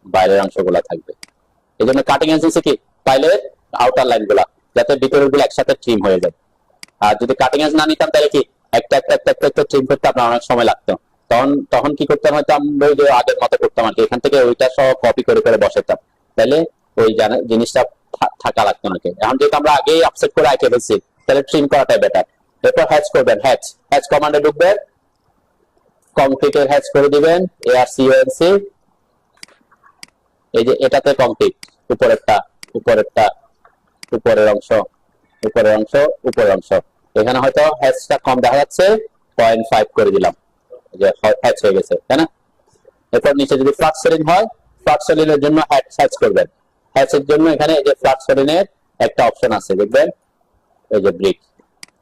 [SPEAKER 1] বাইরের অংশগুলা থাকবে। এই জন্য কাটিং এজ দিচ্ছে কি পাইলের আউটার লাইন গুলা যাতে ভিতরের গুলো একসাথে ট্রিম হয়ে যায়। আর যদি কাটিং এজ না নিতাম তাহলে কি একটা একটা একটা একটা একটা ট্রিম করতে আপনার অনেক সময় লাগতো, তখন কি করতাম, হয়তো আমরা ওই যে আগের মতো করতাম আর কি, এখান থেকে ওইটা সব কপি করে করে বসাতাম, তাহলে ওই জিনিসটা থাকা লাগতো না। এখন যেহেতু আমরা আগেই আপসেট করে আঁকে ফেলছি তাহলে ট্রিম করাটাই বেটার। এরপর হ্যাচ করবেন, হ্যাচ কমান্ডে ঢুকবেন, কংক্রিটের হ্যাচ করে দিবেন, ARCONC, এই যে এটাতে কংক্রিট উপরেরটা উপরের অংশ উপরের অংশ, উপরের অংশ। এখানে হয়তো হ্যাচটা কম দেখা যাচ্ছে, 0.5 করে দিলাম, যে হ্যাচ হয়ে গেছে, তাই না? এরপর নিচে যদি ফ্লাট সেলিং হয়, ফ্লাট সেলিং এর জন্য হ্যাচ করবেন। হ্যাচের জন্য এখানে এই যে ফ্লাট সেলিং এর একটা অপশন আছে, দেখবেন এই যে ব্রিক,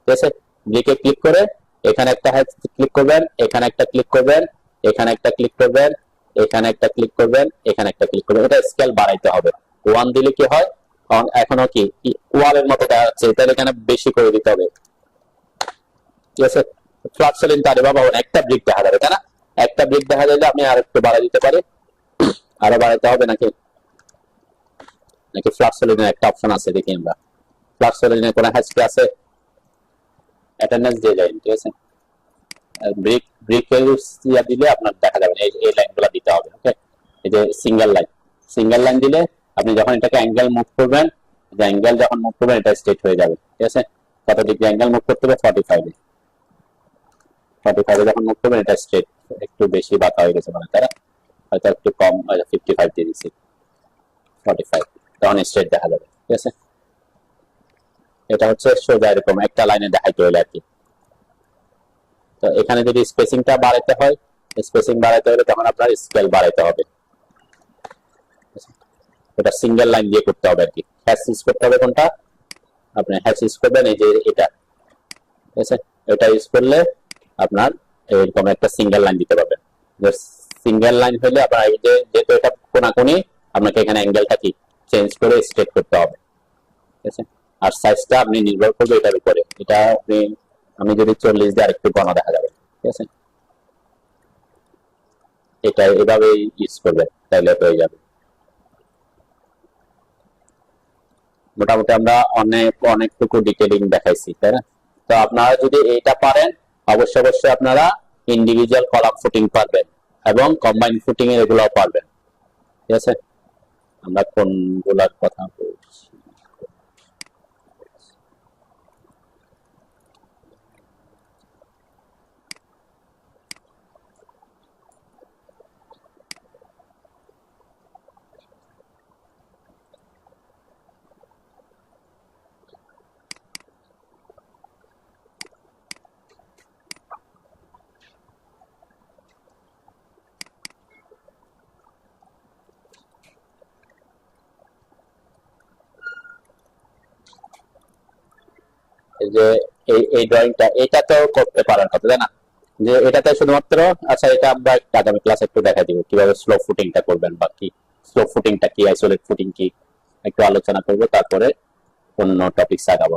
[SPEAKER 1] ঠিক আছে? ব্রিকে ক্লিক করে এখানে একটা হ্যাচ ক্লিক করবেন, এখানে একটা ক্লিক করবেন, এখানে একটা ক্লিক করবেন, এখানে একটা ক্লিক করবেন, এখানে একটা ক্লিক করবেন। এটা স্কেল বাড়াইতে হবে। 1 দিলে কি হয়, কারণ এখনো কি ওয়ালের মতো দেখা যাচ্ছে, তাহলে এখানে বেশি করে দিতে হবে, ঠিক আছে? ফ্লাট সেলিং তারে বাবা একটা ব্রিক দেখা যাবে, তাই না? একটা ব্রিক দেখা যাবে, আপনি আর একটু বাড়াই দিতে পারি, আরো বাড়াইতে হবে নাকি? নাকি ফ্লাট সেলিং এর একটা অপশন আছে, দেখি আমরা ফ্লাট সেলিং এর কোন হ্যাচ কি আছে, অ্যাটেন্ডেন্স দিয়ে যায়, ঠিক আছে? ব্রিক ব্রিক দিলে আপনার দেখা যাবে এই লাইনগুলো দিতে হবে। ওকে, এই যে সিঙ্গেল লাইন দিলে আপনি যখন এটাকে অ্যাঙ্গেল মুভ করবেন, অ্যাঙ্গেল যখন মুভ করবেন এটা স্ট্রেট হয়ে যাবে, ঠিক আছে? কত ডিগ্রি অ্যাঙ্গেল মুভ করতে হবে? 45 এ যখন মুভ করবেন এটা স্ট্রেট, একটু বেশি বাঁকা হয়ে গেছে মানে, তারা হয়তো একটু কম 55 দিয়ে দিচ্ছি, 45, তখন স্ট্রেট দেখা যাবে, ঠিক আছে? এটা হচ্ছে সোজা এরকম একটা লাইনে দেখাইতে হলে আর কি। তো এখানে যদি স্পেসিংটা বাড়াইতে হয়, স্পেসিং বাড়াইতে হলে তখন আপনার স্কেল বাড়াইতে হবে, এটা সিঙ্গেল লাইন দিয়ে করতে হবে আর কি। হ্যাশ ইউজ করতে হবে কোনটা, আপনি হ্যাশ ইউজ করবেন এই যে এটা, ঠিক আছে? এটা ইউজ করলে আপনার এরকম একটা সিঙ্গেল লাইন দিতে পারবেন। সিঙ্গেল লাইন হলে আপনার এই যে যেহেতু এটা কোনাকুনি, আপনাকে এখানে অ্যাঙ্গেলটা কি চেঞ্জ করে স্ট্রেট করতে হবে, ঠিক আছে? আর সাইজটা আপনি নির্ভর করবে এটার উপরে, এটা আপনি আমি যদি 40 দিয়ে আরেকটু ঘন দেখা যাবে, ঠিক আছে? এটা এভাবে ইউজ করবেন, তাহলে হয়ে যাবে। মোটামুটি আমরা অনেকটুকু ডিটেইলিং দেখাইছি, তাই না? তো আপনারা যদি এটা পারেন, অবশ্যই আপনারা ইন্ডিভিজুয়াল কলাম ফুটিং পারবেন এবং কম্বাইন্ড ফুটিং এর এগুলোও পারবেন, ঠিক আছে? আমরা কোনগুলার কথা বলছি? এই যে এই ড্রয়িংটা, এটা তো করতে পারেন কত, তাই না? যে এটাতে শুধুমাত্র, আচ্ছা এটা আমরা আগামী ক্লাসে একটু দেখা দিব কিভাবে স্লো ফুটিংটা করবেন, বা কি স্লো ফুটিংটা কি, আইসোলেট ফুটিং কি, একটু আলোচনা করবো, তারপরে অন্য টপিক আগাবো।